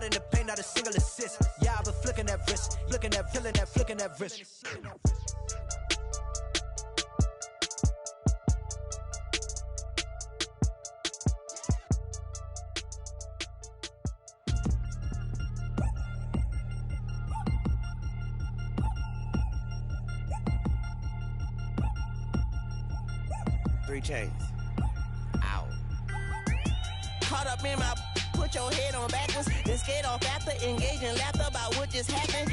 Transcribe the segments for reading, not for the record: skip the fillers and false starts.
hard in the paint, not a single assist. Yeah, I've been flicking that wrist, flicking that, feeling that, flicking that wrist. Three chains. Ow. Caught up in my, put your head on backwards, then skate off after engaging laughter about what just happened.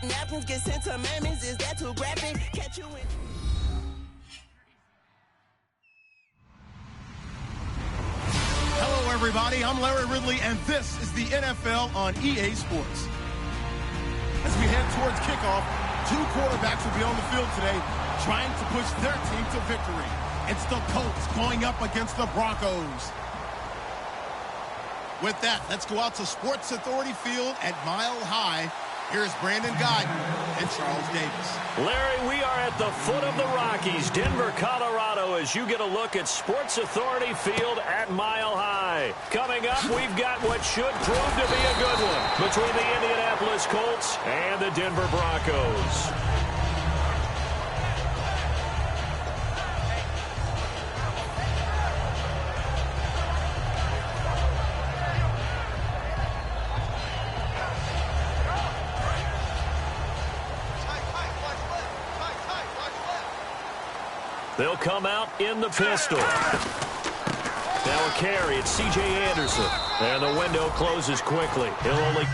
Napkins get sent to mammies, is that too graphic? Catch you in. Hello, everybody. I'm Larry Ridley, and this is the NFL on EA Sports. As we head towards kickoff, two quarterbacks will be on the field today trying to push their team to victory. It's the Colts going up against the Broncos. With that, let's go out to Sports Authority Field at Mile High. Here's Brandon Godden and Charles Davis. Larry, we are at the foot of the Rockies, Denver, Colorado, as you get a look at Sports Authority Field at Mile High. Coming up, we've got what should prove to be a good one between the Indianapolis Colts and the Denver Broncos. They'll come out in the pistol. Now a carry, it's C.J. Anderson. And the window closes quickly. He'll only...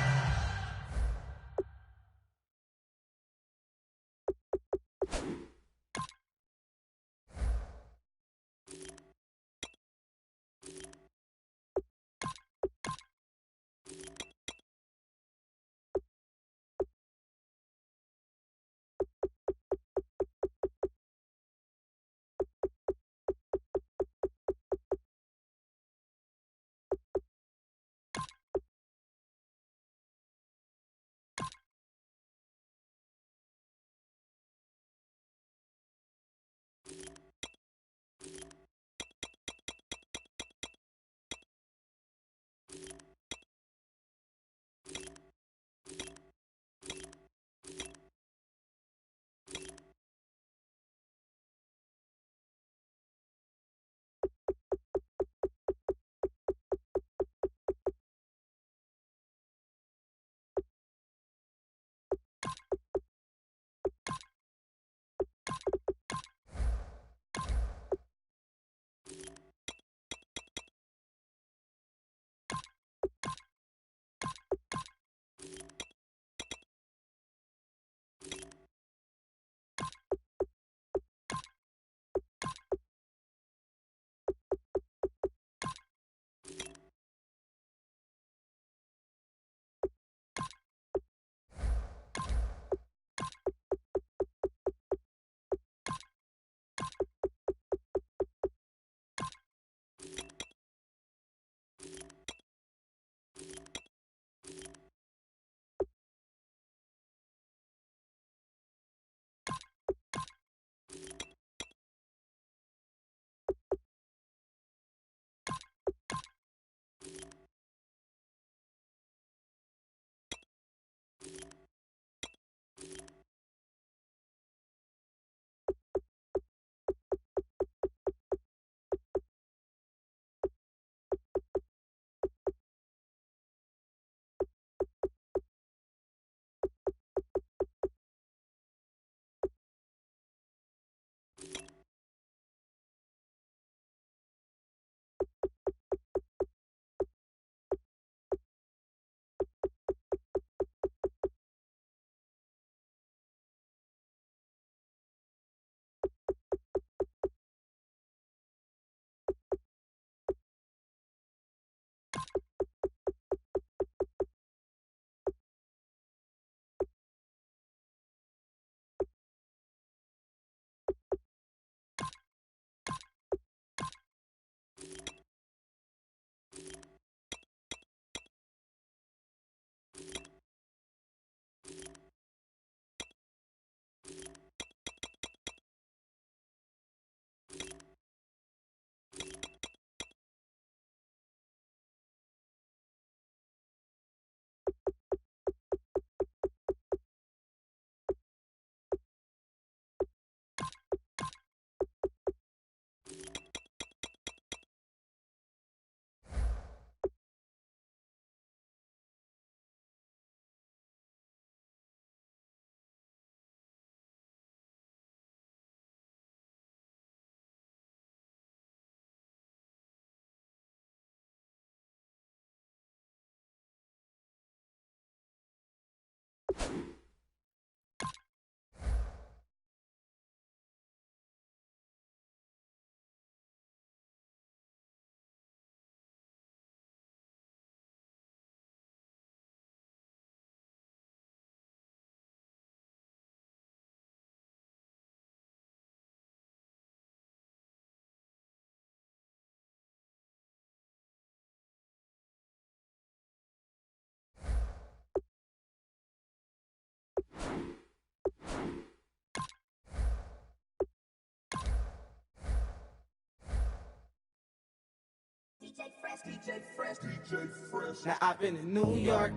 Now I've been in New York,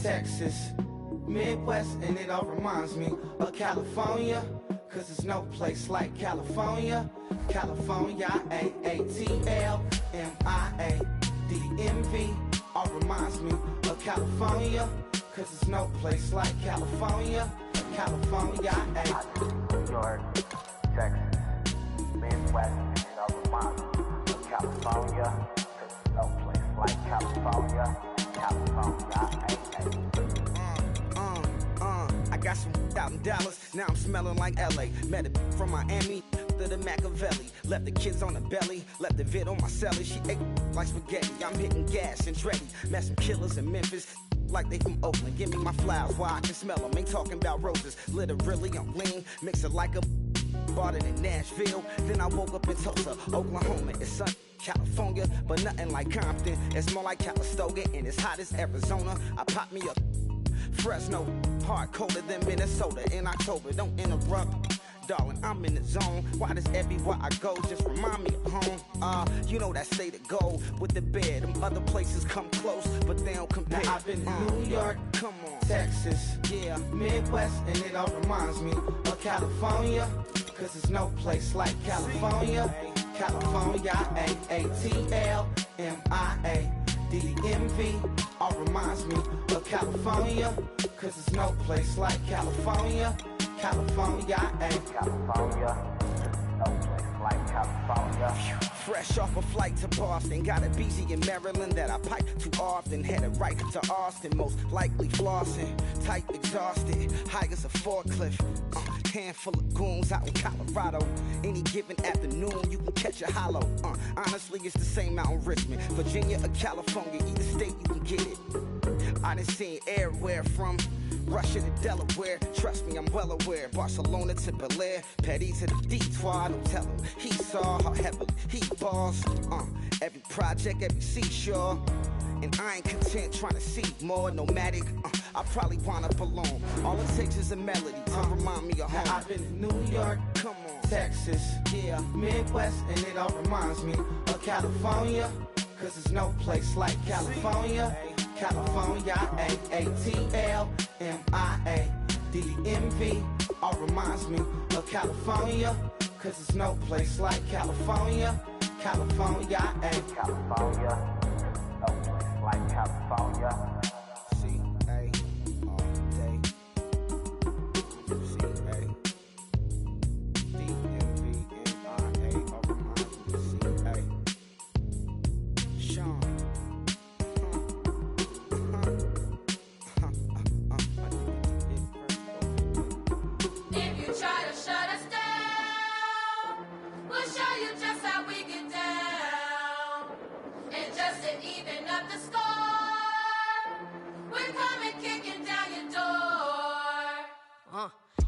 Texas, Midwest, and it all reminds me of California, cause there's no place like California. California, A-A-T-L-M-I-A-D-M-V, all reminds me of California, cause there's no place like California. California, New York, Texas, Midwest, and it all reminds me of California, cause there's no place like California. California, I got some out in Dallas, now I'm smelling like LA. Met a from Miami to the Machiavelli. Left the kids on the belly, left the vid on my celly. She ate like spaghetti, I'm hitting gas and Dreddy. Met some killers in Memphis, like they from Oakland. Give me my flowers while I can smell them. Ain't talking about roses, literally I'm lean. Mix it like a bought it in Nashville. Then I woke up in Tulsa, Oklahoma. It's sun, California, but nothing like Compton. It's more like Calistoga, and it's hot as Arizona. I pop me up Fresno, hard colder than Minnesota in October. Don't interrupt, darling, I'm in the zone. Why does everywhere I go just remind me of home? You know that state of gold with the bed. Them other places come close, but they don't compare. Now I've been in New York, come on, Texas, yeah, Midwest, and it all reminds me of California, cause there's no place like California. California, A-A-T-L-M-I-A-D-M-V, all reminds me of California, cause there's no place like California. California, California, no place like California. Fresh off a flight to Boston, got a BZ in Maryland that I pipe too often. Headed right to Austin, most likely flossing. Tight, exhausted, high as a forklift. Handful of goons out in Colorado. Any given afternoon, you can catch a hollow. Honestly, it's the same out in Richmond, Virginia or California. Either state, you can get it. I done seen everywhere from Russia to Delaware, trust me, I'm well aware. Barcelona to Bel Air, Petty to the Detroit. Don't tell him he saw how heavily he balls. Every project, every seashore. And I ain't content trying to see more nomadic. I probably wind up alone. All it takes is a melody to remind me of home. Now I've been in New York, come on, Texas, yeah, Midwest, and it all reminds me of California, cause there's no place like California. California, A-A-T-L-M-I-A-D-M-V, all reminds me of California, cause there's no place like California. California, California, no place like California. C-A, all day. C-A, D-M-V-M-I-A, all reminds me of C-A. Sean.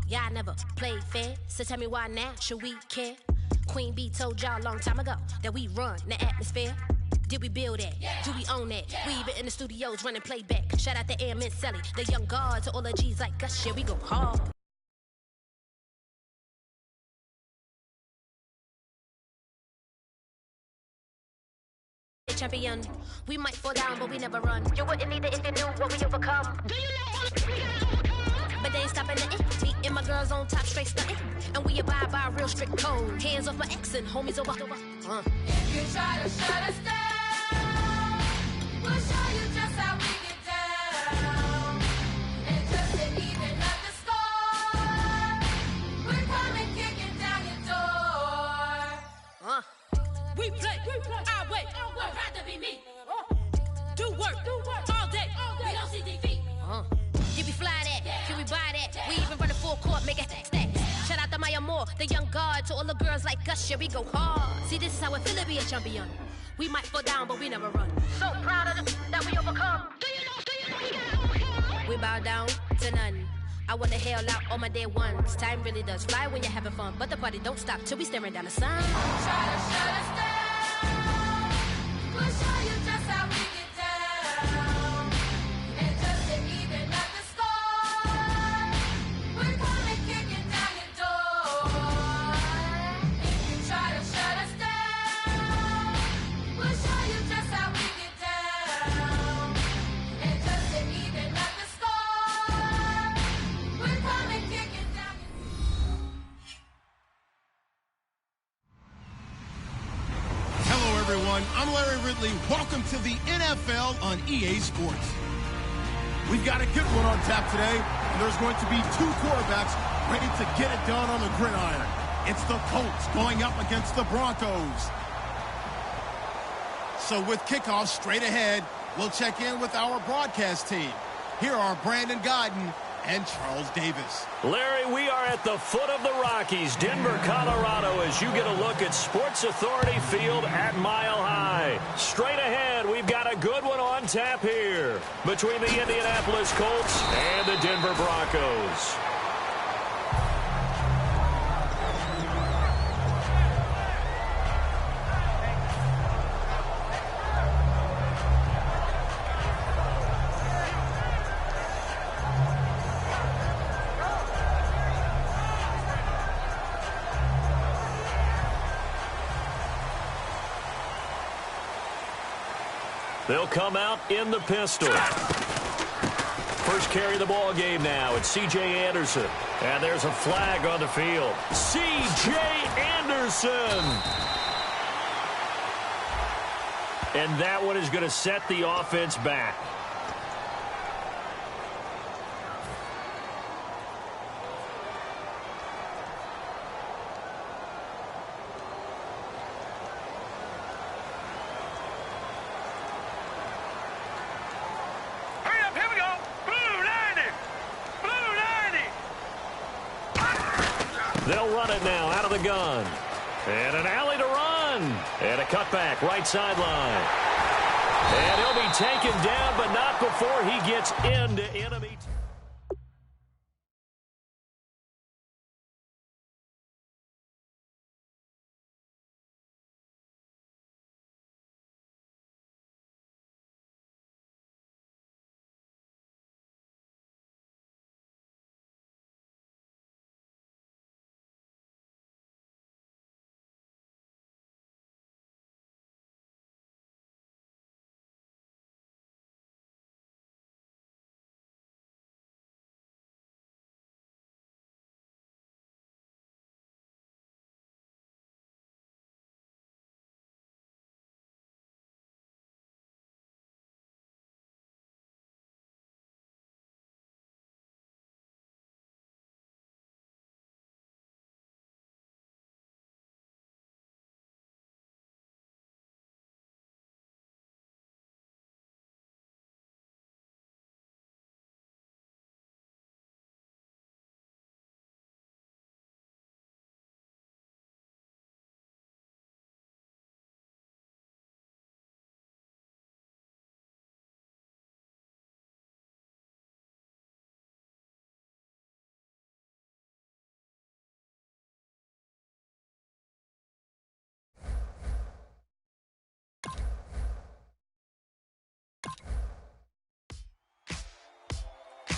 Y'all never played fair, so tell me why now should we care? Queen B told y'all a long time ago that we run the atmosphere. Did we build that? Yeah. Do we own that? Yeah. We even in the studios running playback. Shout out to Air Mint Sally, the young guard, to all the G's like us. Shit, we go hard. Champion, we might fall down, but we never run. You wouldn't need it if you knew what we overcome. Do you know what we overcome? But they ain't stopping nothing. Me and my girls on top, straight stunting. And we abide by a real strict code. Hands off my ex and homies over. If you try to shut us down, we'll show you just how we get down. And just to even up the score, we're coming kicking down your door. We play, our way. I'd rather be me. Do work all day. We don't see defeat. You be fly that. The young guard to all the girls like us, yeah, we go hard. See, this is how it feel to be a champion. We might fall down, but we never run. So proud of that we overcome. Do you know we gotta overcome? We bow down to none. I wanna hail out all my day ones. Time really does fly when you're having fun, but the party don't stop till we staring down the sun. Try to shut us down. We'll show you just how we get down. And just to even up the score, we're coming kicking down your door. If you try to shut us down, we'll show you just how we get down. And just to even up the score, we're coming kicking down your door. Hello, everyone. I'm Larry Ridley. Welcome to the NFL on EA Sports. We've got a good one on tap today, and there's going to be two quarterbacks ready to get it done on the gridiron. It's the Colts going up against the Broncos. So with kickoff straight ahead, we'll check in with our broadcast team. Here are Brandon Godden and Charles Davis. Larry, we are at the foot of the Rockies, Denver, Colorado, as you get a look at Sports Authority Field at Mile High. Straight ahead, we've got a good one on tap here between the Indianapolis Colts and the Denver Broncos. They'll come out in the pistol. First carry of the ball game now. It's C.J. Anderson. And there's a flag on the field. C.J. Anderson. And that one is going to set the offense back. They'll run it now out of the gun. And an alley to run. And a cutback right sideline. And he'll be taken down, but not before he gets into enemy.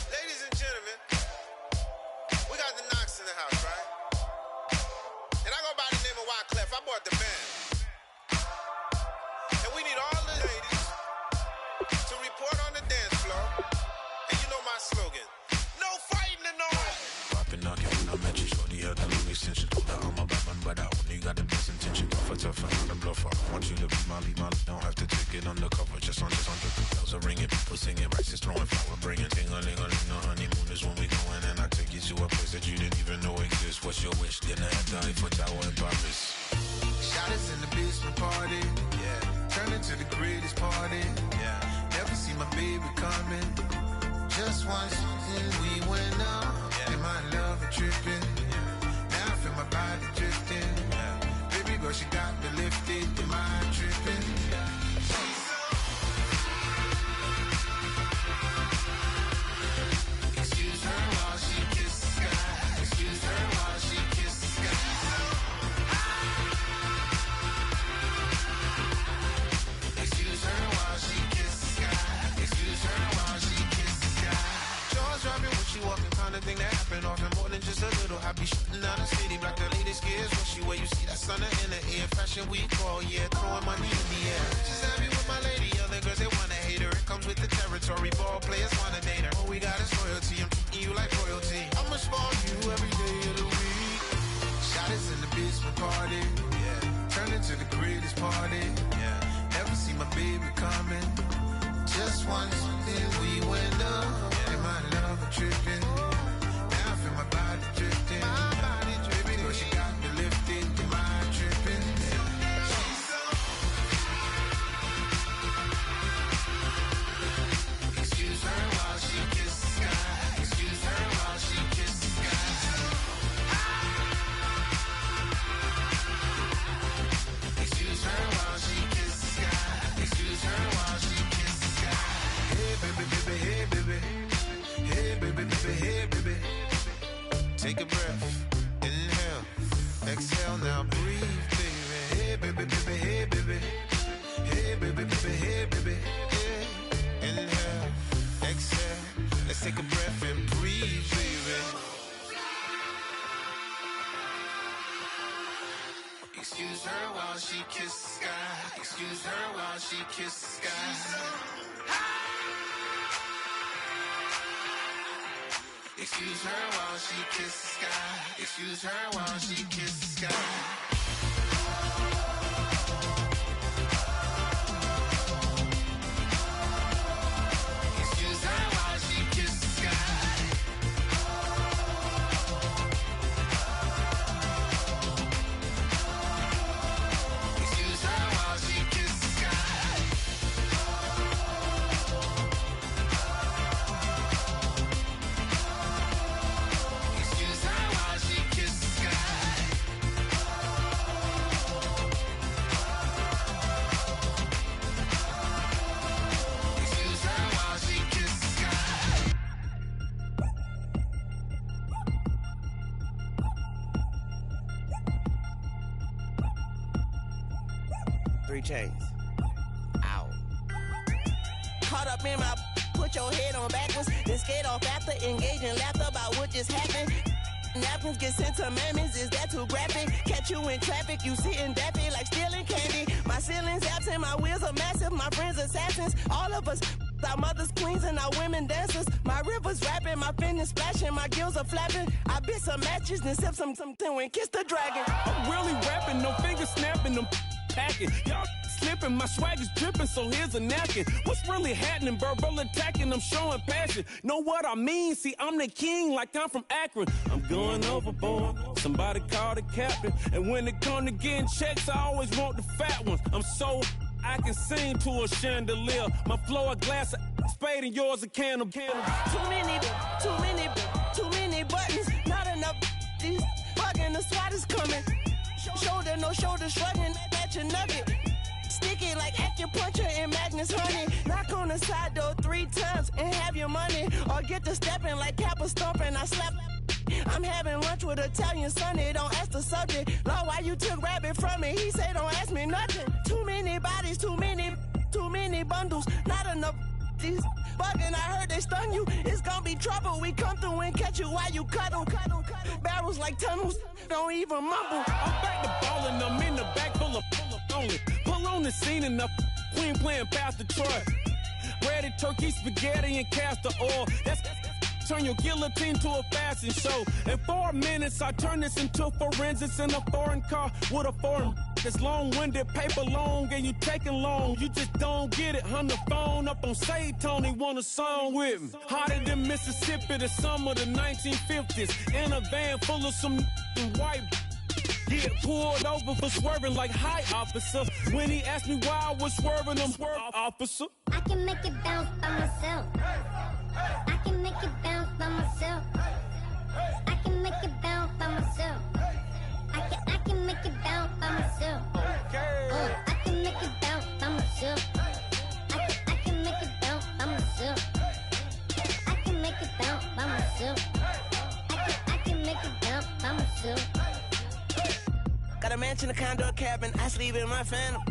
Ladies and gentlemen, we got the Knox in the house, right? And I go by the name of Wyclef. I bought the band. And we need all the ladies to report on the dance floor. And you know my slogan, no fighting in no way. Popping knocking when I met you, shorty had the long extension. Told her I'm a bad man, but I only got the best intention. Tough and not a bluffer. I want you to be my lead, don't have to take it undercover. Just on the bells are ringing, people singing, rice is throwing flower, bringing ting-a-ling-a-ling. The honeymoon is when we going, and I take you to a place that you didn't even know exists. What's your wish? Dinner at the Eiffel Tower in Paris. Shot us in the basement party, yeah. Turn into the greatest party, yeah. Never see my baby coming. Just once, we went out, yeah. And my love tripping, yeah. Now I feel my body drifting. Baby girl, she got me lifted. Your mind tripping. She's so. Excuse her while she kiss the sky. Excuse her while she kiss the sky. Excuse her while she kiss the sky. Excuse her while she kiss the sky. Jaws dropping when she walking, kind of thing that happen often. More than just a little happy shooting down the city. Black the latest gears, when she where you see that sun in the air. Fashion week all year, throwing money in the air. She's happy with my lady, other girls they wanna hate her. It comes with the territory, ball players wanna date her. All we got is loyalty, I'm treating you like royalty. I'ma spoil you every day of the week. Shot is in the basement party, yeah. Turn into the greatest party, yeah. Never see my baby coming. Just once, then we went up. Yeah, my love tripping. Now I feel my body drifting. My body dripping. Girl, she got me lifted. Your mind tripping. She's so. Excuse her while she kiss the sky. Excuse her while she kiss the sky. Excuse her while she kiss the sky. Excuse her while she kiss the sky. Hey baby, baby, hey baby. Hey baby, baby, hey baby. Take a breath, inhale, exhale, now breathe, baby. Hey baby, baby, hey baby. Hey baby, baby, hey baby. Hey, inhale, exhale. Let's take a breath and breathe, baby. Excuse her while she kiss the sky. Excuse her while she kiss the sky. Excuse her while she kiss the sky. Excuse her while she kiss the sky. Excuse her while she kiss the sky. Excuse her while she kiss the sky. Excuse her while she kiss the sky. Excuse her while she kiss the sky. 3 chains. Ow. Caught up in my, put your head on backwards, then skate off after engaging laughter about what just happened. Napkins get sent to mammies, is that too graphic? Catch you in traffic, you sitting daffy like stealing candy. My ceiling's absent, my wheels are massive, my friends assassins. All of us, our mothers queens and our women dancers. My rivers rapping, my fingers splashing, my gills are flapping. I bit some matches, then sip something and kiss the dragon. I'm really rapping, no fingers snapping, them packing. Y'all slipping, my swag is dripping, so here's a napkin. What's really happening? Verbal attacking, I'm showing passion. Know what I mean? See, I'm the king like I'm from Akron. I'm going overboard, somebody call the captain. And when it come to getting checks, I always want the fat ones. I'm so I can sing to a chandelier. My flow a glass of spade and yours a can of candles. Too many buttons, not enough. These fucking the SWAT is coming. Shoulder, no shoulder shrugging at your nugget. Sticky like acupuncture and Magnus honey. Knock on the side door 3 times and have your money. Or get to stepping like Kappa stomping. I slap. I'm having lunch with Italian Sonny. Don't ask the subject. Lord, why you took rabbit from me? He say don't ask me nothing. Too many bodies, too many bundles. Not enough. These bugging, I heard they stung you. It's gonna be trouble. We come through and catch you while you cuddle. Barrels like tunnels. Don't even mumble. I'm back to ballin', I'm in the back full of only. Pull on the scene and the queen playing Pastor Troy. Ready turkey, spaghetti, and castor oil. That's turn your guillotine to a fashion show. In 4 minutes, I turn this into forensics in a foreign car with a foreign. It's long-winded, paper long, and you taking long. You just don't get it. Hung the phone up on Say Tony, want a song with me. Hotter than Mississippi, the summer of the 1950s. In a van full of some white. Get pulled over for swerving like hi, officer. When he asked me why I was swerving, I'm swerve, officer. I can make it bounce by myself. I can make it bounce by myself. I can make it bounce by myself. can make it bounce by myself. I can make it bounce by myself. I can make it bounce by myself. I can make it bounce by myself. I can make it bounce by myself. Got a mansion, a condo, a cabin. I sleep in my phantom.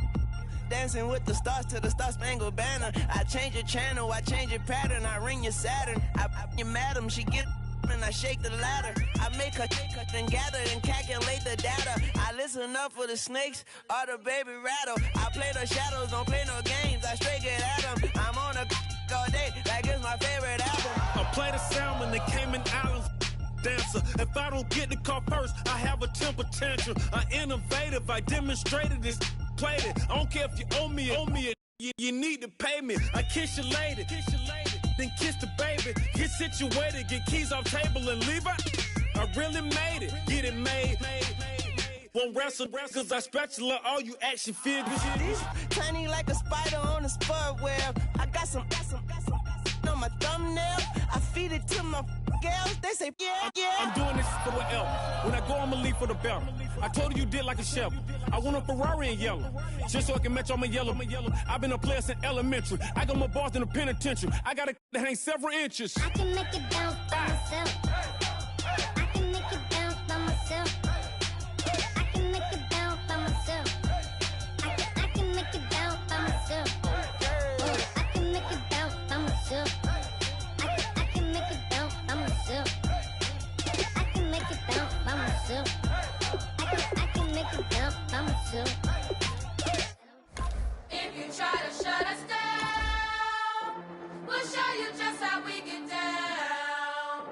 Dancing with the stars to the Star-Spangled Banner. I change your channel, I change your pattern. I ring your Saturn. I your madam, she get and I shake the ladder. I make her and gather and calculate the data. I listen up for the snakes or the baby rattle. I play the shadows, don't play no games. I straight get at them. I'm on a all day, like it's my favorite album. I play the sound when the Cayman Islands dancer. If I don't get the car first, I have a temper tantrum. I innovative, I demonstrated this, played it. I don't care if you owe me it. You need to pay me. I kiss your lady, then kiss the baby. Get situated, get keys off table and leave her. I really made it, get it made. Won't wrestle, cause I spatula all you action figures. Tiny like a spider on a spud web. I got some on my thumbnail. I feed it to my girls. They say, yeah. I'm doing this for the L. When I go, I'ma leave for the belt. I told you did like a chef. I want a Ferrari in yellow, just so I can match all my yellow. I've been a player since elementary. I got my bars in the penitentiary. I got a that hang several inches. I can make it bounce by myself. I can make it bounce by myself. I can make it bounce by myself. I can make it bounce by myself. I can make it bounce by myself. I can make it bounce by myself. I can make it bounce by myself. I can make it bounce by myself. If you try to shut us down, we'll show you just how we get down.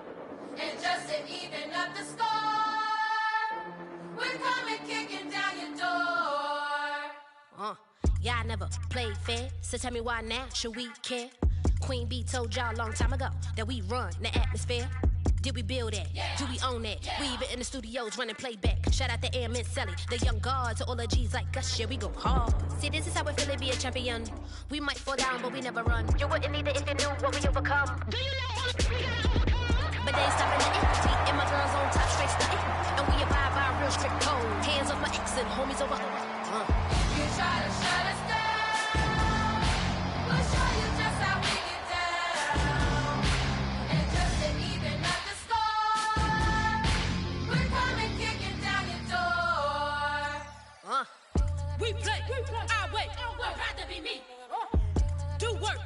And just to even up the score, we're coming kicking down your door. Y'all never played fair, so tell me why now should we care? Queen Bee told y'all a long time ago that we run the atmosphere. Did we build that? Yeah. Do we own that? Yeah. We even in the studios running playback. Shout out to Airman Sally, the young guard, to all the G's like us. Yeah, we go hard. See, this is how it feel to be a champion. We might fall down, but we never run. You wouldn't need it if you knew what we overcome. Do you know all the But they ain't stopping nothing. Me and my girls on top, straight stunting. And we abide by a real strict code. Hands off my ex and homies over. If you try to shut us down, we'll show you just how we get down. And just to even up the score, we're coming kicking down your door. We play our way. Would rather be me. Do work.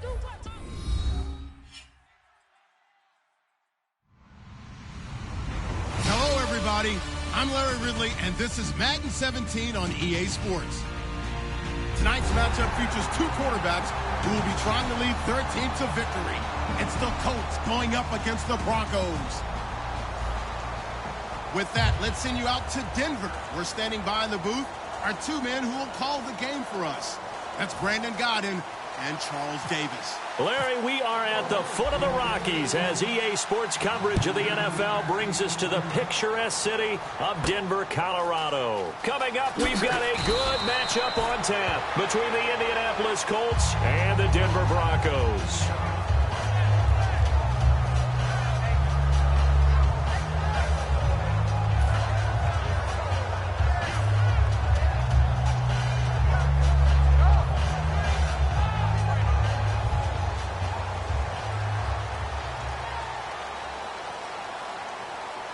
Hello, everybody. I'm Larry Ridley, and this is Madden 17 on EA Sports. Tonight's matchup features two quarterbacks who will be trying to lead their team to victory. It's the Colts going up against the Broncos. With that, let's send you out to Denver. We're standing by in the booth are two men who will call the game for us. That's Brandon Godden and Charles Davis. Larry, we are at the foot of the Rockies as EA Sports coverage of the NFL brings us to the picturesque city of Denver, Colorado. Coming up, we've got a good matchup on tap between the Indianapolis Colts and the Denver Broncos.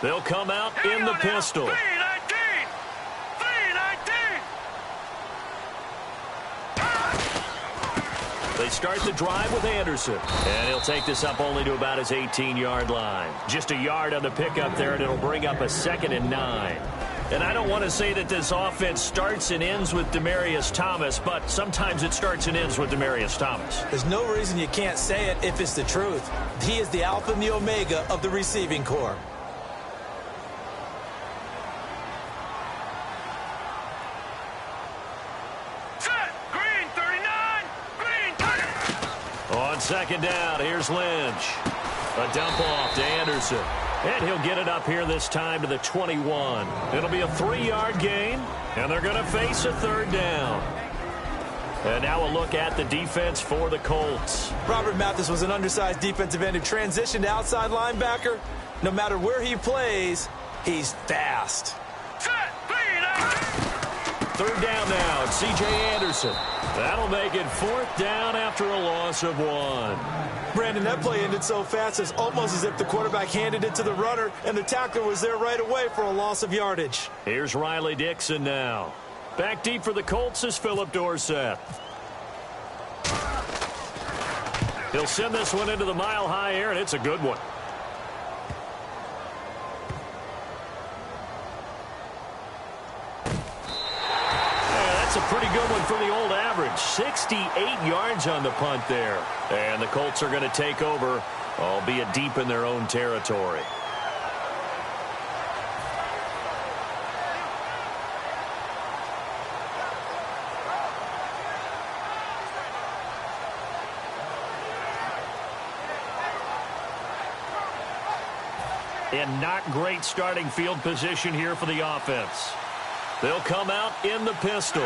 They'll come out in the pistol. They start the drive with Anderson. And he'll take this up only to about his 18-yard line. Just a yard on the pickup there, and it'll bring up a 2nd and 9. And I don't want to say that this offense starts and ends with Demaryius Thomas, but sometimes it starts and ends with Demaryius Thomas. There's no reason you can't say it if it's the truth. He is the alpha and the omega of the receiving corps. On 2nd down, here's Lynch. A dump off to Anderson. And he'll get it up here this time to the 21. It'll be a 3-yard gain, and they're going to face a 3rd down. And now a look at the defense for the Colts. Robert Mathis was an undersized defensive end who transitioned to outside linebacker. No matter where he plays, he's fast. Set, Third down now. It's C.J. Anderson. That'll make it fourth down after a loss of 1. Brandon, that play ended so fast, it's almost as if the quarterback handed it to the runner, and the tackler was there right away for a loss of yardage. Here's Riley Dixon now. Back deep for the Colts is Phillip Dorsett. He'll send this one into the mile-high air, and it's a good one. A pretty good one for the old average. 68 yards on the punt there. And the Colts are going to take over, albeit deep in their own territory. And not great starting field position here for the offense. They'll come out in the pistol.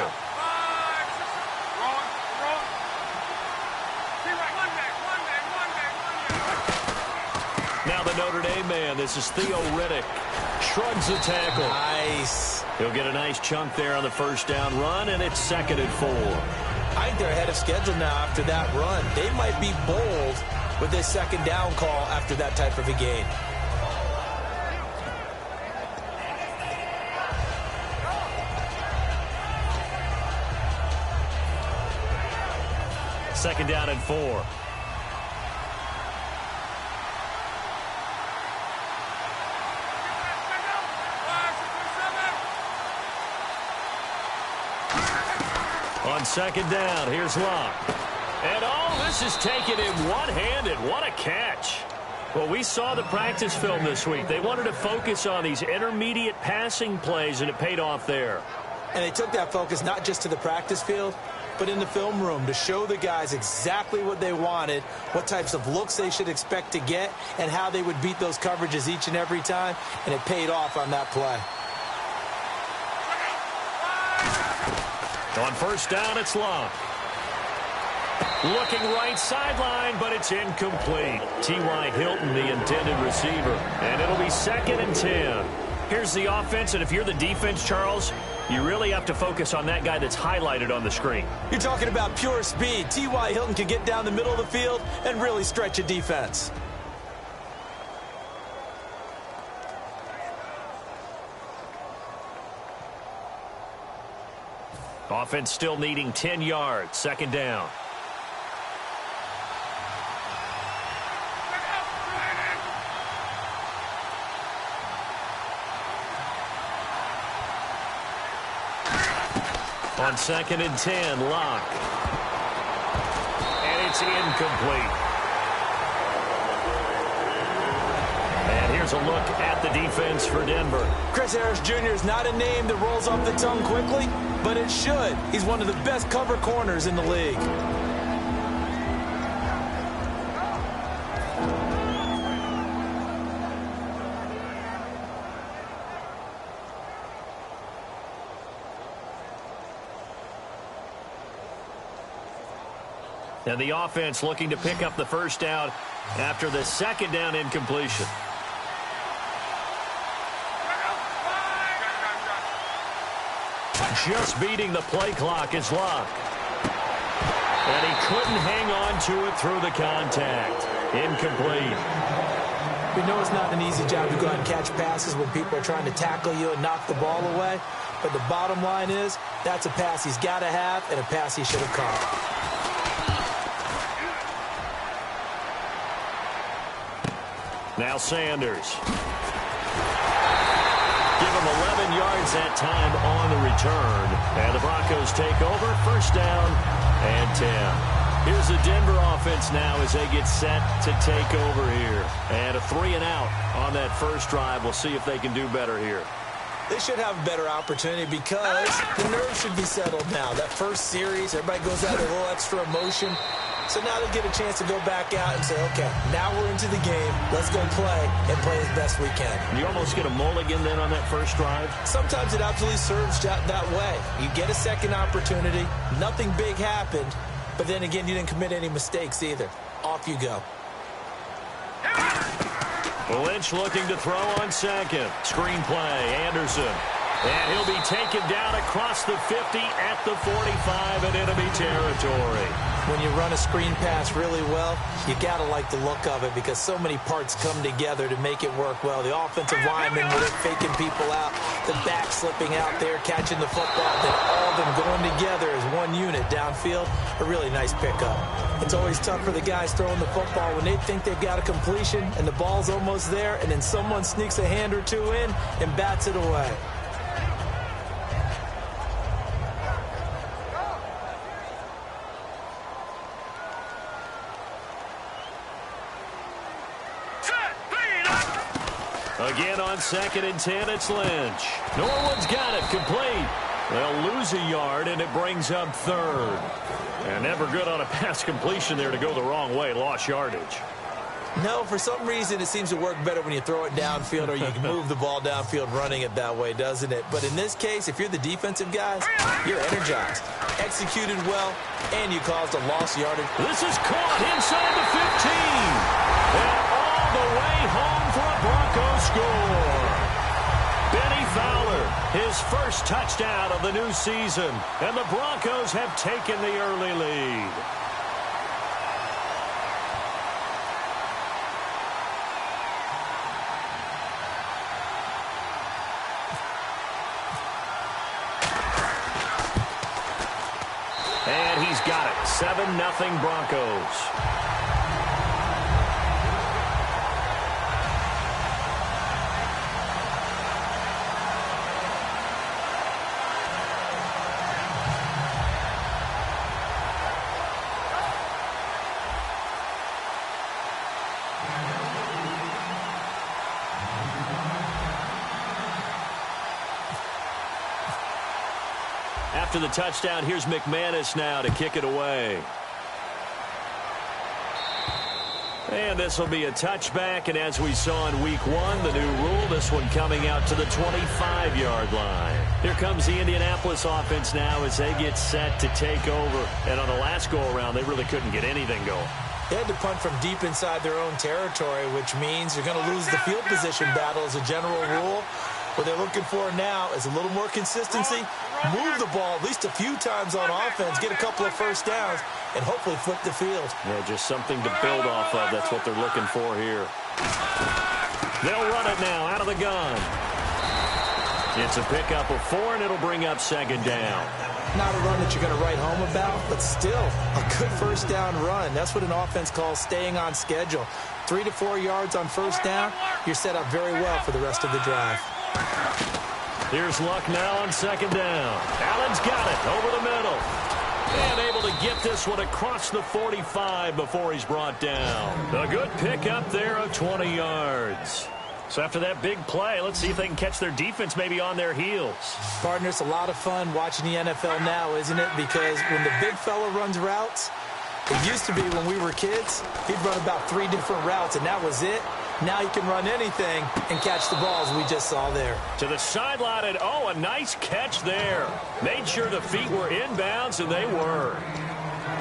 Now the Notre Dame man, this is Theo Riddick. Shrugs the tackle. Nice. He'll get a nice chunk there on the first down run, and it's 2nd and 4. I think they're ahead of schedule now after that run. They might be bold with this 2nd down call after that type of a gain. Second down and 4. On second down, here's Locke. And this is taken in one-handed. What a catch. Well, we saw the practice film this week. They wanted to focus on these intermediate passing plays, and it paid off there. And they took that focus not just to the practice field, but in the film room to show the guys exactly what they wanted, what types of looks they should expect to get, and how they would beat those coverages each and every time, and it paid off on that play. On first down, it's Locke. Looking right sideline, but it's incomplete. T.Y. Hilton, the intended receiver, and it'll be 2nd and 10. Here's the offense, and if you're the defense, Charles, you really have to focus on that guy that's highlighted on the screen. You're talking about pure speed. T.Y. Hilton can get down the middle of the field and really stretch a defense. Offense still needing 10 yards. 2nd down. On 2nd and 10, Locke. And it's incomplete. And here's a look at the defense for Denver. Chris Harris Jr. is not a name that rolls off the tongue quickly, but it should. He's one of the best cover corners in the league. And the offense looking to pick up the first down after the 2nd down incompletion. Just beating the play clock is Locke. And he couldn't hang on to it through the contact. Incomplete. We know it's not an easy job to go out and catch passes when people are trying to tackle you and knock the ball away. But the bottom line is, that's a pass he's got to have and a pass he should have caught. Now Sanders. Give him 11 yards that time on the return. And the Broncos take over. First down and 10. Here's the Denver offense now as they get set to take over here. And a 3-and-out on that first drive. We'll see if they can do better here. They should have a better opportunity because the nerves should be settled now. That first series, everybody goes out with a little extra emotion. So now they get a chance to go back out and say, okay, now we're into the game. Let's go play and play as best we can. You almost get a mulligan then on that first drive? Sometimes it absolutely serves that way. You get a second opportunity. Nothing big happened. But then again, you didn't commit any mistakes either. Off you go. Lynch looking to throw on second. Screen play. Anderson. And he'll be taken down across the 50 at the 45 in enemy territory. When you run a screen pass really well, you got to like the look of it because so many parts come together to make it work well. The offensive linemen, where they're faking people out, the back slipping out there, catching the football, then all of them going together as one unit downfield, a really nice pickup. It's always tough for the guys throwing the football when they think they've got a completion and the ball's almost there, and then someone sneaks a hand or two in and bats it away. Again on 2nd and 10, it's Lynch. Norwood's got it, complete. They'll lose a yard, and it brings up 3rd. And never good on a pass completion there to go the wrong way, lost yardage. No, for some reason, it seems to work better when you throw it downfield or you can move the ball downfield running it that way, doesn't it? But in this case, if you're the defensive guys, you're energized, executed well, and you caused a lost yardage. This is caught inside the 15. And all the way home for a Broncos score. Benny Fowler, his first touchdown of the new season. And the Broncos have taken the early lead. And he's got it. 7-0 Broncos. After the touchdown, here's McManus now to kick it away. And this will be a touchback, and as we saw in week 1, the new rule, this one coming out to the 25-yard line. Here comes the Indianapolis offense now as they get set to take over. And on the last go-around, they really couldn't get anything going. They had to punt from deep inside their own territory, which means you're going to lose the field position battle as a general rule. What they're looking for now is a little more consistency, move the ball at least a few times on offense, get a couple of first downs, and hopefully flip the field. Yeah, just something to build off of. That's what they're looking for here. They'll run it now out of the gun. It's a pickup of 4, and it'll bring up 2nd down. Not a run that you're going to write home about, but still a good first down run. That's what an offense calls staying on schedule. 3 to 4 yards on first down, you're set up very well for the rest of the drive. Here's Luck now on 2nd down. Allen's got it over the middle. And able to get this one across the 45 before he's brought down. A good pickup there of 20 yards. So after that big play, let's see if they can catch their defense maybe on their heels. Partner, it's a lot of fun watching the NFL now, isn't it? Because when the big fella runs routes, it used to be when we were kids, he'd run about 3 different routes, and that was it. Now he can run anything and catch the balls we just saw there. To the sideline, and a nice catch there. Made sure the feet were inbounds, and they were.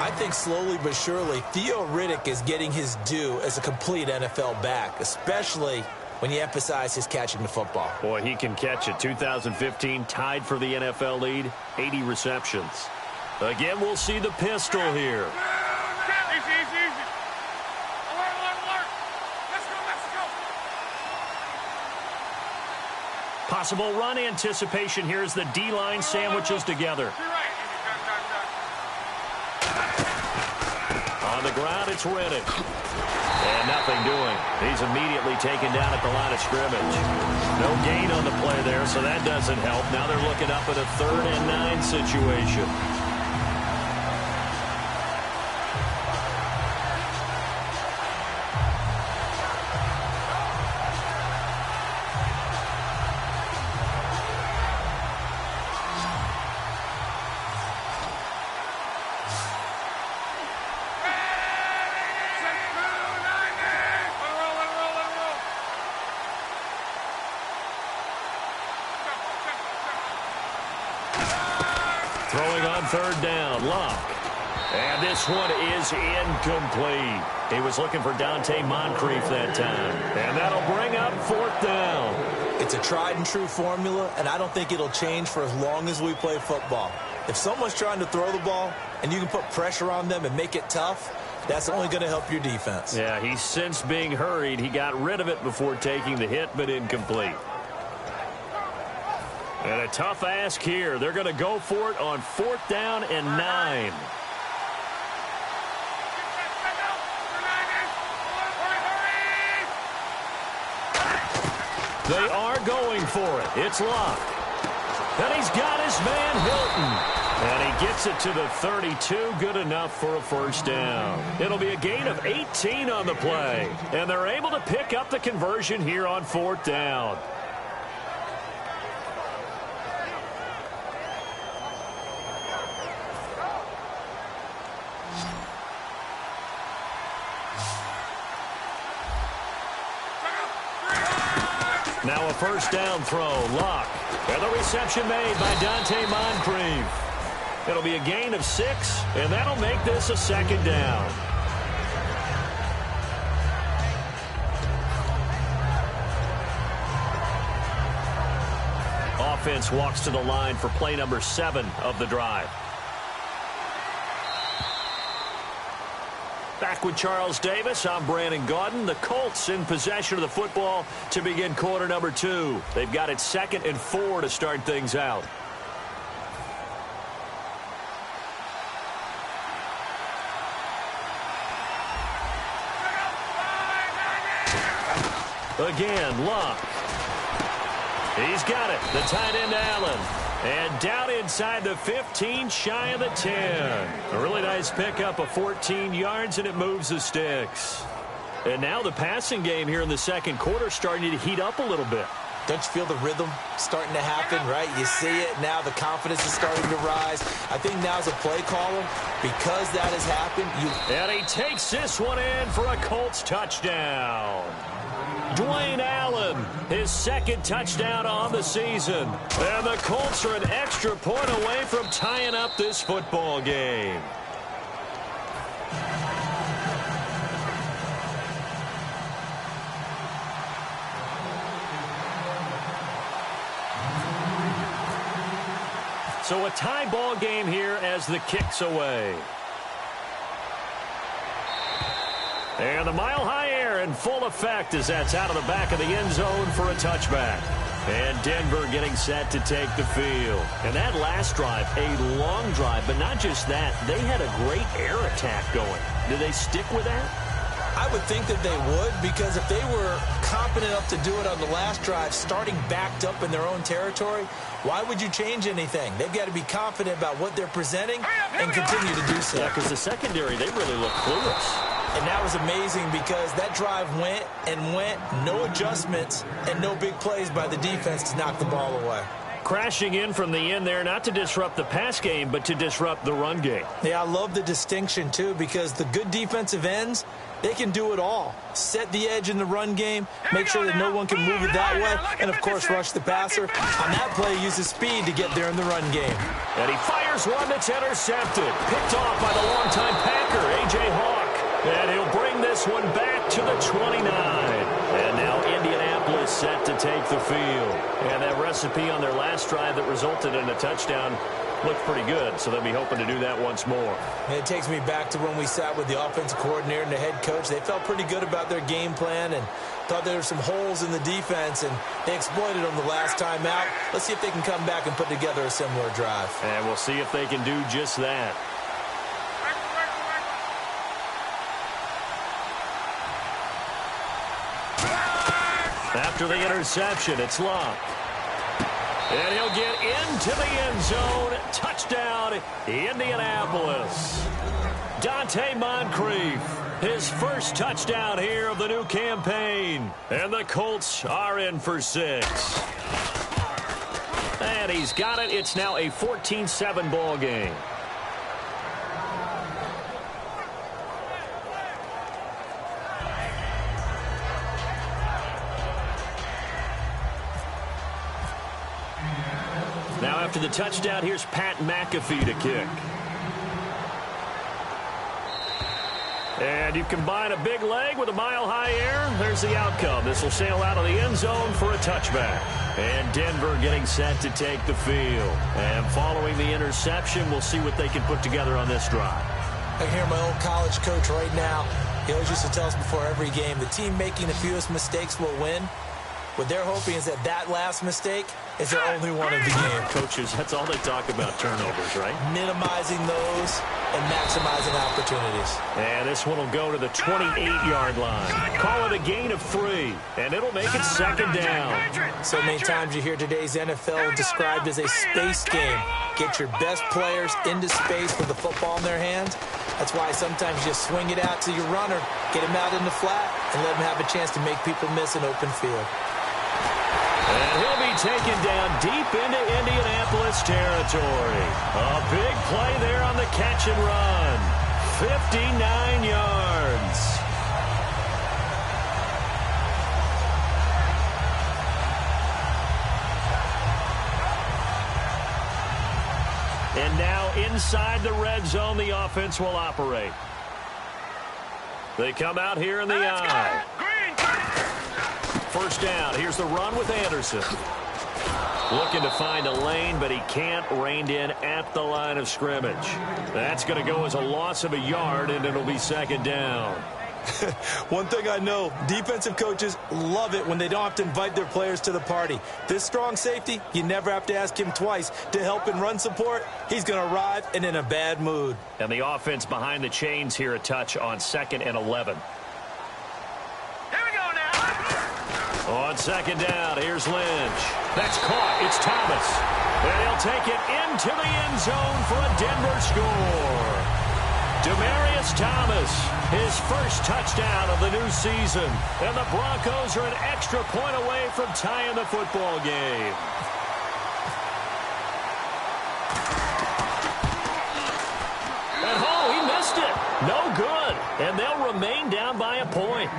I think slowly but surely, Theo Riddick is getting his due as a complete NFL back, especially when you emphasize his catching the football. Boy, he can catch it. 2015, tied for the NFL lead, 80 receptions. Again, we'll see the pistol here. Possible run anticipation here as the D-line sandwiches together. On the ground, it's Riddick. And nothing doing. He's immediately taken down at the line of scrimmage. No gain on the play there, so that doesn't help. Now they're looking up at a 3rd and 9 situation. Throwing on 3rd down, Luck. And this one is incomplete. He was looking for Dante Moncrief that time. And that'll bring up 4th down. It's a tried-and-true formula, and I don't think it'll change for as long as we play football. If someone's trying to throw the ball and you can put pressure on them and make it tough, that's only going to help your defense. Yeah, he's since being hurried. He got rid of it before taking the hit, but incomplete. And a tough ask here. They're going to go for it on 4th down and 9. They are going for it. It's Locke. And he's got his man Hilton. And he gets it to the 32. Good enough for a 1st down. It'll be a gain of 18 on the play. And they're able to pick up the conversion here on 4th down. Now a 1st down throw. Locke. And the reception made by Dante Moncrief. It'll be a gain of 6, and that'll make this a 2nd down. Offense walks to the line for play number 7 of the drive. Back with Charles Davis, I'm Brandon Gaudin. The Colts in possession of the football to begin quarter number 2. They've got it 2nd and 4 to start things out. Again, Locke. He's got it. The tight end, Allen. And down inside the 15, shy of the 10. A really nice pickup of 14 yards, and it moves the sticks. And now the passing game here in the 2nd quarter starting to heat up a little bit. Don't you feel the rhythm starting to happen, right? You see it. Now the confidence is starting to rise. I think now's a play caller. Because that has happened. And he takes this one in for a Colts touchdown. Dwayne Allen, his 2nd touchdown on the season. And the Colts are an extra point away from tying up this football game. So a tie ball game here as the kick's away. And the mile-high air in full effect as that's out of the back of the end zone for a touchback. And Denver getting set to take the field. And that last drive, a long drive, but not just that. They had a great air attack going. Do they stick with that? I would think that they would, because if they were competent enough to do it on the last drive, starting backed up in their own territory, why would you change anything? They've got to be confident about what they're presenting and continue to do so. Yeah, because the secondary, they really look clueless. And that was amazing because that drive went and went, no adjustments and no big plays by the defense to knock the ball away. Crashing in from the end there, not to disrupt the pass game, but to disrupt the run game. Yeah, I love the distinction, too, because the good defensive ends, they can do it all. Set the edge in the run game, make sure that no one can move it that way, and, of course, rush the passer. On that play, uses speed to get there in the run game. And he fires one that's intercepted. Picked off by the longtime Packer, A.J. Hawk. And he'll bring this one back to the 29. And now Indianapolis set to take the field. And that recipe on their last drive that resulted in a touchdown looked pretty good, so they'll be hoping to do that once more. And it takes me back to when we sat with the offensive coordinator and the head coach. They felt pretty good about their game plan and thought there were some holes in the defense, and they exploited them the last time out. Let's see if they can come back and put together a similar drive. And we'll see if they can do just that. After the interception, it's Locke. And he'll get into the end zone. Touchdown, Indianapolis. Dante Moncrief, his first touchdown here of the new campaign. And the Colts are in for 6. And he's got it. It's now a 14-7 ball game. Now after the touchdown, here's Pat McAfee to kick. And you combine a big leg with a mile-high air, there's the outcome. This will sail out of the end zone for a touchback. And Denver getting set to take the field. And following the interception, we'll see what they can put together on this drive. I hear my old college coach right now. He always used to tell us before every game, the team making the fewest mistakes will win. What they're hoping is that last mistake is their only one of the game. Coaches, that's all they talk about, turnovers, right? Minimizing those and maximizing opportunities. And this one will go to the 28-yard line. Call it a gain of 3, and it'll make it second down. So many times you hear today's NFL described as a space game. Get your best players into space with the football in their hands. That's why sometimes you just swing it out to your runner, get him out in the flat, and let him have a chance to make people miss an open field. And he'll be taken down deep into Indianapolis territory. A big play there on the catch and run. 59 yards. And now inside the red zone, the offense will operate. They come out here in the eye. First down. Here's the run with Anderson. Looking to find a lane, but he can't. Reined in at the line of scrimmage. That's going to go as a loss of a yard, and it'll be second down. One thing I know, defensive coaches love it when they don't have to invite their players to the party. This strong safety, you never have to ask him twice to help in run support. He's going to arrive and in a bad mood. And the offense behind the chains here a touch on 2nd and 11. On second down, here's Lynch. That's caught. It's Thomas. And he'll take it into the end zone for a Denver score. Demaryius Thomas, his first touchdown of the new season. And the Broncos are an extra point away from tying the football game. And he missed it. No good. And they'll remain down by a point.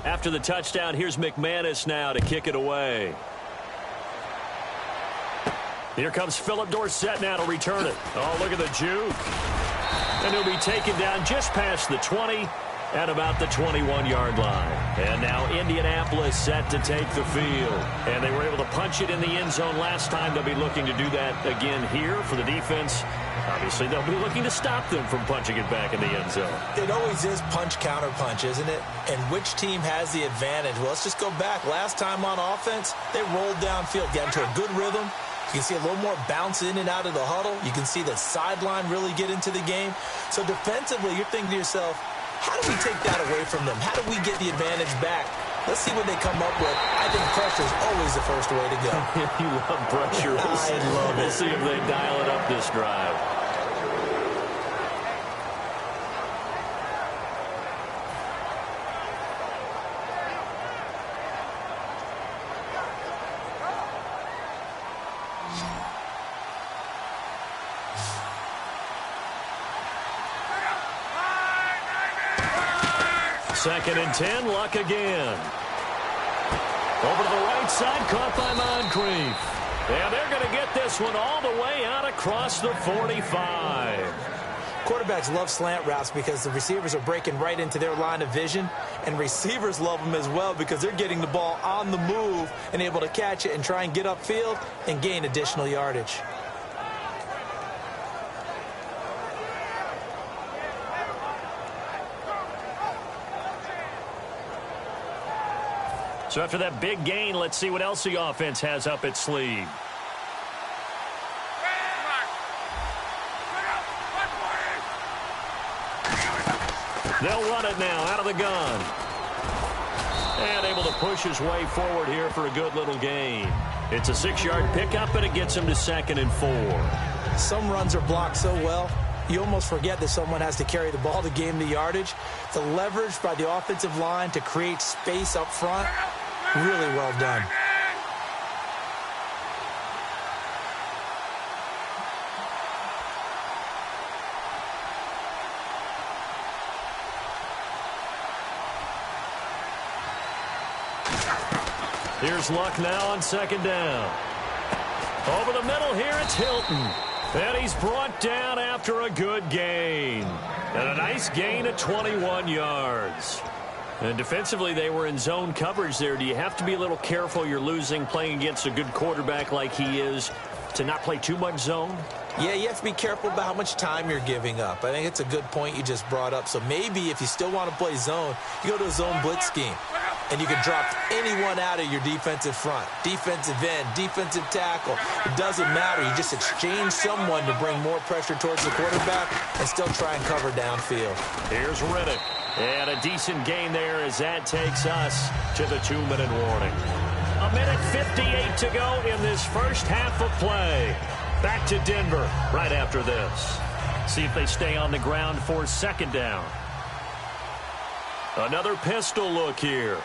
After the touchdown, here's McManus now to kick it away. Here comes Philip Dorsett now to return it. Oh, look at the juke. And he'll be taken down just past the 20 at about the 21-yard line. And now Indianapolis set to take the field. And they were able to punch it in the end zone last time. They'll be looking to do that again here for the defense. Obviously, they'll be looking to stop them from punching it back in the end zone. It always is punch-counter-punch, isn't it? And which team has the advantage? Well, let's just go back. Last time on offense, they rolled downfield, got into a good rhythm. You can see a little more bounce in and out of the huddle. You can see the sideline really get into the game. So defensively, you're thinking to yourself, how do we take that away from them? How do we get the advantage back? Let's see what they come up with. I think pressure is always the first way to go. You love pressure. I love it. We'll see if they dial it up this drive. Second and 10, Luck again. Over to the right side, caught by Moncrief. And they're going to get this one all the way out across the 45. Quarterbacks love slant routes because the receivers are breaking right into their line of vision, and receivers love them as well because they're getting the ball on the move and able to catch it and try and get upfield and gain additional yardage. So after that big gain, let's see what else the offense has up its sleeve. They'll run it now out of the gun. And able to push his way forward here for a good little gain. It's a 6-yard pickup, and it gets him to 2nd and 4. Some runs are blocked so well, you almost forget that someone has to carry the ball to gain the yardage. The leverage by the offensive line to create space up front, really well done. Here's Luck now on second down. Over the middle here, it's Hilton. And he's brought down after a good gain. And a nice gain of 21 yards. And defensively, they were in zone coverage there. Do you have to be a little careful you're losing playing against a good quarterback like he is to not play too much zone? Yeah, you have to be careful about how much time you're giving up. I think it's a good point you just brought up. So maybe if you still want to play zone, you go to a zone blitz scheme. And you can drop anyone out of your defensive front. Defensive end, defensive tackle. It doesn't matter. You just exchange someone to bring more pressure towards the quarterback and still try and cover downfield. Here's Riddick. And a decent gain there as that takes us to the 2-minute warning. 1:58 to go in this first half of play. Back to Denver right after this. See if they stay on the ground for second down. Another pistol look here.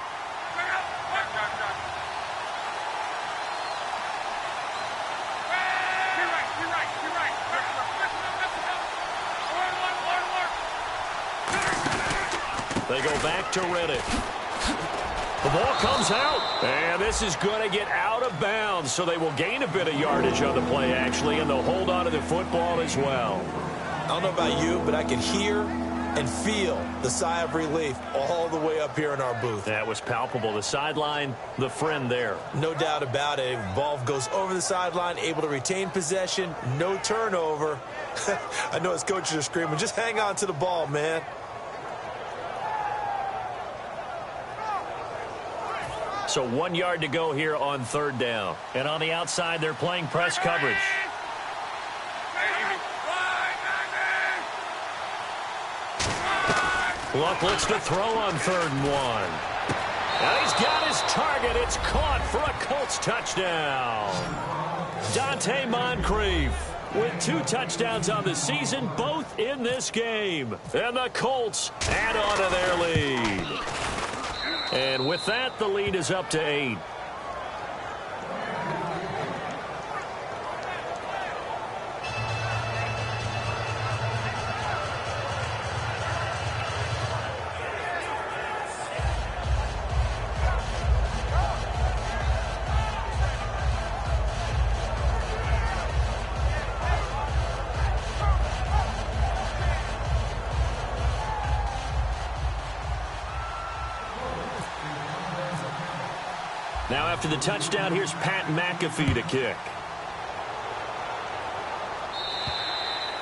They go back to Riddick. The ball comes out, and this is going to get out of bounds, so they will gain a bit of yardage on the play, actually, and they'll hold on to the football as well. I don't know about you, but I can hear and feel the sigh of relief all the way up here in our booth. That was palpable. The sideline, the friend there. No doubt about it. Ball goes over the sideline, able to retain possession, no turnover. I know his coaches are screaming, just hang on to the ball, man. So 1 yard to go here on third down. And on the outside, they're playing press coverage. Luck looks to throw on 3rd and 1. And he's got his target. It's caught for a Colts touchdown. Dante Moncrief with 2 touchdowns on the season, both in this game. And the Colts add on to their lead. And with that, the lead is up to 8. Now after the touchdown, here's Pat McAfee to kick.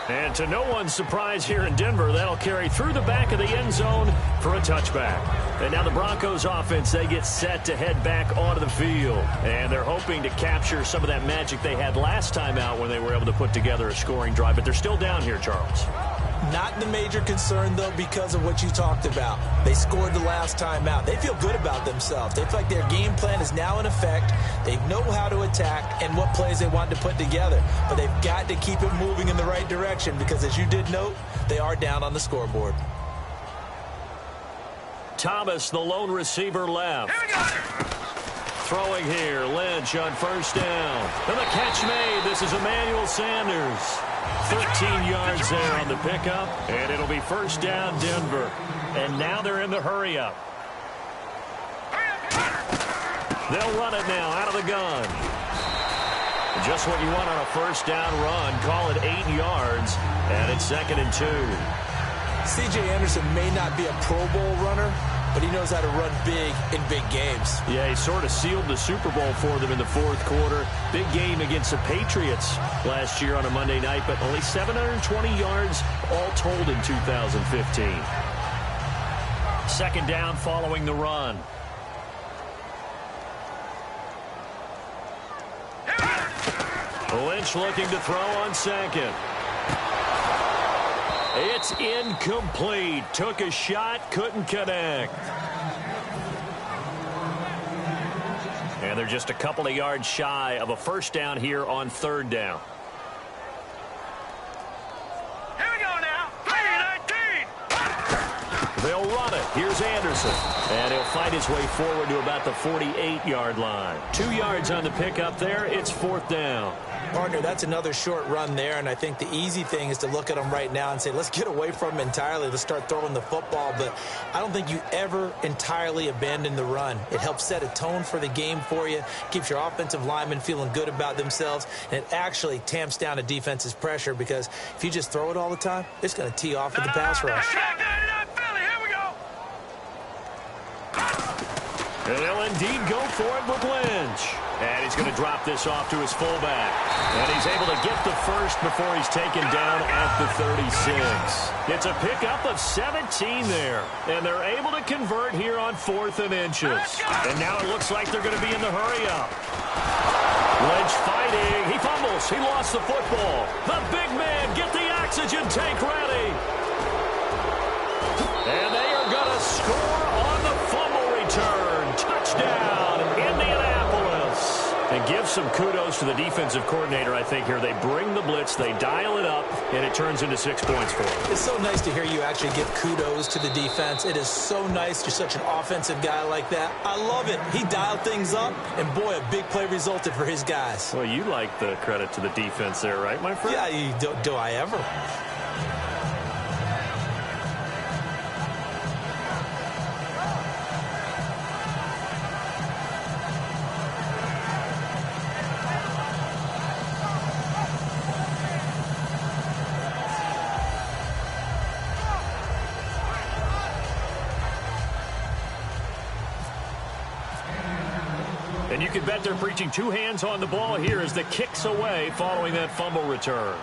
And to no one's surprise here in Denver, that'll carry through the back of the end zone for a touchback. And now the Broncos offense, they get set to head back onto the field. And they're hoping to capture some of that magic they had last time out when they were able to put together a scoring drive. But they're still down here, Charles. Not the major concern, though, because of what you talked about. They scored the last time out. They feel good about themselves. They feel like their game plan is now in effect. They know how to attack and what plays they want to put together. But they've got to keep it moving in the right direction because, as you did note, they are down on the scoreboard. Thomas, the lone receiver left. Throwing here, Lynch on 1st down. And the catch made. This is Emmanuel Sanders. 13 yards there on the pickup, and it'll be 1st down Denver. And now they're in the hurry-up. They'll run it now out of the gun. Just what you want on a 1st down run. Call it 8 yards, and it's 2nd and 2. C.J. Anderson may not be a Pro Bowl runner, but he knows how to run big in big games. Yeah, he sort of sealed the Super Bowl for them in the 4th quarter. Big game against the Patriots last year on a Monday night, but only 720 yards all told in 2015. 2nd down following the run. Lynch looking to throw on 2nd. It's incomplete. Took a shot, couldn't connect. And they're just a couple of yards shy of a 1st down here on 3rd down. Here we go now. 3-19. They'll run it. Here's Anderson. And he'll fight his way forward to about the 48-yard line. 2 yards on the pickup there. It's 4th down. Partner, that's another short run there, and I think the easy thing is to look at him right now and say, let's get away from him entirely. Let's start throwing the football. But I don't think you ever entirely abandon the run. It helps set a tone for the game for you, keeps your offensive linemen feeling good about themselves, and it actually tamps down a defense's pressure because if you just throw it all the time, it's going to tee off with the pass rush. And they'll indeed go for it with Lynch. And he's going to drop this off to his fullback. And he's able to get the first before he's taken down at the 36. It's a pickup of 17 there. And they're able to convert here on 4th and inches. And now it looks like they're going to be in the hurry-up. Lynch fighting. He fumbles. He lost the football. The big man, get the oxygen tank ready. And they are going to score on the fumble return. Touchdown, Indianapolis. And give some kudos to the defensive coordinator, I think, here. They bring the blitz, they dial it up, and it turns into 6 points for them. It's so nice to hear you actually give kudos to the defense. It is so nice. You're such an offensive guy like that. I love it. He dialed things up, and boy, a big play resulted for his guys. Well, you like the credit to the defense there, right, my friend? Yeah, do I ever? And you can bet they're preaching 2 hands on the ball here as the kick's away following that fumble return.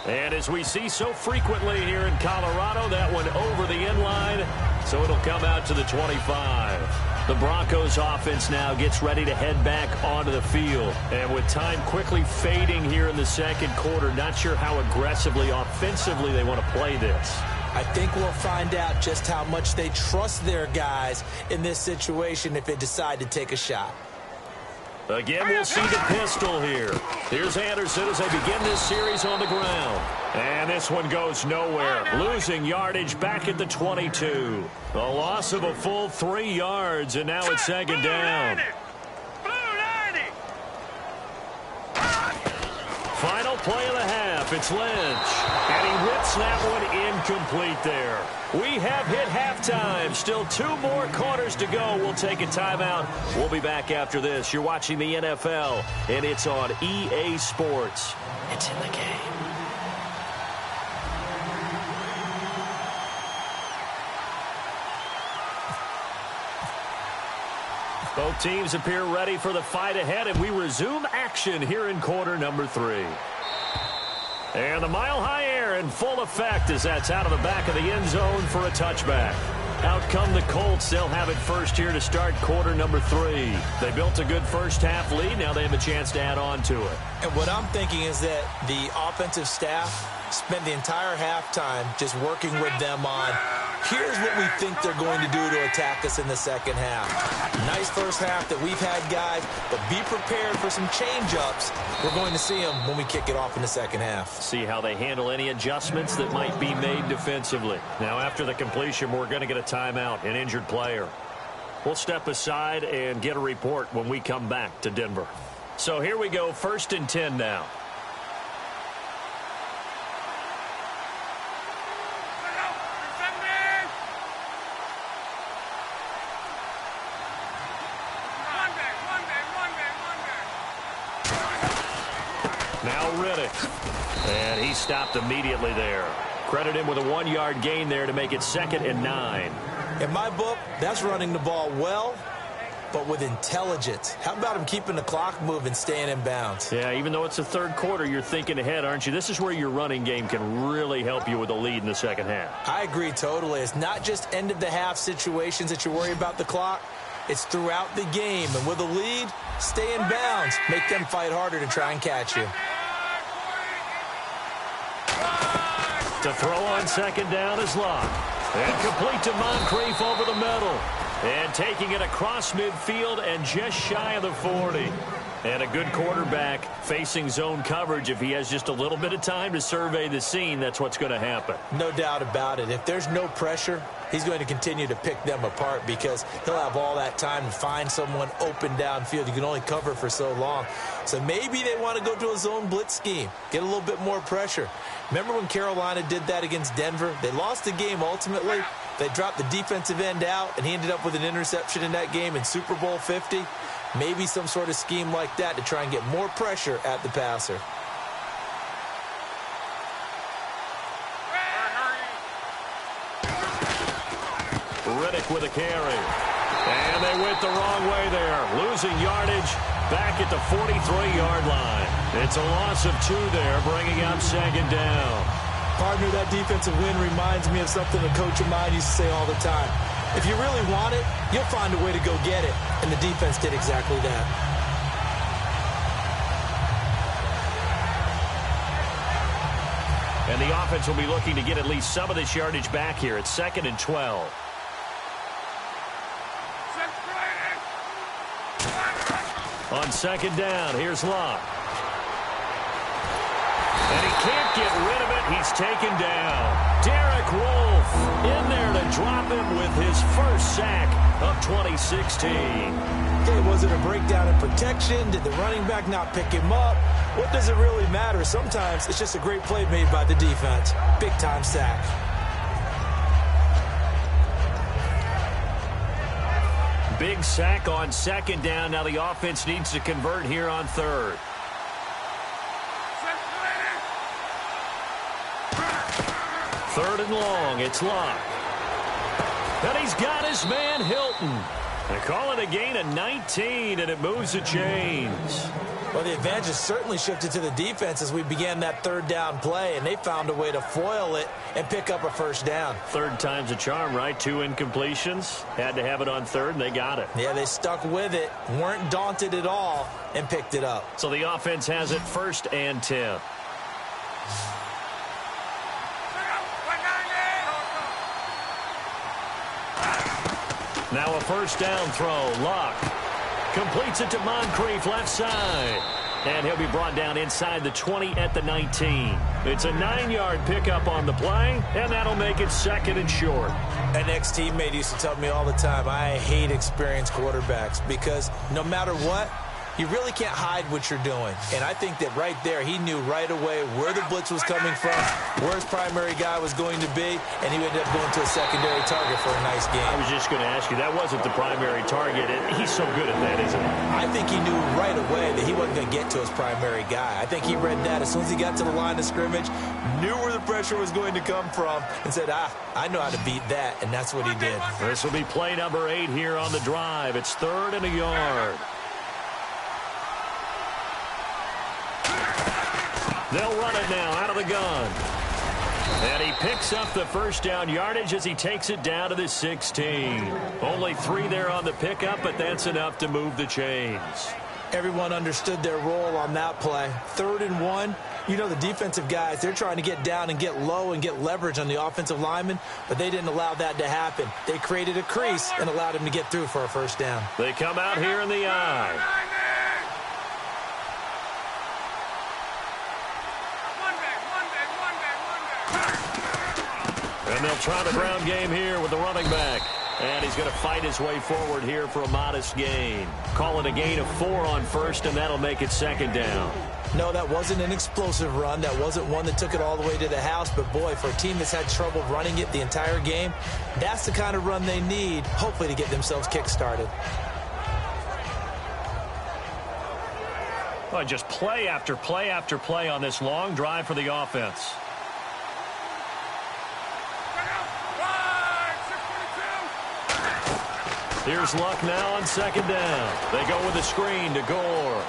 And as we see so frequently here in Colorado, that one over the end line, so it'll come out to the 25. The Broncos offense now gets ready to head back onto the field. And with time quickly fading here in the second quarter, not sure how aggressively, offensively they want to play this. I think we'll find out just how much they trust their guys in this situation if they decide to take a shot. Again, we'll see the pistol here. Here's Anderson as they begin this series on the ground. And this one goes nowhere. Losing yardage back at the 22. A loss of a full 3 yards, and now it's 2nd down. Final play of the half. It's Lynch. And he rips that one incomplete there. We have hit halftime. Still 2 more quarters to go. We'll take a timeout. We'll be back after this. You're watching the NFL, and it's on EA Sports. It's in the game. Both teams appear ready for the fight ahead, and we resume action here in quarter number 3. And the mile-high air in full effect as that's out of the back of the end zone for a touchback. Out come the Colts. They'll have it first here to start quarter number 3. They built a good first-half lead. Now they have a chance to add on to it. And what I'm thinking is that the offensive staff spent the entire halftime just working with them on, here's what we think they're going to do to attack us in the second half. Nice first half that we've had, guys, but be prepared for some change-ups. We're going to see them when we kick it off in the second half. See how they handle any adjustments that might be made defensively. Now, after the completion, we're going to get a timeout, an injured player. We'll step aside and get a report when we come back to Denver. So here we go, 1st and 10 now. And he stopped immediately there. Credit him with a 1-yard gain there to make it 2nd and 9. In my book, that's running the ball well, but with intelligence. How about him keeping the clock moving, staying in bounds? Yeah, even though it's the 3rd quarter, you're thinking ahead, aren't you? This is where your running game can really help you with a lead in the second half. I agree totally. It's not just end-of-the-half situations that you worry about the clock. It's throughout the game. And with a lead, stay in bounds. Make them fight harder to try and catch you. To throw on 2nd down is Locke. And complete to Moncrief over the middle. And taking it across midfield and just shy of the 40. And a good quarterback facing zone coverage, if he has just a little bit of time to survey the scene, that's what's going to happen. No doubt about it. If there's no pressure, he's going to continue to pick them apart because he'll have all that time to find someone open downfield. You can only cover for so long. So maybe they want to go to a zone blitz scheme, get a little bit more pressure. Remember when Carolina did that against Denver? They lost the game ultimately. They dropped the defensive end out, and he ended up with an interception in that game in Super Bowl 50. Maybe some sort of scheme like that to try and get more pressure at the passer. Riddick with a carry. And they went the wrong way there. Losing yardage back at the 43-yard line. It's a loss of 2 there, bringing up second down. Partner, that defensive win reminds me of something a coach of mine used to say all the time. If you really want it, you'll find a way to go get it. And the defense did exactly that. And the offense will be looking to get at least some of this yardage back here at 2nd and 12. On second down, here's Luck. And he can't get rid of it. He's taken down. Derek Wolfe in there to drop him with his first sack of 2016. Okay, was it a breakdown in protection? Did the running back not pick him up? What does it really matter? Sometimes it's just a great play made by the defense. Big-time sack. Big sack on second down. Now the offense needs to convert here on third. Third and long, it's Luck. And he's got his man Hilton. They call it a gain of 19, and it moves the chains. Well, the advantage has certainly shifted to the defense as we began that third down play, and they found a way to foil it and pick up a first down. Third time's a charm, right? 2 incompletions. Had to have it on third, and they got it. Yeah, they stuck with it, weren't daunted at all, and picked it up. So the offense has it 1st and 10. Now a first down throw. Luck completes it to Moncrief left side. And he'll be brought down inside the 20 at the 19. It's a 9-yard pickup on the play, and that'll make it 2nd and short. An ex-teammate used to tell me all the time, I hate experienced quarterbacks because no matter what, you really can't hide what you're doing. And I think that right there, he knew right away where the blitz was coming from, where his primary guy was going to be, and he ended up going to a secondary target for a nice game. I was just going to ask you, that wasn't the primary target. He's so good at that, isn't he? I think he knew right away that he wasn't going to get to his primary guy. I think he read that as soon as he got to the line of scrimmage, knew where the pressure was going to come from, and said, I know how to beat that, and that's what he did. This will be play number 8 here on the drive. It's 3rd and a yard. They'll run it now out of the gun. And he picks up the first down yardage as he takes it down to the 16. Only 3 there on the pickup, but that's enough to move the chains. Everyone understood their role on that play. 3rd and 1. You know, the defensive guys, they're trying to get down and get low and get leverage on the offensive lineman, but they didn't allow that to happen. They created a crease and allowed him to get through for a first down. They come out here in the eye. And they'll try the ground game here with the running back. And he's going to fight his way forward here for a modest gain. Call it a gain of 4 on first, and that'll make it 2nd down. No, that wasn't an explosive run. That wasn't one that took it all the way to the house. But, boy, for a team that's had trouble running it the entire game, that's the kind of run they need, hopefully, to get themselves kick-started. Well, just play after play after play on this long drive for the offense. Here's Luck now on 2nd down. They go with a screen to Gore.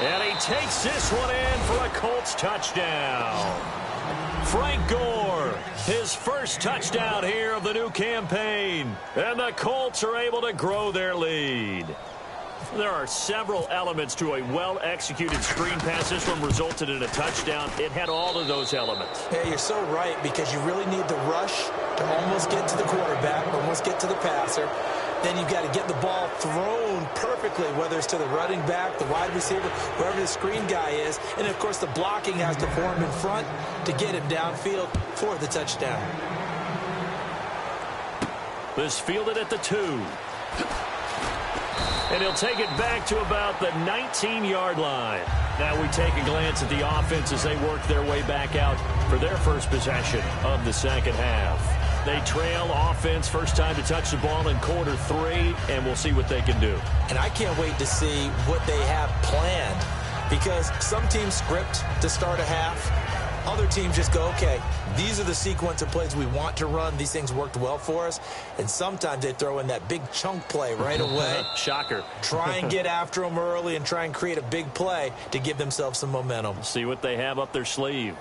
And he takes this one in for a Colts touchdown. Frank Gore, his first touchdown here of the new campaign. And the Colts are able to grow their lead. There are several elements to a well-executed screen pass. This one resulted in a touchdown. It had all of those elements. Yeah, you're so right, because you really need the rush to almost get to the quarterback, almost get to the passer. then you've got to get the ball thrown perfectly, whether it's to the running back, the wide receiver, wherever the screen guy is. And, of course, the blocking has to form in front to get him downfield for the touchdown. This fielded at the 2. And he'll take it back to about the 19-yard line. Now we take a glance at the offense as they work their way back out for their first possession of the second half. They trail offense, first time to touch the ball in quarter 3, and we'll see what they can do. And I can't wait to see what they have planned, because some teams script to start a half. Other teams just go, okay, these are the sequence of plays we want to run. These things worked well for us. And sometimes they throw in that big chunk play right away. Shocker. Try and get after them early and try and create a big play to give themselves some momentum. See what they have up their sleeve.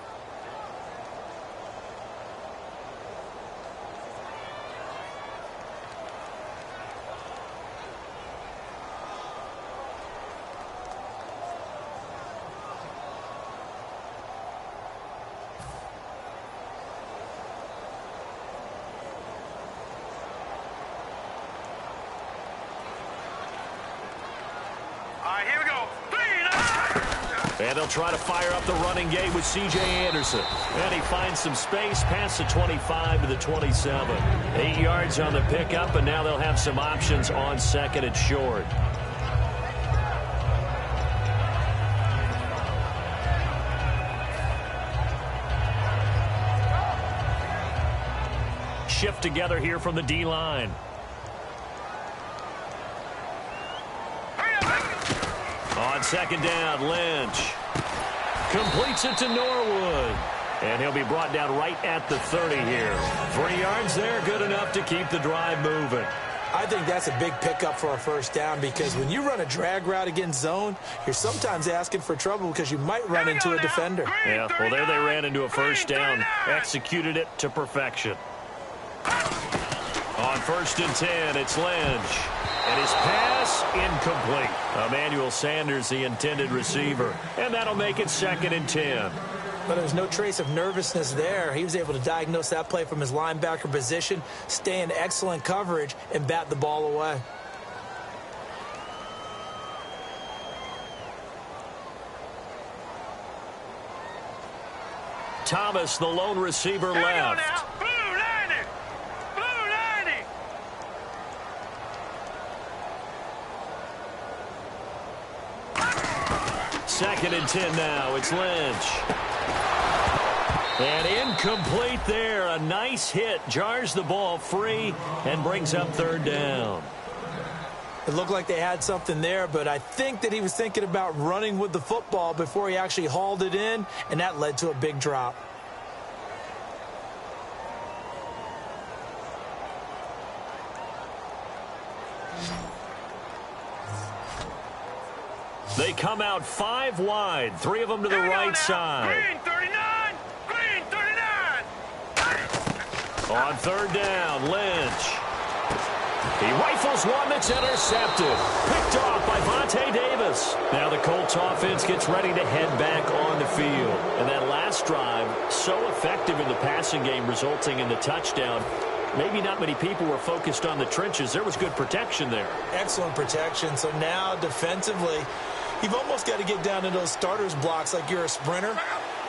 And they'll try to fire up the running game with C.J. Anderson. And he finds some space past the 25 to the 27. 8 yards on the pickup, and now they'll have some options on second and short. Shift together here from the D-line. On second down, Lynch completes it to Norwood. And he'll be brought down right at the 30 here. 3 yards there, good enough to keep the drive moving. I think that's a big pickup for a first down, because when you run a drag route against zone, you're sometimes asking for trouble because you might run into a defender. Yeah, well, there they ran into a first down, executed it to perfection. On 1st and 10, it's Lynch. And his pass incomplete. Emmanuel Sanders, the intended receiver. And that'll make it 2nd and 10. But there's no trace of nervousness there. He was able to diagnose that play from his linebacker position, stay in excellent coverage, and bat the ball away. Thomas, the lone receiver, left. Second and 10 now. It's Lynch. And incomplete there. A nice hit. Jars the ball free and brings up 3rd down. It looked like they had something there, but I think that he was thinking about running with the football before he actually hauled it in, and that led to a big drop. They come out 5 wide, 3 of them to the right side. Green 39! Green 39! On 3rd down, Lynch. He rifles one that's intercepted. Picked off by Vontae Davis. Now the Colts offense gets ready to head back on the field. And that last drive, so effective in the passing game, resulting in the touchdown. Maybe not many people were focused on the trenches. There was good protection there. Excellent protection. So now defensively, you've almost got to get down to those starters blocks like you're a sprinter.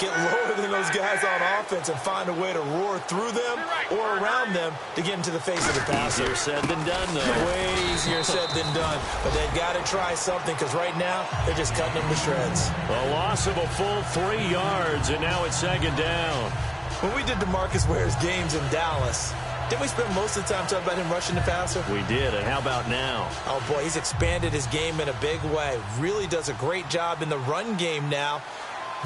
Get lower than those guys on offense and find a way to roar through them or around them to get into the face of the passer. Easier said than done, though. Way easier said than done. But they've got to try something, because right now they're just cutting them to shreds. A loss of a full 3 yards, and now it's 2nd down. When we did DeMarcus Ware's games in Dallas, didn't we spend most of the time talking about him rushing the passer? We did, and how about now? Oh, boy, he's expanded his game in a big way. Really does a great job in the run game now,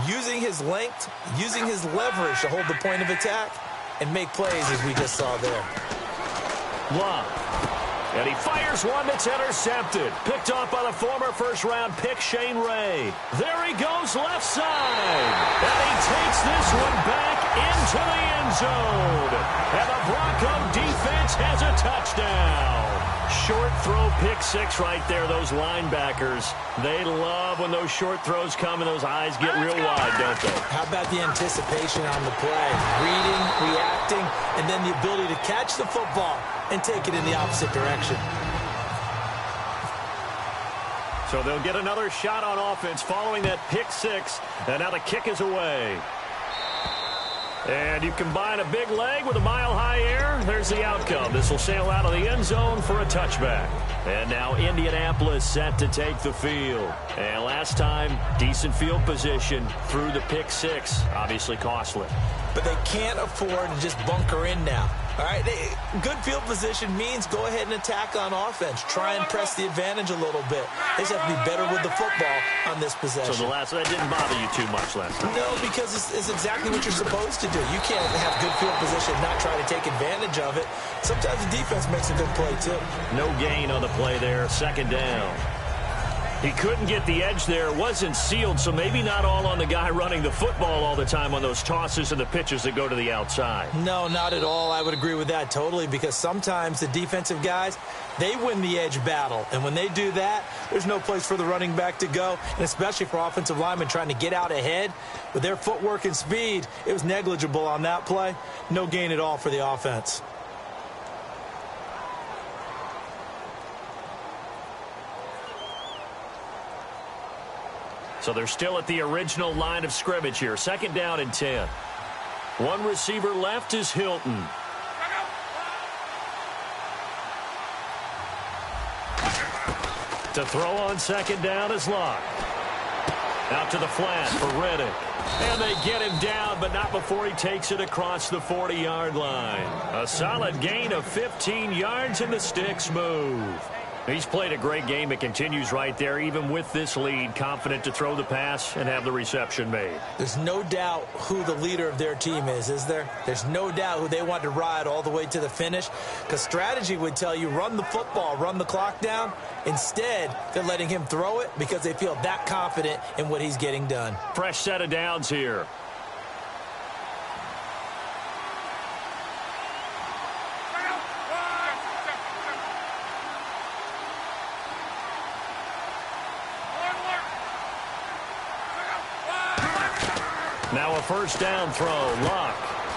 using his length, using his leverage to hold the point of attack and make plays as we just saw there. Love. And he fires one that's intercepted. Picked off by the former first-round pick, Shane Ray. There he goes left side. And he takes this one back into the end zone. And the Bronco defense has a touchdown. Short throw, pick 6 right there. Those linebackers, they love when those short throws come and those eyes get real wide, don't they? How about the anticipation on the play? Reading, reacting, and then the ability to catch the football and take it in the opposite direction. So they'll get another shot on offense following that pick six. And now the kick is away. And you combine a big leg with a mile-high air, there's the outcome. This will sail out of the end zone for a touchback. And now Indianapolis set to take the field. And last time, decent field position through the pick six. Obviously costly. But they can't afford to just bunker in now. All right, good field position means go ahead and attack on offense. Try and press the advantage a little bit. They just have to be better with the football on this possession. So that didn't bother you too much last time? No, because it's exactly what you're supposed to do. You can't have good field position and not try to take advantage of it. Sometimes the defense makes a good play, too. No gain on the play there, second down. He couldn't get the edge there, wasn't sealed, so maybe not all on the guy running the football all the time on those tosses and the pitches that go to the outside. No, not at all. I would agree with that totally, because sometimes the defensive guys, they win the edge battle. And when they do that, there's no place for the running back to go, and especially for offensive linemen trying to get out ahead. With their footwork and speed, it was negligible on that play. No gain at all for the offense. So they're still at the original line of scrimmage here. Second down and 10. One receiver left is Hilton. To throw on second down is Locke. Out to the flat for Reddick. And they get him down, but not before he takes it across the 40-yard line. A solid gain of 15 yards, and the sticks move. He's played a great game. It continues right there, even with this lead, confident to throw the pass and have the reception made. There's no doubt who the leader of their team is there? There's no doubt who they want to ride all the way to the finish, because strategy would tell you run the football, run the clock down. Instead, they're letting him throw it because they feel that confident in what he's getting done. Fresh set of downs here. Now a first down throw, Locke.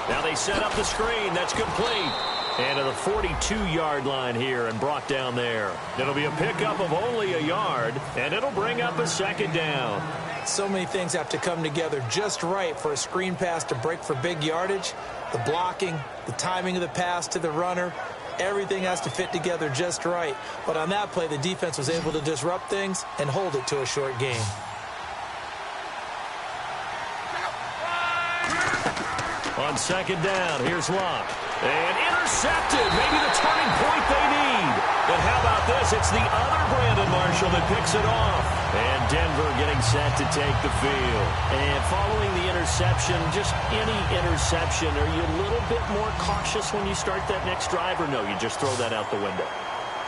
Now they set up the screen. That's complete. And to the 42-yard line here and brought down there. It'll be a pickup of only a yard, and it'll bring up a second down. So many things have to come together just right for a screen pass to break for big yardage. The blocking, the timing of the pass to the runner, everything has to fit together just right. But on that play, the defense was able to disrupt things and hold it to a short game. On second down, here's Locke. And intercepted, maybe the turning point they need. But how about this? It's the other Brandon Marshall that picks it off. And Denver getting set to take the field. And following the interception, just any interception, are you a little bit more cautious when you start that next drive, or no, you just throw that out the window?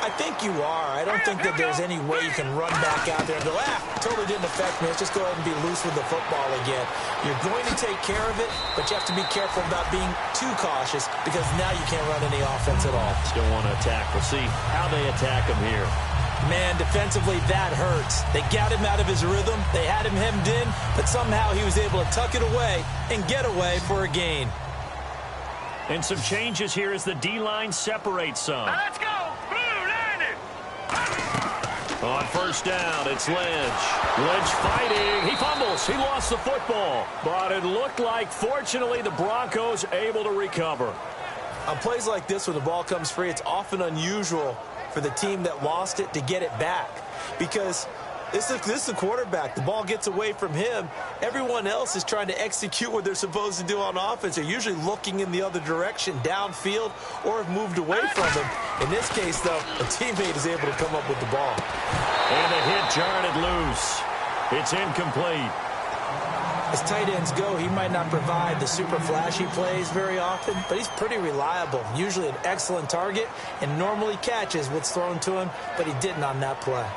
I think you are. I don't think that there's any way you can run back out there and go, totally didn't affect me. Let's just go ahead and be loose with the football again. You're going to take care of it, but you have to be careful about being too cautious, because now you can't run any offense at all. Still want to attack. We'll see how they attack him here. Man, defensively, that hurts. They got him out of his rhythm. They had him hemmed in, but somehow he was able to tuck it away and get away for a gain. And some changes here as the D-line separates some. Let's go! On first down, it's Lynch. Lynch fighting. He fumbles. He lost the football. But it looked like, fortunately, the Broncos able to recover. On plays like this, when the ball comes free, it's often unusual for the team that lost it to get it back. Because this is the quarterback. The ball gets away from him. Everyone else is trying to execute what they're supposed to do on offense. They're usually looking in the other direction, downfield, or have moved away from him. In this case, though, a teammate is able to come up with the ball. And the hit jarred it loose. It's incomplete. As tight ends go, he might not provide the super flashy plays very often, but he's pretty reliable. Usually an excellent target, and normally catches what's thrown to him, but he didn't on that play.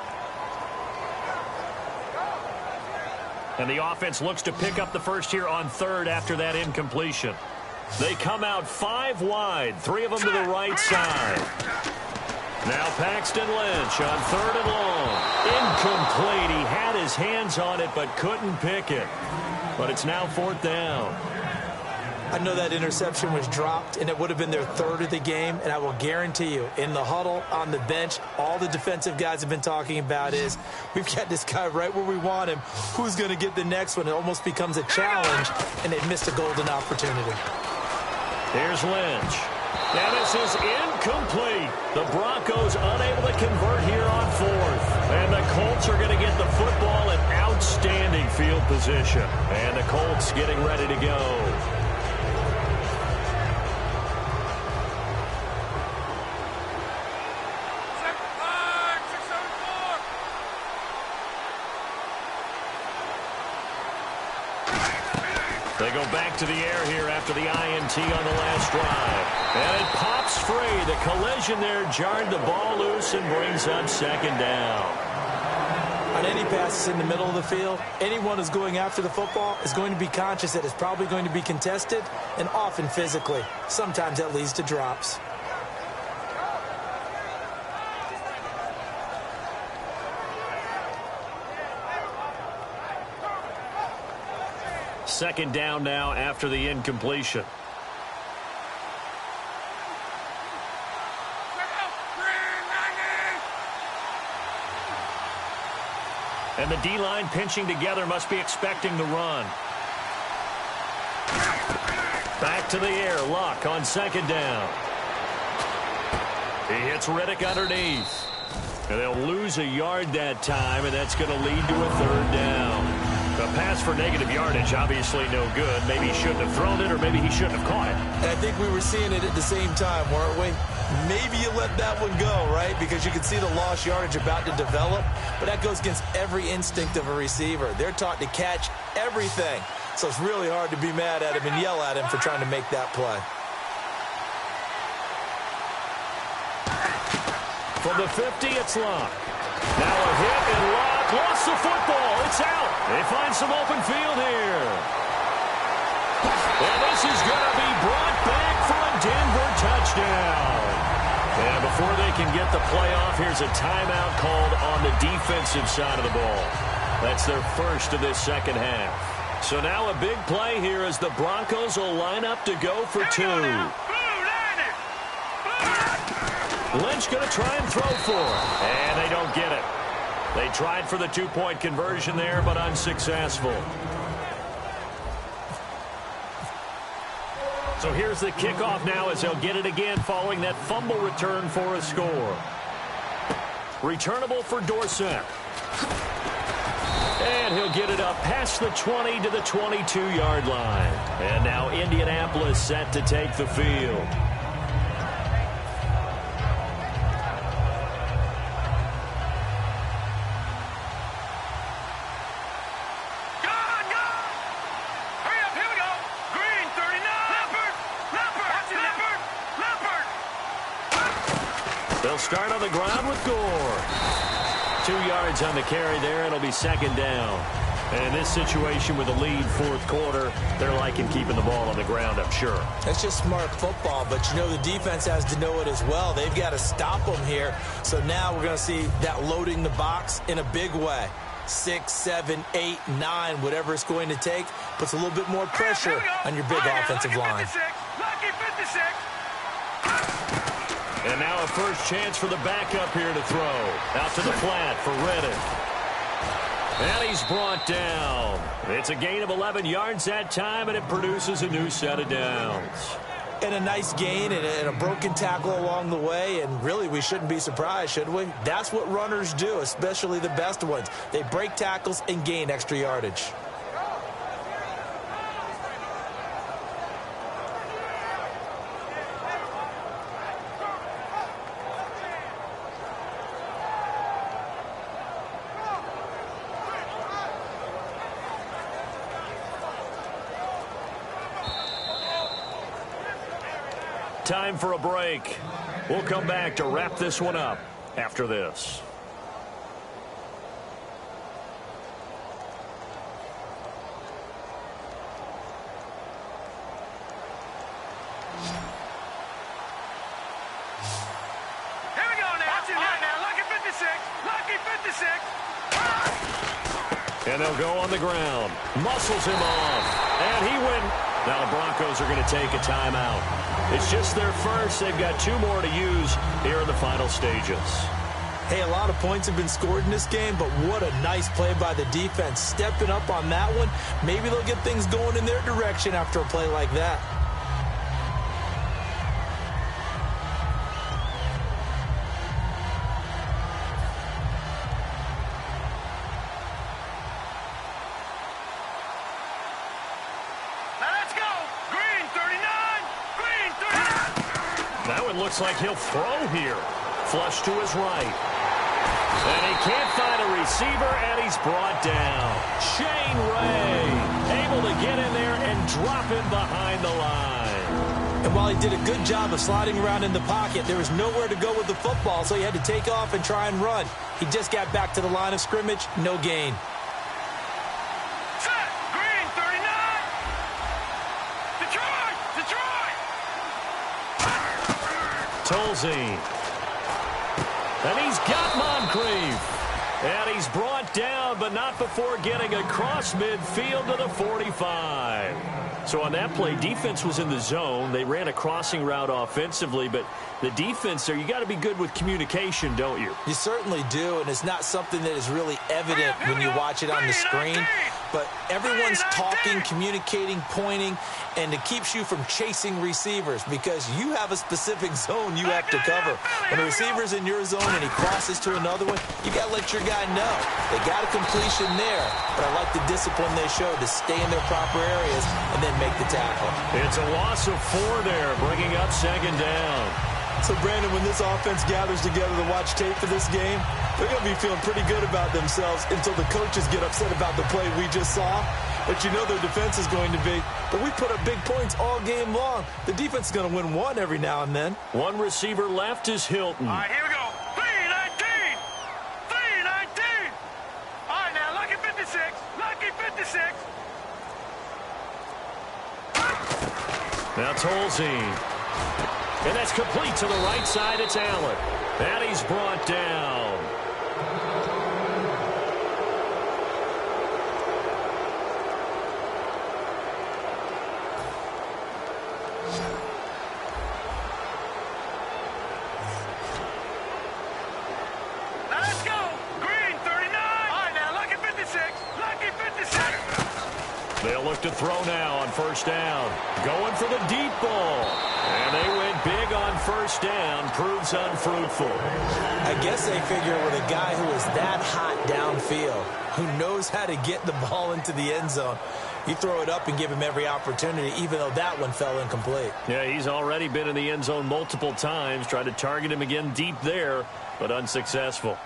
And the offense looks to pick up the first here on third after that incompletion. They come out 5 wide, 3 of them to the right side. Now Paxton Lynch on third and long. Incomplete. He had his hands on it but couldn't pick it. But it's now fourth down. I know that interception was dropped, and it would have been their third of the game, and I will guarantee you, in the huddle, on the bench, all the defensive guys have been talking about is, we've got this guy right where we want him. Who's going to get the next one? It almost becomes a challenge, and they missed a golden opportunity. Here's Lynch. Now this is incomplete. The Broncos unable to convert here on fourth. And the Colts are going to get the football in outstanding field position. And the Colts getting ready to go. They go back to the air here after the INT on the last drive. And it pops free. The collision there jarred the ball loose and brings up second down. On any passes in the middle of the field, anyone who's going after the football is going to be conscious that it's probably going to be contested, and often physically. Sometimes that leads to drops. Second down now after the incompletion. And the D-line pinching together must be expecting the run. Back to the air. Luck on second down. He hits Riddick underneath. And they'll lose a yard that time, and that's going to lead to a third down. The pass for negative yardage, obviously no good. Maybe he shouldn't have thrown it, or maybe he shouldn't have caught it. And I think we were seeing it at the same time, weren't we? Maybe you let that one go, right? Because you can see the lost yardage about to develop. But that goes against every instinct of a receiver. They're taught to catch everything. So it's really hard to be mad at him and yell at him for trying to make that play. From the 50, it's Luck. Now a hit, and Luck lost the football. It's out. They find some open field here. And this is going to be brought back for a Denver touchdown. And before they can get the play off, here's a timeout called on the defensive side of the ball. That's their first of this second half. So now a big play here as the Broncos will line up to go for two. Lynch going to try and throw for it. And they don't get it. They tried for the two-point conversion there, but unsuccessful. So here's the kickoff now as they'll get it again following that fumble return for a score. Returnable for Dorsett. And he'll get it up past the 20 to the 22-yard line. And now Indianapolis set to take the field. They'll start on the ground with Gore. 2 yards on the carry there. It'll be second down. And in this situation with a lead fourth quarter, they're liking keeping the ball on the ground, I'm sure. That's just smart football, but you know the defense has to know it as well. They've got to stop them here. So now we're going to see that loading the box in a big way. 6, 7, 8, 9, whatever it's going to take, puts a little bit more pressure on your big offensive line. And now a first chance for the backup here to throw. Out to the flat for Reddick. And he's brought down. It's a gain of 11 yards that time, and it produces a new set of downs. And a nice gain and a broken tackle along the way, and really we shouldn't be surprised, should we? That's what runners do, especially the best ones. They break tackles and gain extra yardage. Time for a break. We'll come back to wrap this one up after this. Here we go now. Watch it now. Lucky 56. Lucky 56. And they'll go on the ground. Muscles him off. And he went Now the Broncos are going to take a timeout. It's just their first. They've got 2 more to use here in the final stages. Hey, a lot of points have been scored in this game, but what a nice play by the defense. Stepping up on that one, maybe they'll get things going in their direction after a play like that. Looks like he'll throw here. Flush to his right. And he can't find a receiver, and he's brought down. Shane Ray able to get in there and drop him behind the line. And while he did a good job of sliding around in the pocket, there was nowhere to go with the football, so he had to take off and try and run. He just got back to the line of scrimmage, no gain. Tolzien. And he's got Moncrief. And he's brought down, but not before getting across midfield to the 45. So on that play, defense was in the zone. They ran a crossing route offensively, but the defense there, you got to be good with communication, don't you? You certainly do, and it's not something that is really evident when you watch it on the screen. But everyone's talking, communicating, pointing, and it keeps you from chasing receivers because you have a specific zone you have to cover. When a receiver's in your zone and he crosses to another one, you got to let your guy know. They got a completion there, but I like the discipline they showed to stay in their proper areas and then make the tackle. It's a loss of 4 there, bringing up 2nd down. So, Brandon, when this offense gathers together to watch tape for this game, they're going to be feeling pretty good about themselves until the coaches get upset about the play we just saw. But you know their defense is going to be. But we put up big points all game long. The defense is going to win one every now and then. 1 receiver left is Hilton. All right, here we go. 319. 319. All right, now, lucky 56. Lucky 56. Now Tolzien. And that's complete to the right side. It's Allen. And he's brought down. Now let's go. Green 39. All right, now lucky 56. Lucky 56. They'll look to throw now on 1st down. Going for the deep ball. And they went big on 1st down. Proves unfruitful. I guess they figure with a guy who is that hot downfield, who knows how to get the ball into the end zone, you throw it up and give him every opportunity, even though that one fell incomplete. Yeah, he's already been in the end zone multiple times. Tried to target him again deep there, but unsuccessful.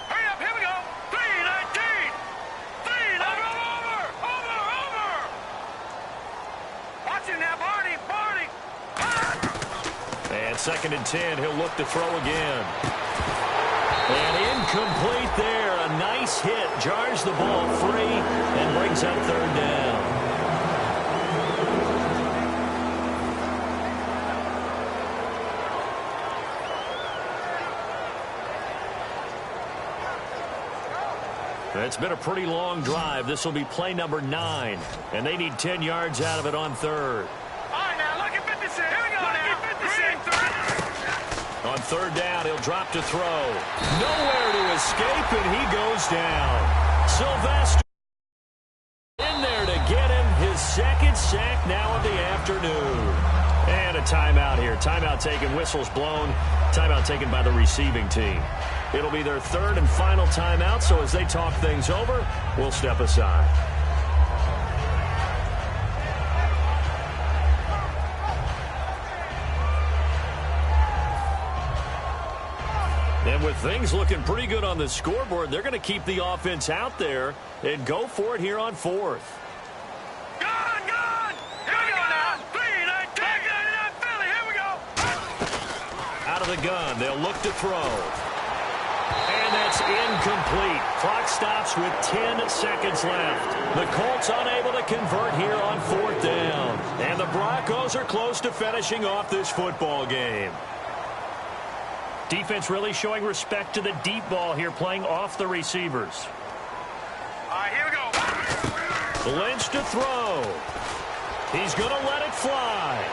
Hurry up, here we go. 319. 319. Over. Watch him now, Barney. And 2nd and 10, he'll look to throw again. And incomplete there. A nice hit. Jars the ball free and brings up 3rd down. It's been a pretty long drive. This will be play number 9. And they need 10 yards out of it on 3rd. All right, now, lucky 56. Here we go now. 56. On 3rd down, he'll drop to throw. Nowhere to escape, and he goes down. Sylvester in there to get him his 2nd sack now of the afternoon. And a timeout here. Timeout taken, whistles blown. Timeout taken by the receiving team. It'll be their 3rd and final timeout, so as they talk things over, we'll step aside. And with things looking pretty good on the scoreboard, they're going to keep the offense out there and go for it here on 4th. Gone! Here we go now. 319. Philly, here we go. Out of the gun, they'll look to throw. And that's incomplete. Clock stops with 10 seconds left. The Colts unable to convert here on 4th down. And the Broncos are close to finishing off this football game. Defense really showing respect to the deep ball here, playing off the receivers. All right, here we go. Lynch to throw. He's going to let it fly.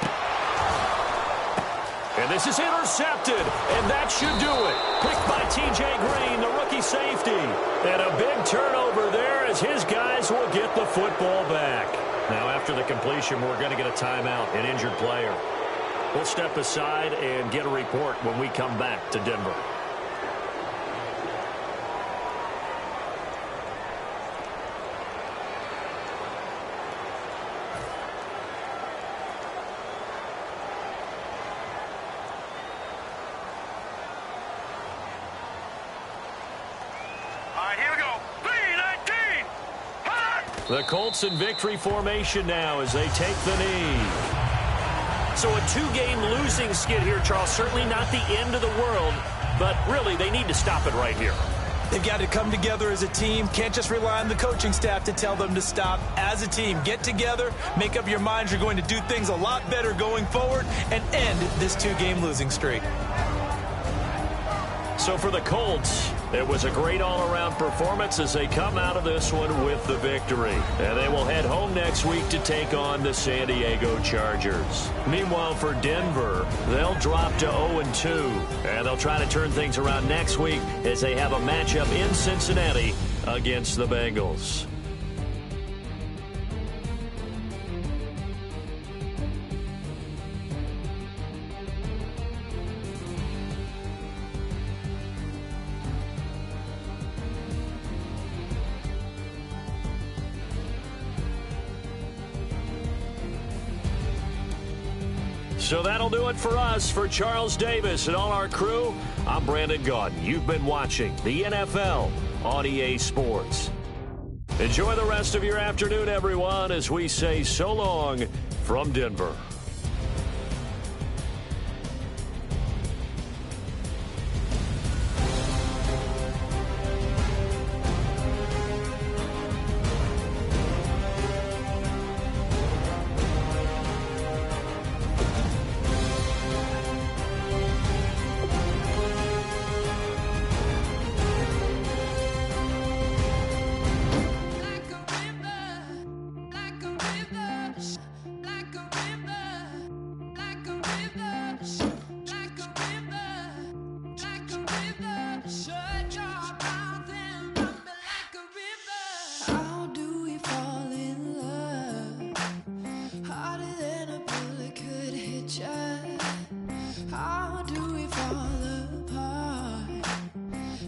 And this is intercepted, and that should do it. Picked by T.J. Green, the rookie safety. And a big turnover there as his guys will get the football back. Now, after the completion, we're going to get a timeout, an injured player. We'll step aside and get a report when we come back to Denver. The Colts in victory formation now as they take the knee. So a two-game losing skid here, Charles. Certainly not the end of the world, but really they need to stop it right here. They've got to come together as a team. Can't just rely on the coaching staff to tell them to stop. As a team, get together, make up your minds you're going to do things a lot better going forward, and end this two-game losing streak. So for the Colts, it was a great all-around performance as they come out of this one with the victory. And they will head home next week to take on the San Diego Chargers. Meanwhile, for Denver, they'll drop to 0-2. And they'll try to turn things around next week as they have a matchup in Cincinnati against the Bengals. So that'll do it for us. For Charles Davis and all our crew, I'm Brandon Gaudin. You've been watching the NFL on EA Sports. Enjoy the rest of your afternoon, everyone, as we say so long from Denver.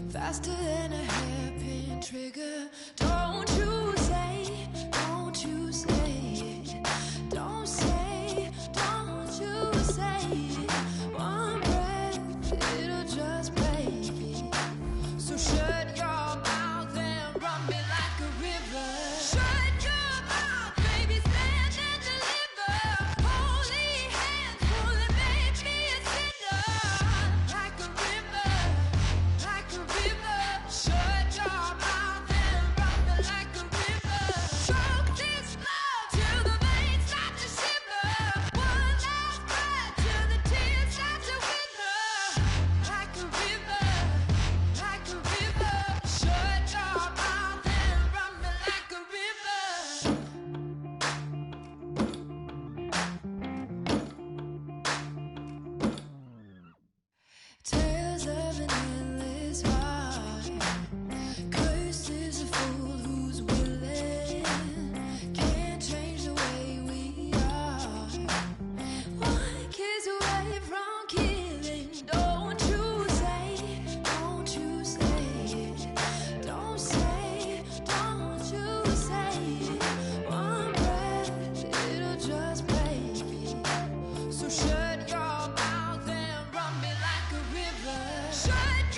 Faster than a hairpin trigger. Don't you say, don't you say, don't say, don't you say. One breath, it'll just break. So shut your mouth and run me like a river. Shut your mouth, baby, stand and deliver. Holy hands, pulling, make me a sinner. Like a river, like a river. Shut your mouth and run me like a river. Choke this love till the veins start to shiver. One last breath till the tears start to wither. Like a river, like a river. Shut your mouth and run me like a river. Tales of an endless ride. Cursed is a fool who's willing. Can't change the way we are. One kiss away from killing. Don't you say, don't you say, don't say, don't you say. One breath, it'll just break. So shut your mouth and run me like a river. Shut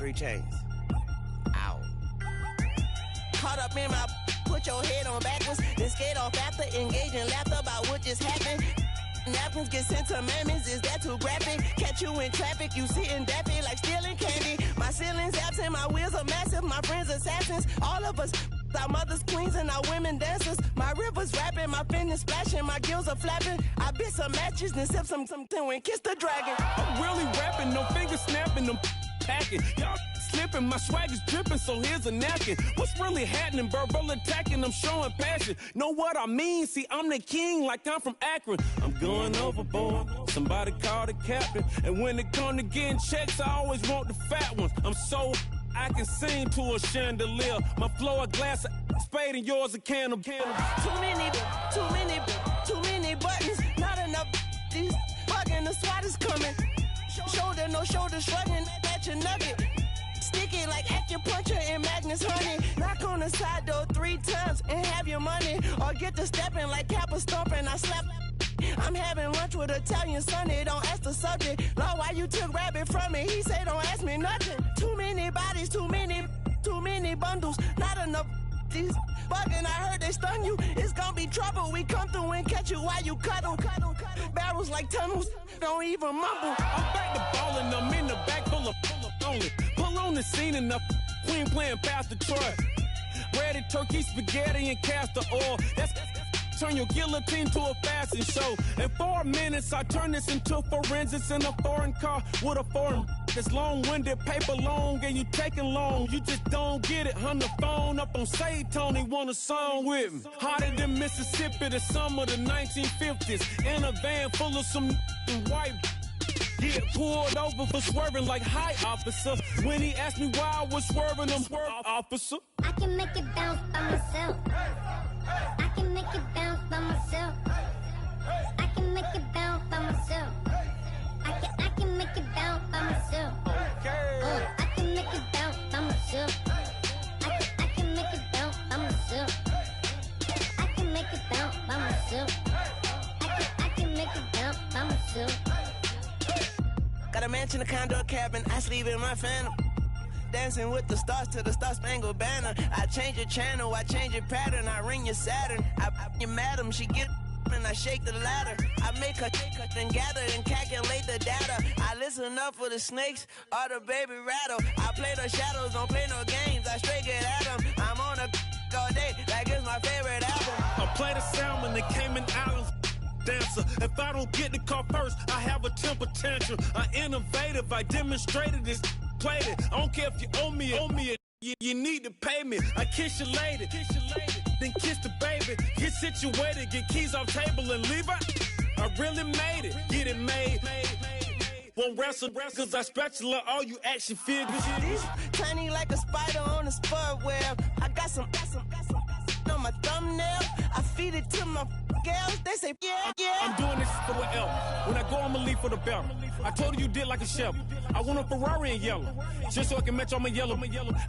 3 chains. Ow. Caught up in my, put your head on backwards, then skate off after, engage in laughter about what just happened. Napkins get sent to mammies, is that too graphic? Catch you in traffic, you sitting daffy like stealing candy. My ceiling's absent, my wheels are massive, my friends assassins. All of us, our mothers queens and our women dancers. My rivers rapping, my fingers splashing, my gills are flapping. I bit some matches, then sip some and kiss the dragon. I'm really rapping, no fingers snapping, them packing. Y'all slipping, my swag is dripping, so here's a napkin. What's really happening? Verbal attacking, I'm showing passion. Know what I mean? See, I'm the king like I'm from Akron. I'm going overboard, somebody call the captain. And when it come to getting checks, I always want the fat ones. I'm so I can sing to a chandelier. My flow a glass of spade and yours a can of Too many buttons, not enough. These bugging, the SWAT is coming. Shoulder, no shoulder shrugging at your nugget. Sticky like acupuncture in Magnus honey. Knock on the side door 3 times and have your money. Or get to stepping like Kappa stomping. I slap. I'm having lunch with Italian Sonny. Don't ask the subject. Lord, why you took rabbit from me? He say don't ask me nothing. Too many bodies, too many bundles. Not enough. These bugging, I heard they stun you. It's gonna be trouble. We come through and catch you while you cuddle. Barrels like tunnels. Don't even mumble. I'm back to ballin', I'm in the back full of only. Pull on the scene enough. Queen playing Pastor Troy. Ready turkey, spaghetti, and castor oil. That's turn your guillotine to a fashion show. In 4 minutes, I turn this into forensics in a foreign car with a foreign. It's long-winded, paper long, and you taking long. You just don't get it. On the phone up on Say Tony, want a song with me. Hotter than Mississippi, the summer of the 1950s. In a van full of some white. Get pulled over for swerving like hi, officer. When he asked me why I was swerving, I'm swerve, officer. I can make it bounce by myself. I can make it bounce by myself. I can make it bounce by myself. I can make it bounce by myself. I can make it bounce by myself. I can make it bounce by myself. I can make it bounce by myself. I can make it bounce by myself. Got a mansion, a condo, a cabin, I sleep in my phantom. Dancing with the stars to the Star-Spangled Banner. I change your channel, I change your pattern, I ring your Saturn. I your madam, she get and I shake the ladder. I make her and gather and calculate the data. I listen up for the snakes or the baby rattle. I play the shadows, don't play no games, I straight get at them. I'm on a all day, like it's my favorite album. I play the salmon, the Cayman Islands dancer. If I don't get the car first, I have a temper tantrum. I'm innovative, I demonstrated this, played it. I don't care if you owe me it. You need to pay me. I kiss your lady, then kiss the baby. Get situated, get keys off table and leave her. I really made it, get it made. Won't wrestle, cause I spatula all you action figures. Tiny like a spider on a spud web. I got some on my thumbnail. I feed it to my girls. They say, yeah. I'm doing this for the L. When I go, I'ma leave for the belt. I told you did like a Chevy. I want a Ferrari in yellow, just so I can match all my yellow.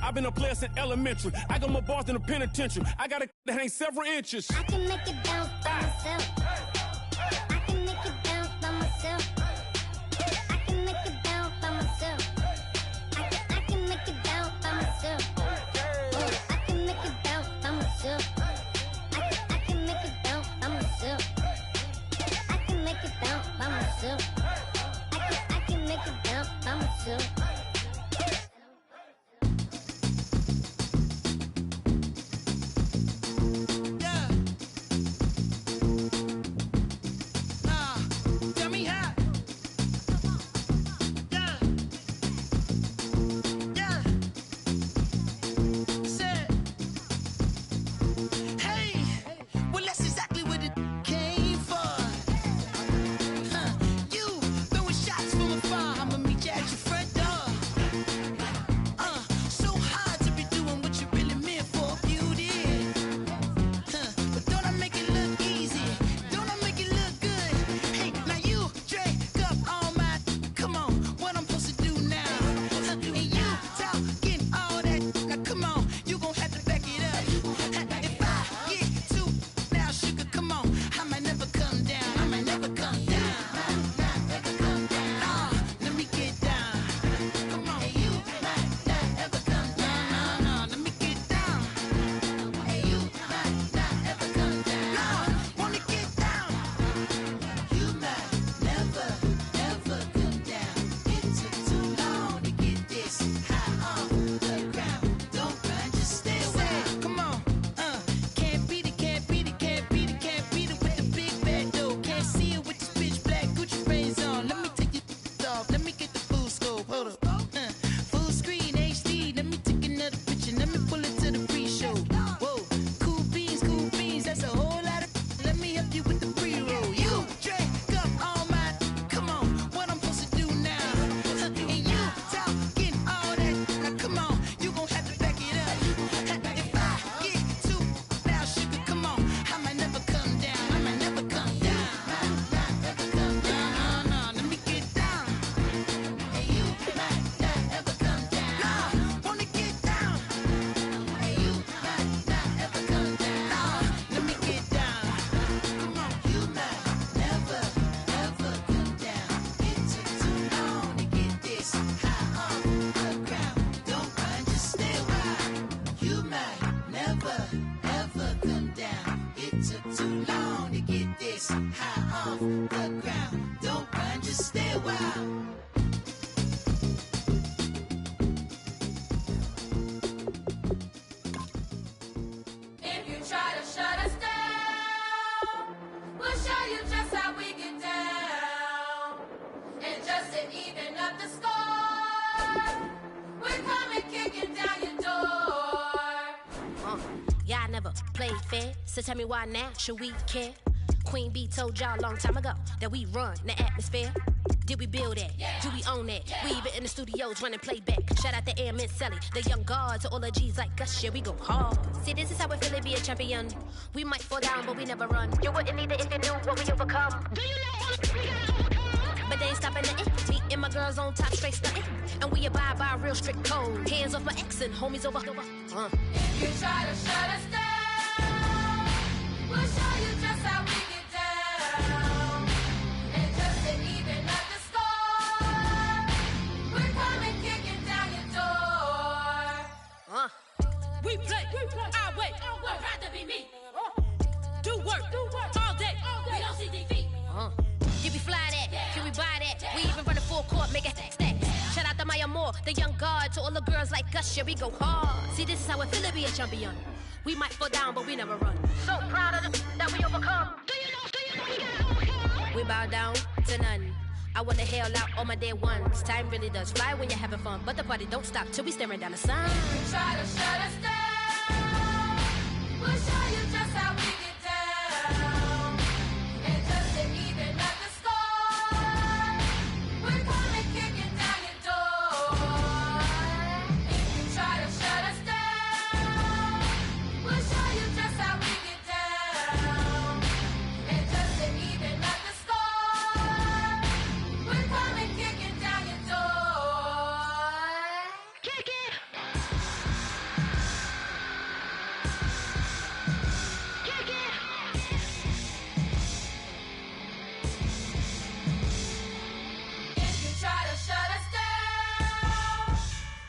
I've been a player since elementary. I got my bars in the penitentiary. I got a that hangs several inches. I can make it bounce by myself. I can make it bounce by myself. I can make it bounce by myself. I can make it bounce by myself. I can make it bounce by myself. I can make it bounce by myself. I can make it bounce by myself. I can make it bounce by myself. never played fair. So tell me why now should we care? Queen Bee told y'all a long time ago that we run the atmosphere. Did we build it? Yeah. Do we own it? Yeah. We even in the studios running playback. Shout out to Airman Sally, the young guard, to all the G's like us. Yeah, we go hard. See, this is how we feel to be a champion. We might fall down, but we never run. You wouldn't need it if you knew what we overcome. Do you know what we overcome? But they ain't stopping nothing. Me and my girls on top, straight stunting. And we abide by a real strict code. Hands off my ex and homies over. If you try to shut us down, we'll show you just how we get down. And just to even up the score, we're coming kicking down your door. We play our way. I'd rather be me. Do work all day. We don't see defeat. Can we fly that? Can we buy that? We even run a full court, make it stack. Shout out to Maya Moore, the young guard, to all the girls like us. Yeah, we go hard. See, this is how it feel to be a champion. We might fall down, but we never run. So proud of that we overcome. Do you know we gotta overcome? We bow down to none. I wanna hail out all my day ones. Time really does fly when you're having fun, but the party don't stop till we staring down the sun. You try to shut us down, we'll show you just how we get down. And just to even up the score, we're coming kicking down your door. If you try to shut us down, we'll show you just how we get down. And just to even up the score, we're coming kicking down your door. Kick it! Kick it! If you try to shut us down,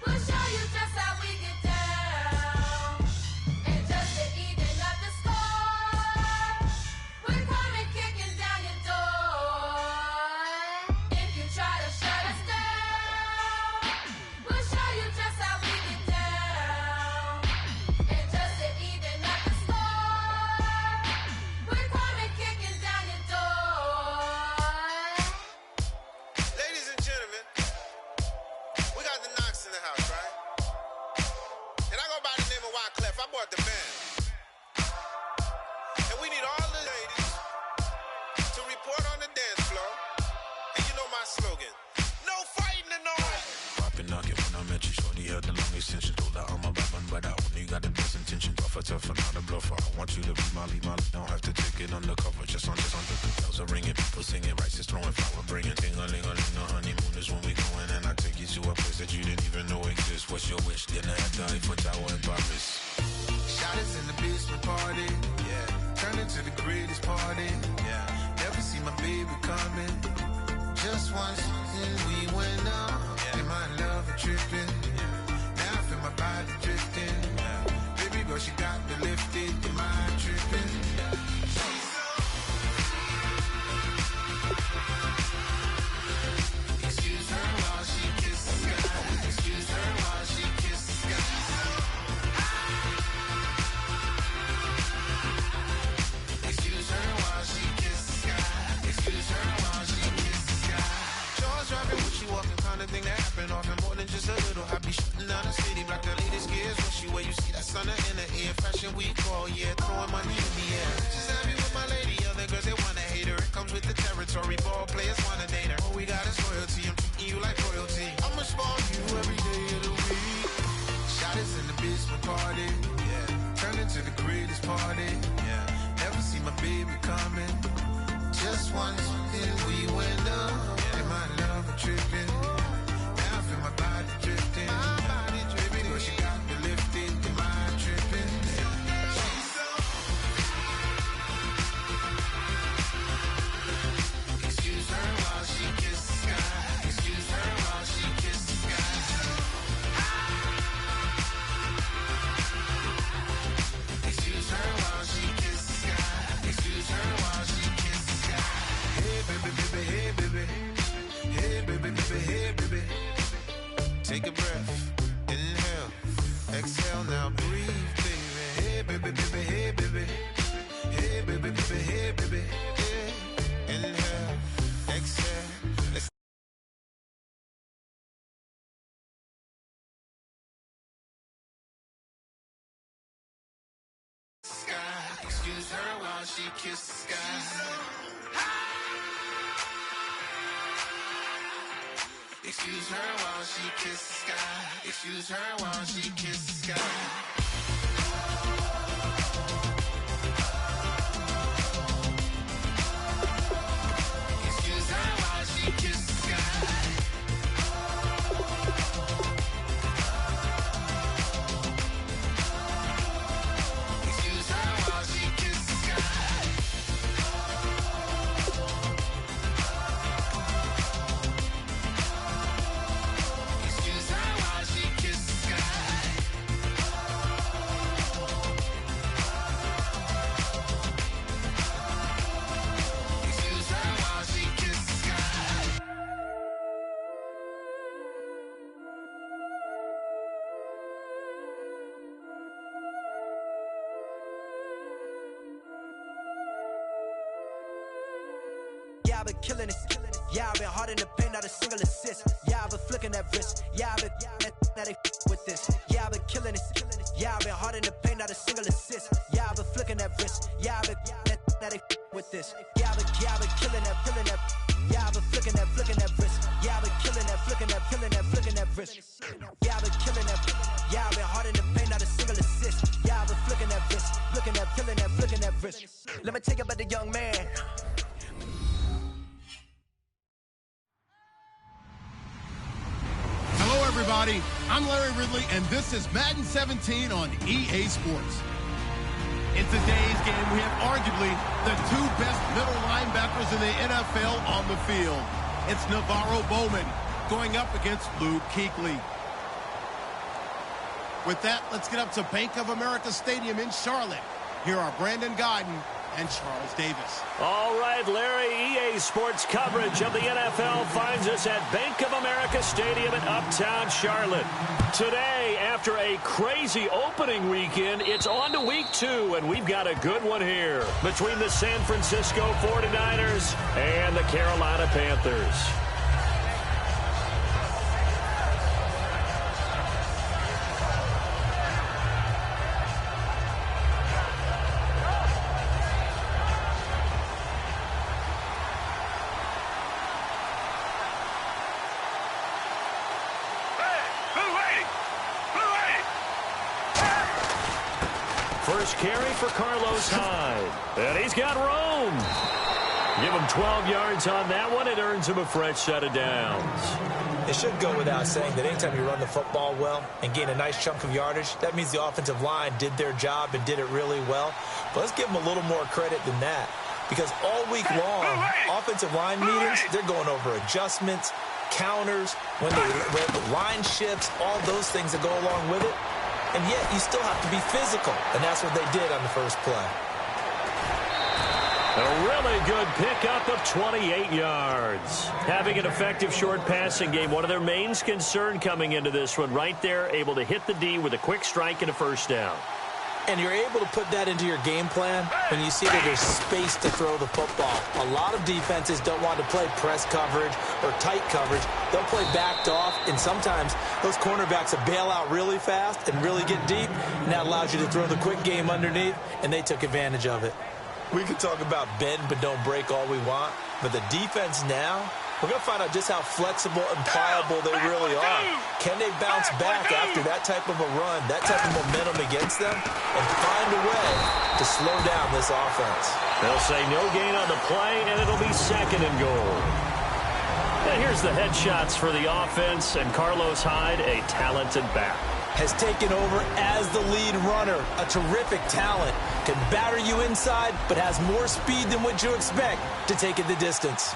we'll show you just how we get down. And just to even up the score, we're coming kicking down your door. If you try to shut us down, we'll show you just how we get down. And just to even up the score, we're coming kicking down your door. Ladies and gentlemen, we got the Knox in the house, right? And I go by the name of Wyclef. I bought the band. And we need all the ladies to report on the dance floor. And you know my slogan, no fighting and no Poppin' nugget when I met you, shorty had the long extension. Told her I'm a bad man, but I only got the best intention. Tougher, not a bluffer. I want you to be my lead, don't have to take it undercover. Just on the bells are ringing, people singing, rice is throwing, flower bringing. Ting-a-ling-a-ling, the honeymoon is when we going, and I take you to a place that you didn't even know exists. What's your wish? Dinner at the Eiffel Tower in Paris. Shot is in the basement party. Yeah. Turn into the greatest party. Yeah. Never see my baby coming. Just once and we went up. Yeah. And my love a tripping. Yeah. Now I feel my body drifting. Yeah. Baby girl, she got me lifted. Am I tripping? Yeah. Excuse her while she kisses the sky. Excuse her while she kisses the sky. Excuse her while she kisses the sky. Excuse her while she kisses the sky. Jaws dropping when she walking, kind of thing that happen often. More than just a little. I be shooting down the city, block the latest gears. When she where you see that sun in the air. Fashion week all year, throwing money in the air. She's happy with my lady, other girls they wanna hate her. It comes with the territory, ball players wanna date her. All we got is loyalty, I'm treating you like royalty. I'ma spoil you every day of the week. Shot is in the basement party, yeah. Turn into the greatest party, yeah. Never see my baby coming. Just once and we went up, yeah. And my love a tripping. Now I feel my body drifting. Baby girl, she got me lifted. Am I tripping? Excuse her while she kisses the sky. Excuse her while she kisses the sky. Excuse her while she kisses the sky. Excuse her while she kisses the sky. Hey baby, baby, hey baby. Hey baby, baby, hey baby. Take a breath, inhale, exhale, now breathe, baby. Hey baby, baby, hey baby. Hey baby, baby, hey baby. Yeah. Inhale, exhale. Let's Excuse her while she kisses the sky. Excuse her while she kisses the sky. Excuse her while she kisses the sky. Excuse her while she kisses the sky. Excuse her while she kisses the sky. Excuse her while she kisses the sky. Excuse her while she kisses the sky. Yeah, I've been killing it. Yeah, I've been hard in the paint, not a single assist. Yeah, I've been flicking that wrist. Yeah, I've been now they with this. Yeah, I've been killing it. Yeah, I've been hard in the paint, not a single assist. Yeah, I've been flicking that wrist. Yeah, I've been now they with this. Yeah, I've been killing that. Yeah, I've been flicking that wrist. Yeah, I've been killing that, flicking that wrist. Yeah, I've been killing that. Yeah, I've been hard in the paint, not a single assist. Yeah, I've been flicking that wrist, flicking that wrist. Let me tell you about the young man. Hello, everybody. I'm Larry Ridley, and this is Madden 17 on EA Sports. In today's game, we have arguably the two best middle linebackers in the NFL on the field. It's Navarro Bowman going up against Luke Kuechly. With that, let's get up to Bank of America Stadium in Charlotte. Here are Brandon Guyton and Charles Davis. All right, Larry, EA Sports coverage of the NFL finds us at Bank of America Stadium in Uptown Charlotte. Today, after a crazy opening weekend, it's on to week 2, and we've got a good one here between the San Francisco 49ers and the Carolina Panthers. First carry for Carlos Hyde. And he's got room. Give him 12 yards on that one. It earns him a fresh set of downs. It should go without saying that anytime you run the football well and gain a nice chunk of yardage, that means the offensive line did their job and did it really well. But let's give them a little more credit than that. Because all week long, offensive line meetings, they're going over adjustments, counters, when the line shifts, all those things that go along with it. And yet, you still have to be physical. And that's what they did on the first play. A really good pickup of 28 yards. Having an effective short passing game, one of their main concern coming into this one, right there, able to hit the D with a quick strike and a first down. And you're able to put that into your game plan when you see that there's space to throw the football. A lot of defenses don't want to play press coverage or tight coverage. They'll play backed off, and sometimes those cornerbacks will bail out really fast and really get deep, and that allows you to throw the quick game underneath, and they took advantage of it. We can talk about bend but don't break all we want, but the defense now, we're going to find out just how flexible and pliable they really are. Can they bounce back after that type of a run, that type of momentum against them, and find a way to slow down this offense? They'll say no gain on the play, and it'll be 2nd and goal. And here's the headshots for the offense, and Carlos Hyde, a talented back. Has taken over as the lead runner. A terrific talent. Can batter you inside, but has more speed than what you expect to take it the distance.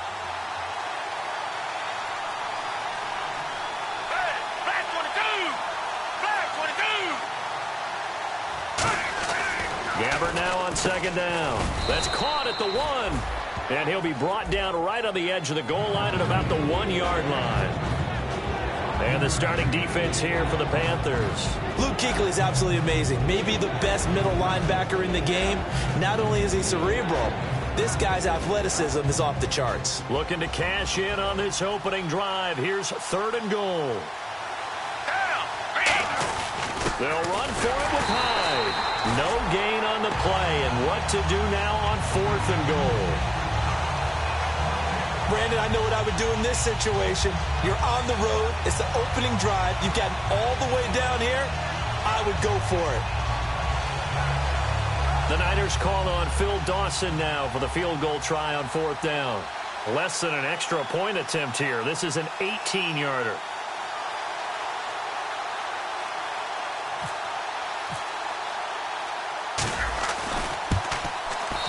Gabbert now on 2nd down. That's caught at the 1. And he'll be brought down right on the edge of the goal line at about the 1-yard line. And the starting defense here for the Panthers. Luke Kuechly is absolutely amazing. Maybe the best middle linebacker in the game. Not only is he cerebral, this guy's athleticism is off the charts. Looking to cash in on this opening drive. Here's 3rd and goal. They'll run for it with Hyde. No gain on on the play, and what to do now on 4th and goal. Brandon, I know what I would do in this situation. You're on the road. It's the opening drive. You've gotten all the way down here. I would go for it. The Niners call on Phil Dawson now for the field goal try on 4th down. Less than an extra point attempt here. This is an 18-yarder.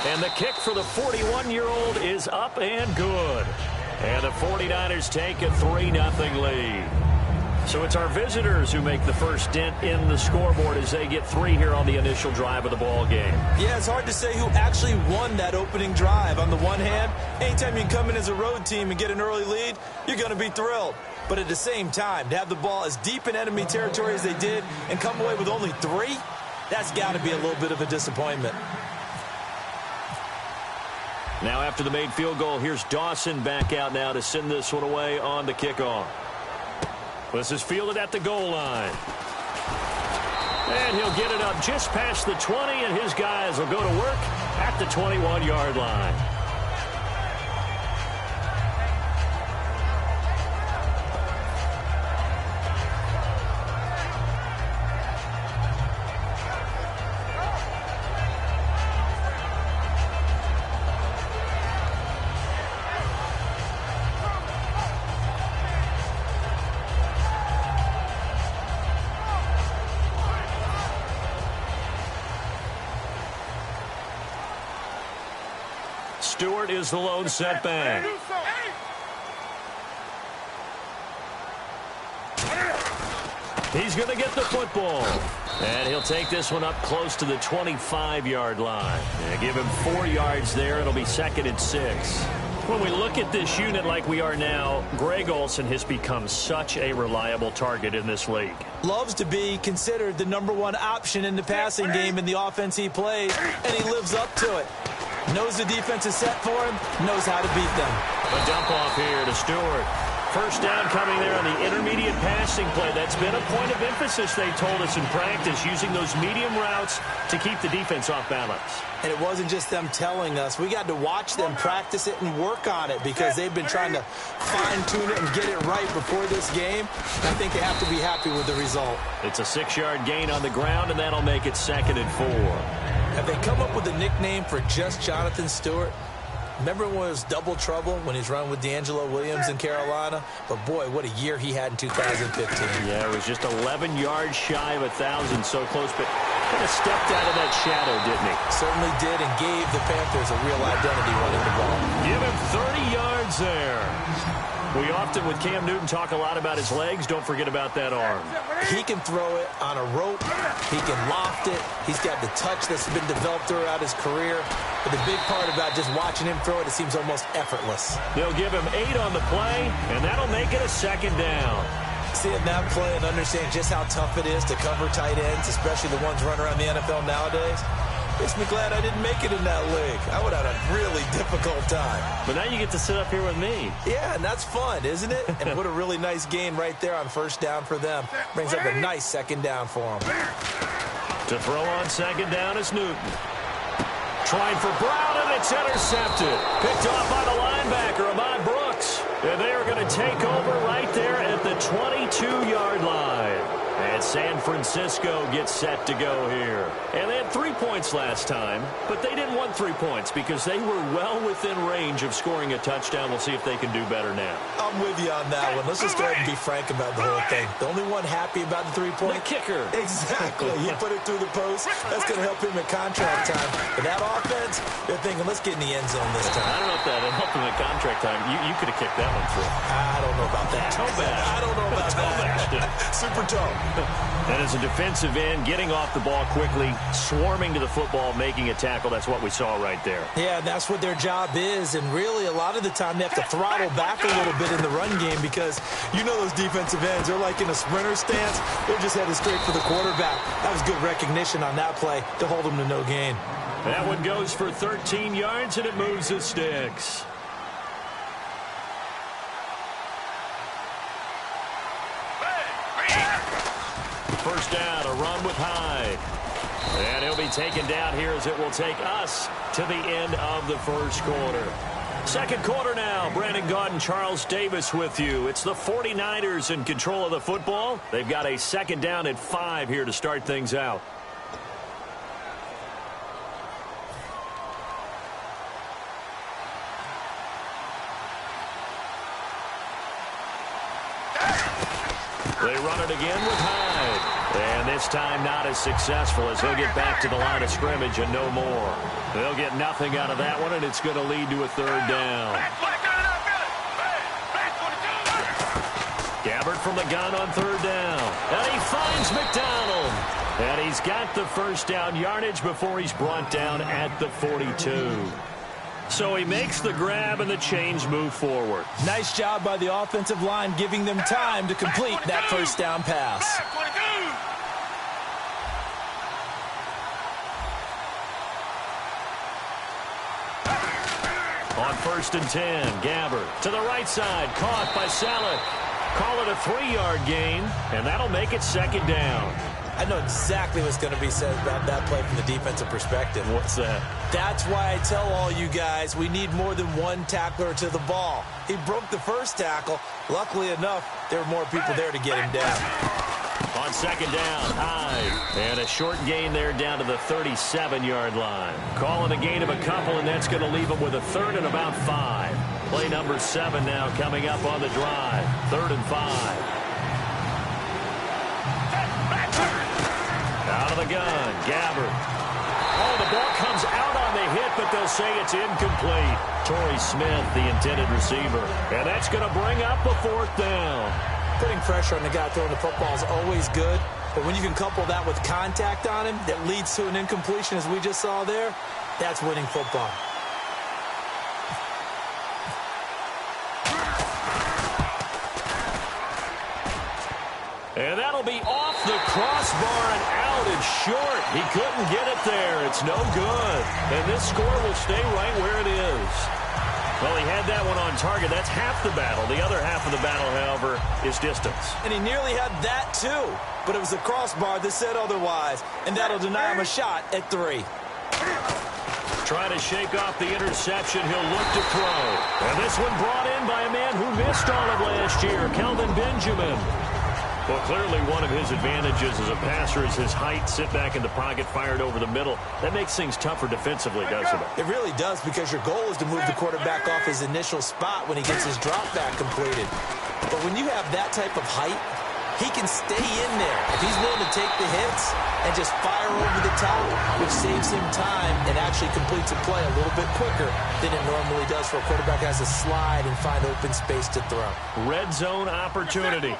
And the kick for the 41-year-old is up and good. And the 49ers take a 3-0 lead. So it's our visitors who make the first dent in the scoreboard as they get 3 here on the initial drive of the ball game. Yeah, it's hard to say who actually won that opening drive. On the one hand, anytime you can come in as a road team and get an early lead, you're going to be thrilled. But at the same time, to have the ball as deep in enemy territory as they did and come away with only 3, that's got to be a little bit of a disappointment. Now after the made field goal, here's Dawson back out now to send this one away on the kickoff. This is fielded at the goal line. And he'll get it up just past the 20, and his guys will go to work at the 21-yard line. Stewart is the lone setback. He's going to get the football. And he'll take this one up close to the 25-yard line. And give him 4 yards there. It'll be 2nd and 6. When we look at this unit like we are now, Greg Olsen has become such a reliable target in this league. Loves to be considered the #1 option in the passing game in the offense he plays, and he lives up to it. Knows the defense is set for him, knows how to beat them. A dump off here to Stewart. First down coming there on the intermediate passing play. That's been a point of emphasis, they told us in practice, using those medium routes to keep the defense off balance. And it wasn't just them telling us. We got to watch them practice it and work on it because they've been trying to fine-tune it and get it right before this game. I think they have to be happy with the result. It's a 6-yard gain on the ground, and that'll make it 2nd and 4. Have they come up with a nickname for just Jonathan Stewart? Remember when it was double trouble when he's running with D'Angelo Williams in Carolina? But, boy, what a year he had in 2015. Yeah, it was just 11 yards shy of 1,000, so close, but kind of stepped out of that shadow, didn't he? Certainly did, and gave the Panthers a real identity running the ball. Give him 30 yards there. We often, with Cam Newton, talk a lot about his legs. Don't forget about that arm. He can throw it on a rope. He can loft it. He's got the touch that's been developed throughout his career. But the big part about just watching him throw it, it seems almost effortless. They'll give him 8 on the play, and that'll make it a 2nd down. Seeing that play and understand just how tough it is to cover tight ends, especially the ones running around the NFL nowadays, makes me glad I didn't make it in that league. I would have had a really difficult time. But now you get to sit up here with me. Yeah, and that's fun, isn't it? And what a really nice gain right there on first down for them. Brings up a nice 2nd down for them. To throw on 2nd down is Newton. Trying for Brown, and it's intercepted. Picked off by the linebacker, Ahmad Brooks. And they are going to take over right there at the 22-yard line. And San Francisco gets set to go here. And they had 3 points last time, but they didn't want 3 points because they were well within range of scoring a touchdown. We'll see if they can do better now. I'm with you on that one. Let's just go ahead and be frank about the whole thing. The only one happy about the 3-point? The kicker. Exactly. He put it through the post. That's going to help him at contract time. But that offense, they're thinking, let's get in the end zone this time. I don't know if that helped him at contract time. You could have kicked that one through. I don't know about that. Toe bash. I don't know about that. Super toe. And as a defensive end, getting off the ball quickly, swarming to the football, making a tackle, that's what we saw right there. Yeah, and that's what their job is. And really, a lot of the time, they have to throttle back a little bit in the run game because you know those defensive ends, they're like in a sprinter stance. They're just headed straight for the quarterback. That was good recognition on that play to hold them to no gain. That one goes for 13 yards, and it moves the sticks. First down, a run with Hyde. And he'll be taken down here as it will take us to the end of the first quarter. Second quarter now. Brandon Gaudin, Charles Davis with you. It's the 49ers in control of the football. They've got a second down at 5 here to start things out. They run it again with Hyde. And this time not as successful as he'll get back to the line of scrimmage and no more. They'll get nothing out of that one, and it's going to lead to a third down. Gabbert from the gun on third down. And he finds McDonald. And he's got the first down yardage before he's brought down at the 42. So he makes the grab and the chains move forward. Nice job by the offensive line giving them time to complete that first down pass. On 1st and 10, Gabbert to the right side, caught by Salek. Call it a 3-yard gain, and that'll make it second down. I know exactly what's going to be said about that play from the defensive perspective. What's that? That's why I tell all you guys we need more than one tackler to the ball. He broke the first tackle. Luckily enough, there were more people there to get him down. On second down, Hyde. And a short gain there down to the 37-yard line. Calling a gain of a couple, and that's going to leave him with a third and about 5. Play number 7 now coming up on the drive. 3rd and 5. Out of the gun, Gabbert. Oh, the ball comes out on the hit, but they'll say it's incomplete. Torrey Smith, the intended receiver. And that's going to bring up a 4th down. Putting pressure on the guy throwing the football is always good, but when you can couple that with contact on him that leads to an incompletion, as we just saw there, that's winning football. And that'll be off the crossbar and out and short. He couldn't get it there. It's no good. And this score will stay right where it is. Well, he had that one on target. That's half the battle. The other half of the battle, however, is distance. And he nearly had that, too. But it was the crossbar that said otherwise. And that'll deny him a shot at 3. Trying to shake off the interception. He'll look to throw. And this one brought in by a man who missed all of last year, Kelvin Benjamin. Well, clearly one of his advantages as a passer is his height. Sit back in the pocket, fired over the middle. That makes things tougher defensively, doesn't it? It really does, because your goal is to move the quarterback off his initial spot when he gets his drop back completed. But when you have that type of height, he can stay in there. If he's willing to take the hits and just fire over the top, which saves him time and actually completes a play a little bit quicker than it normally does for a quarterback who has to slide and find open space to throw. Red zone opportunity.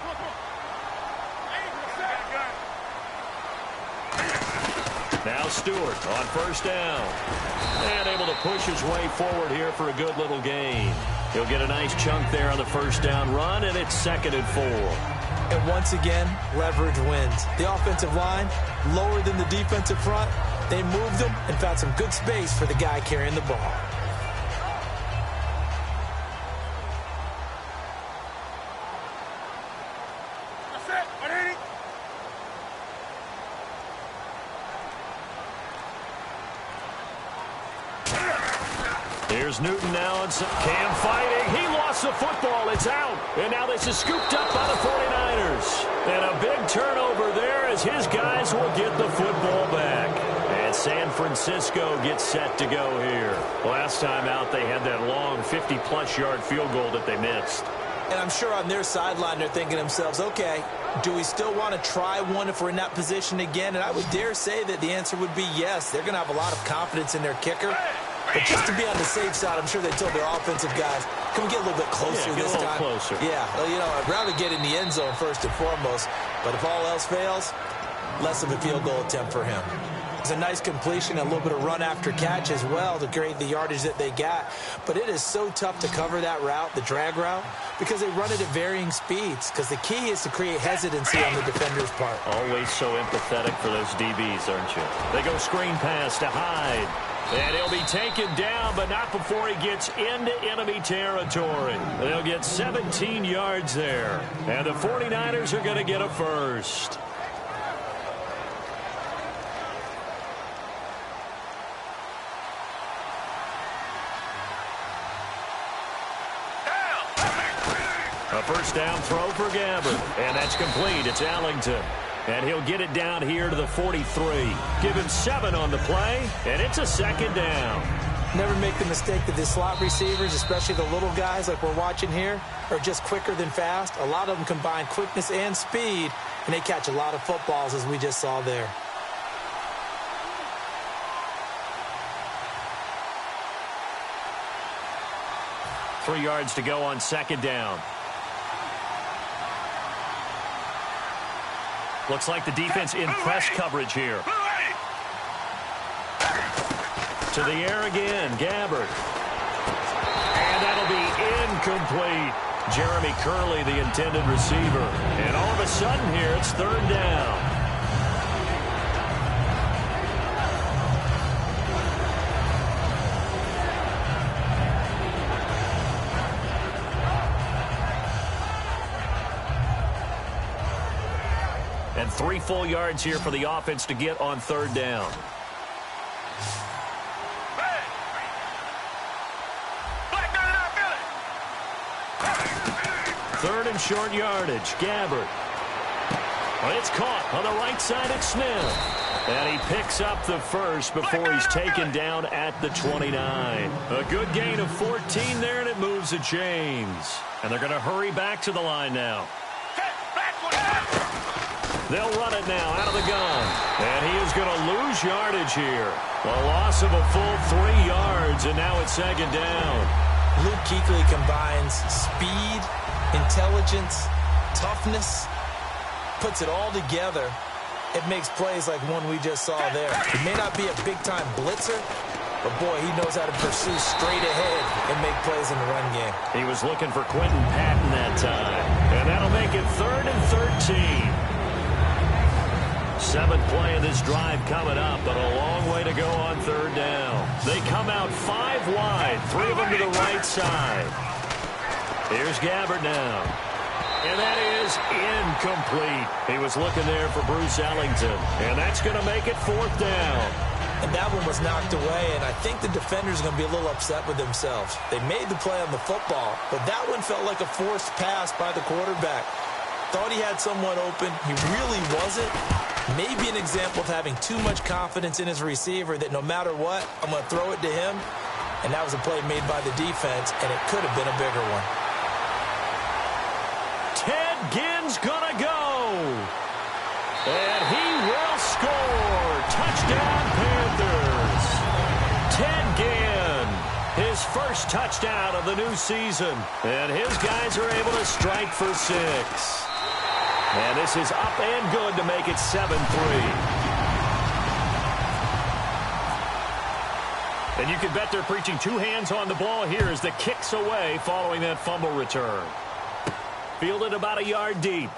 Now Stewart on 1st down. And able to push his way forward here for a good little gain. He'll get a nice chunk there on the 1st down run, and it's 2nd and 4. And once again, leverage wins. The offensive line, lower than the defensive front. They moved them and found some good space for the guy carrying the ball. Here's Newton now, and Cam fighting. He lost the football. It's out. And now this is scooped up by the 49ers. And a big turnover there as his guys will get the football back. And San Francisco gets set to go here. Last time out, they had that long 50-plus yard field goal that they missed. And I'm sure on their sideline they're thinking to themselves, okay, do we still want to try one if we're in that position again? And I would dare say that the answer would be yes. They're going to have a lot of confidence in their kicker. But just to be on the safe side, I'm sure they told their offensive guys, can we get a little bit closer this time? Closer. Yeah, well, you know, I'd rather get in the end zone first and foremost. But if all else fails, less of a field goal attempt for him. It's a nice completion, a little bit of run after catch as well to create the yardage that they got. But it is so tough to cover that route, the drag route, because they run it at varying speeds. Because the key is to create hesitancy on the defender's part. Always so empathetic for those DBs, aren't you? They go screen pass to Hyde. And he'll be taken down, but not before he gets into enemy territory. They'll get 17 yards there. And the 49ers are going to get a first. A first down throw for Gabbert. And that's complete. It's Ellington. And he'll get it down here to the 43. Give him 7 on the play, and it's a second down. Never make the mistake that the slot receivers, especially the little guys like we're watching here, are just quicker than fast. A lot of them combine quickness and speed, and they catch a lot of footballs, as we just saw there. Three yards to go on second down. Looks like the defense in press coverage here. To the air again, Gabbert. And that'll be incomplete. Jeremy Curley, the intended receiver. And all of a sudden here, it's third down. And 3 full yards here for the offense to get on third down. Third and short yardage. Gabbert. Well, it's caught on the right side at Smith. And he picks up the first before he's taken down at the 29. A good gain of 14 there, and it moves the chains. And they're going to hurry back to the line now. They'll run it now out of the gun. And he is going to lose yardage here. A loss of a full 3 yards, and now it's second down. Luke Kuechly combines speed, intelligence, toughness, puts it all together. It makes plays like one we just saw there. He may not be a big-time blitzer, but, boy, he knows how to pursue straight ahead and make plays in the run game. He was looking for Quentin Patton that time. And that'll make it 3rd and 13. 7th play of this drive coming up, but a long way to go on third down. They come out 5 wide, 3 of them to the right side. Here's Gabbert now. And that is incomplete. He was looking there for Bruce Ellington. And that's going to make it 4th down. And that one was knocked away, and I think the defenders are going to be a little upset with themselves. They made the play on the football, but that one felt like a forced pass by the quarterback. Thought he had someone open. He really wasn't. Maybe an example of having too much confidence in his receiver that no matter what, I'm going to throw it to him. And that was a play made by the defense, and it could have been a bigger one. Ted Ginn's going to go. And he will score. Touchdown, Panthers. Ted Ginn, his first touchdown of the new season. And his guys are able to strike for 6. And this is up and good to make it 7-3. And you can bet they're preaching 2 hands on the ball here as the kick's away following that fumble return. Fielded about a yard deep.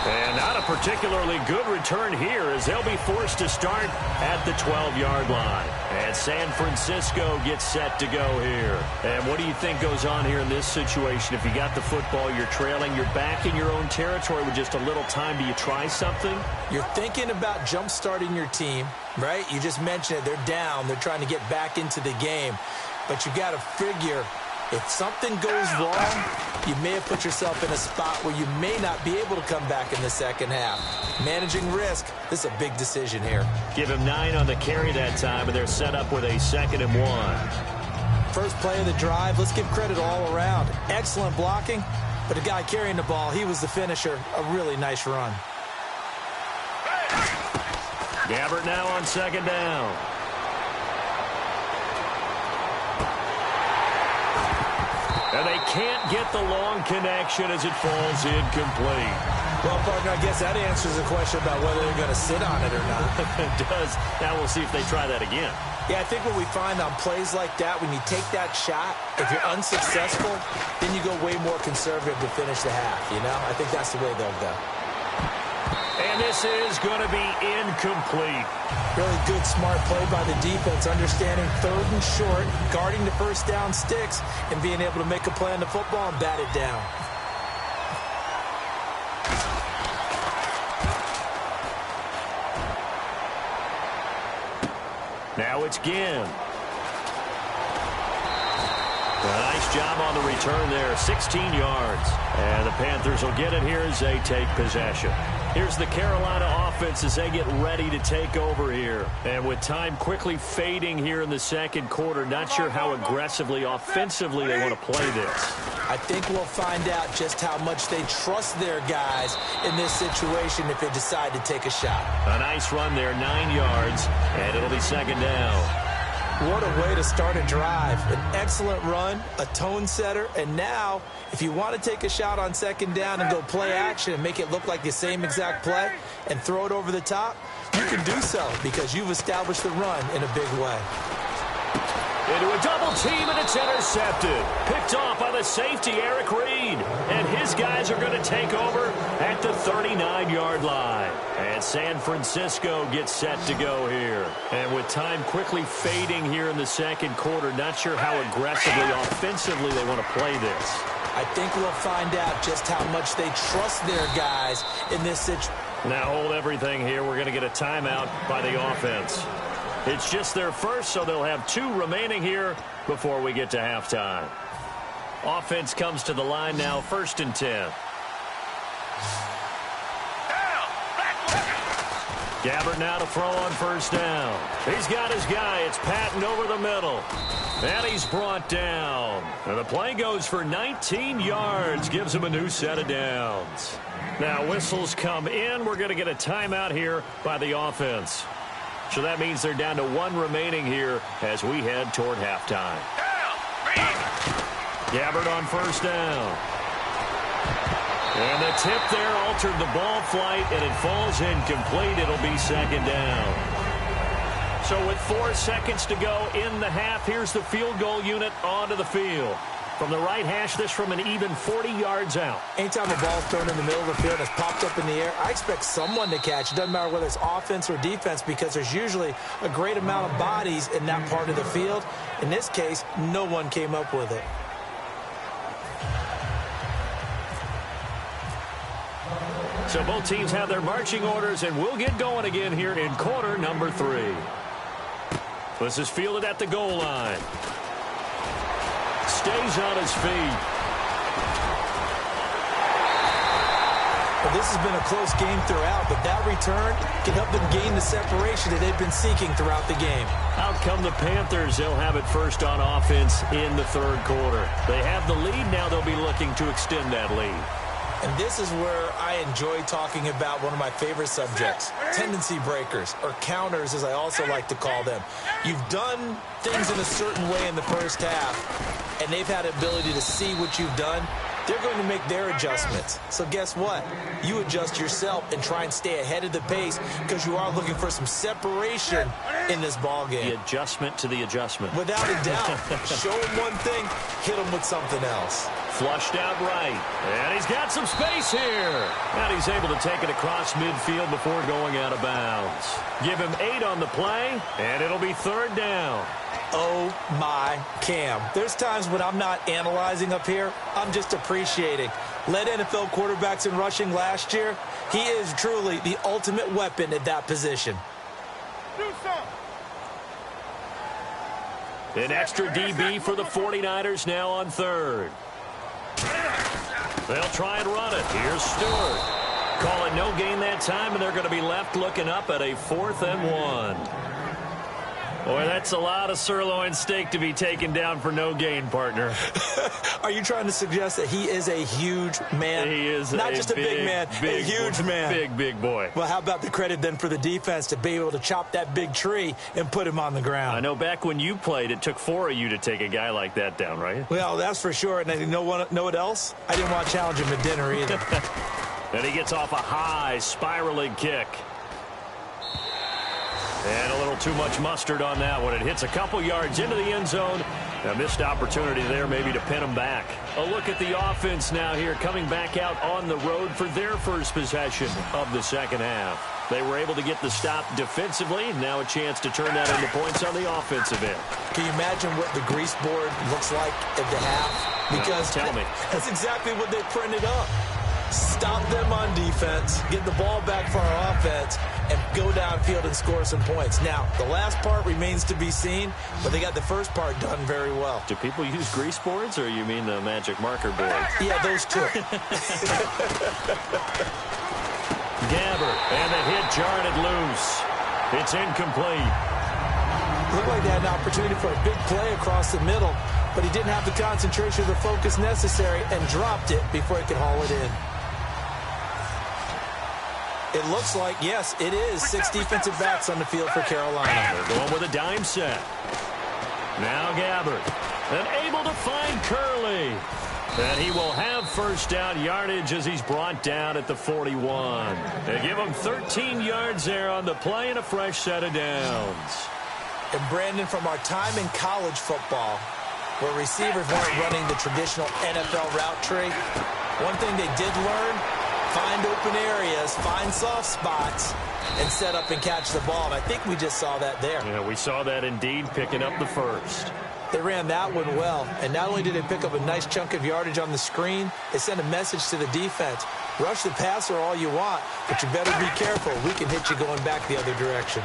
And not a particularly good return here as they'll be forced to start at the 12-yard line. And San Francisco gets set to go here. And what do you think goes on here in this situation? If you got the football, you're trailing, you're back in your own territory with just a little time. Do you try something? You're thinking about jump-starting your team, right? You just mentioned it. They're down. They're trying to get back into the game. But you got to figure, if something goes wrong, you may have put yourself in a spot where you may not be able to come back in the second half. Managing risk, this is a big decision here. Give him 9 on the carry that time, and they're set up with a 2nd and 1. First play of the drive, let's give credit all around. Excellent blocking, but the guy carrying the ball, he was the finisher. A really nice run. Gabbert now on 2nd down. And they can't get the long connection as it falls incomplete. Well, partner, I guess that answers the question about whether they're going to sit on it or not. It does. Now we'll see if they try that again. Yeah, I think what we find on plays like that, when you take that shot, if you're unsuccessful, then you go way more conservative to finish the half, you know? I think that's the way they'll go. And this is going to be incomplete. Really good, smart play by the defense, understanding 3rd and short, guarding the first down sticks, and being able to make a play on the football and bat it down. Now it's Ginn. A nice job on the return there, 16 yards. And the Panthers will get it here as they take possession. Here's the Carolina offense as they get ready to take over here. And with time quickly fading here in the second quarter, not sure how aggressively, offensively they want to play this. I think we'll find out just how much they trust their guys in this situation if they decide to take a shot. A nice run there, 9 yards, and it'll be second down. What a way to start a drive. An excellent run, a tone setter, and now if you want to take a shot on second down and go play action and make it look like the same exact play and throw it over the top, you can do so because you've established the run in a big way. Into a double team, and it's intercepted. Picked off by the safety, Eric Reed. And his guys are going to take over at the 39-yard line. And San Francisco gets set to go here. And with time quickly fading here in the second quarter, not sure how aggressively, offensively they want to play this. I think we'll find out just how much they trust their guys in this situation. Now hold everything here. We're going to get a timeout by the offense. It's just their first, so they'll have 2 remaining here before we get to halftime. Offense comes to the line now, 1st and 10. Gabbert now to throw on 1st down. He's got his guy. It's Patton over the middle. And he's brought down. And the play goes for 19 yards. Gives him a new set of downs. Now whistles come in. We're going to get a timeout here by the offense. So that means they're down to 1 remaining here as we head toward halftime. Gabbert on 1st down. And the tip there altered the ball flight, and it falls incomplete. It'll be second down. So with 4 seconds to go in the half, here's the field goal unit onto the field. From the right hash, this from an even 40 yards out. Anytime a ball's thrown in the middle of the field and it's popped up in the air, I expect someone to catch. It doesn't matter whether it's offense or defense because there's usually a great amount of bodies in that part of the field. In this case, no one came up with it. So both teams have their marching orders, and we'll get going again here in quarter number 3. This is fielded at the goal line. Stays on his feet. Well, this has been a close game throughout, but that return can help them gain the separation that they've been seeking throughout the game. Out come the Panthers. They'll have it first on offense in the 3rd quarter. They have the lead. Now they'll be looking to extend that lead. And this is where I enjoy talking about one of my favorite subjects, tendency breakers, or counters as I also like to call them. You've done things in a certain way in the first half, and they've had the ability to see what you've done. They're going to make their adjustments. So guess what? You adjust yourself and try and stay ahead of the pace because you are looking for some separation in this ball game. The adjustment to the adjustment. Without a doubt. Show them one thing, hit them with something else. Flushed out right. And he's got some space here. And he's able to take it across midfield before going out of bounds. Give him 8 on the play, and it'll be 3rd down. Oh, my Cam. There's times when I'm not analyzing up here. I'm just appreciating. Led NFL quarterbacks in rushing last year. He is truly the ultimate weapon at that position. An extra DB for the 49ers now on 3rd. They'll try and run it. Here's Stewart. Call it no gain that time, and they're going to be left looking up at a 4th and 1. Boy, that's a lot of sirloin steak to be taken down for no gain, partner. Are you trying to suggest that he is a huge man? He is not just a big man, a huge man. Big boy. Well, how about the credit then for the defense to be able to chop that big tree and put him on the ground? I know back when you played, it took 4 of you to take a guy like that down, right? Well, that's for sure. And you know what else? I didn't want to challenge him at dinner either. And he gets off a high spiraling kick. And a little too much mustard on that one. It hits a couple yards into the end zone. A missed opportunity there maybe to pin him back. A look at the offense now here, coming back out on the road for their first possession of the second half. They were able to get the stop defensively. Now a chance to turn that into points on the offensive end. Can you imagine what the grease board looks like at the half? Because tell me. That's exactly what they printed up. Stop them on defense, get the ball back for our offense, and go downfield and score some points. Now, the last part remains to be seen, but they got the first part done very well. Do people use grease boards, or you mean the magic marker boards? Yeah, those two. Gabbert, and the hit jarred it loose. It's incomplete. Looked like they had an opportunity for a big play across the middle, but he didn't have the concentration or the focus necessary and dropped it before he could haul it in. It looks like, yes, it is 6 defensive backs on the field for Carolina. They're going with a dime set. Now Gabbert, and able to find Curley. And he will have first down yardage as he's brought down at the 41. They give him 13 yards there on the play and a fresh set of downs. And Brandon, from our time in college football, where receivers weren't running the traditional NFL route tree, one thing they did learn, find open areas, find soft spots, and set up and catch the ball. And I think we just saw that there. Yeah, we saw that indeed, picking up the first. They ran that one well, and not only did they pick up a nice chunk of yardage on the screen, they sent a message to the defense. Rush the passer all you want, but you better be careful. We can hit you going back the other direction.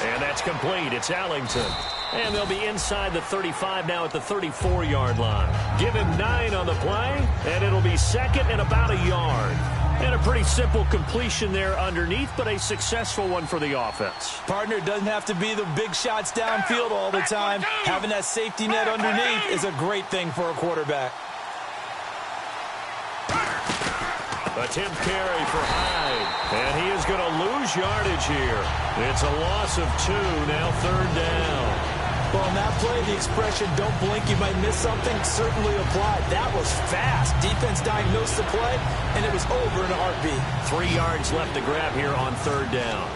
And that's complete. It's Allington. And they'll be inside the 35 now at the 34-yard line. Give him 9 on the play, and it'll be second and about a yard. And a pretty simple completion there underneath, but a successful one for the offense. Partner, it doesn't have to be the big shots downfield all the time. Having that safety net underneath is a great thing for a quarterback. Attempt carry for Hyde, and he is going to lose yardage here. It's a loss of 2, now third down. Well, on that play, the expression, don't blink, you might miss something, certainly applied. That was fast. Defense diagnosed the play, and it was over in a heartbeat. 3 yards left to grab here on third down.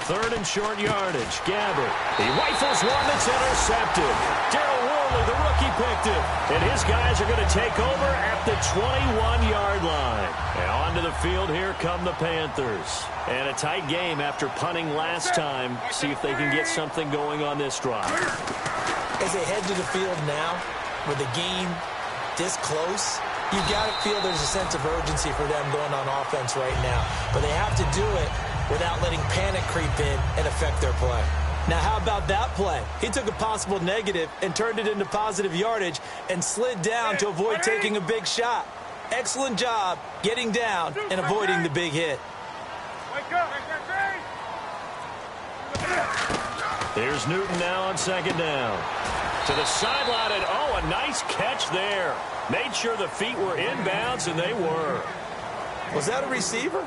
Third and short yardage. Gabbert. He rifles one that's intercepted. Darryl Worley, the rookie, picked it. And his guys are going to take over at the 21-yard line. And onto the field here come the Panthers. And a tight game after punting last time. See if they can get something going on this drive. As they head to the field now, with the game this close, you got to feel there's a sense of urgency for them going on offense right now. But they have to do it without letting panic creep in and affect their play. Now, how about that play? He took a possible negative and turned it into positive yardage and slid down to avoid taking a big shot. Excellent job getting down and avoiding the big hit. Here's Newton now on second down. To the sideline, and oh, a nice catch there. Made sure the feet were inbounds, and they were. Was that a receiver?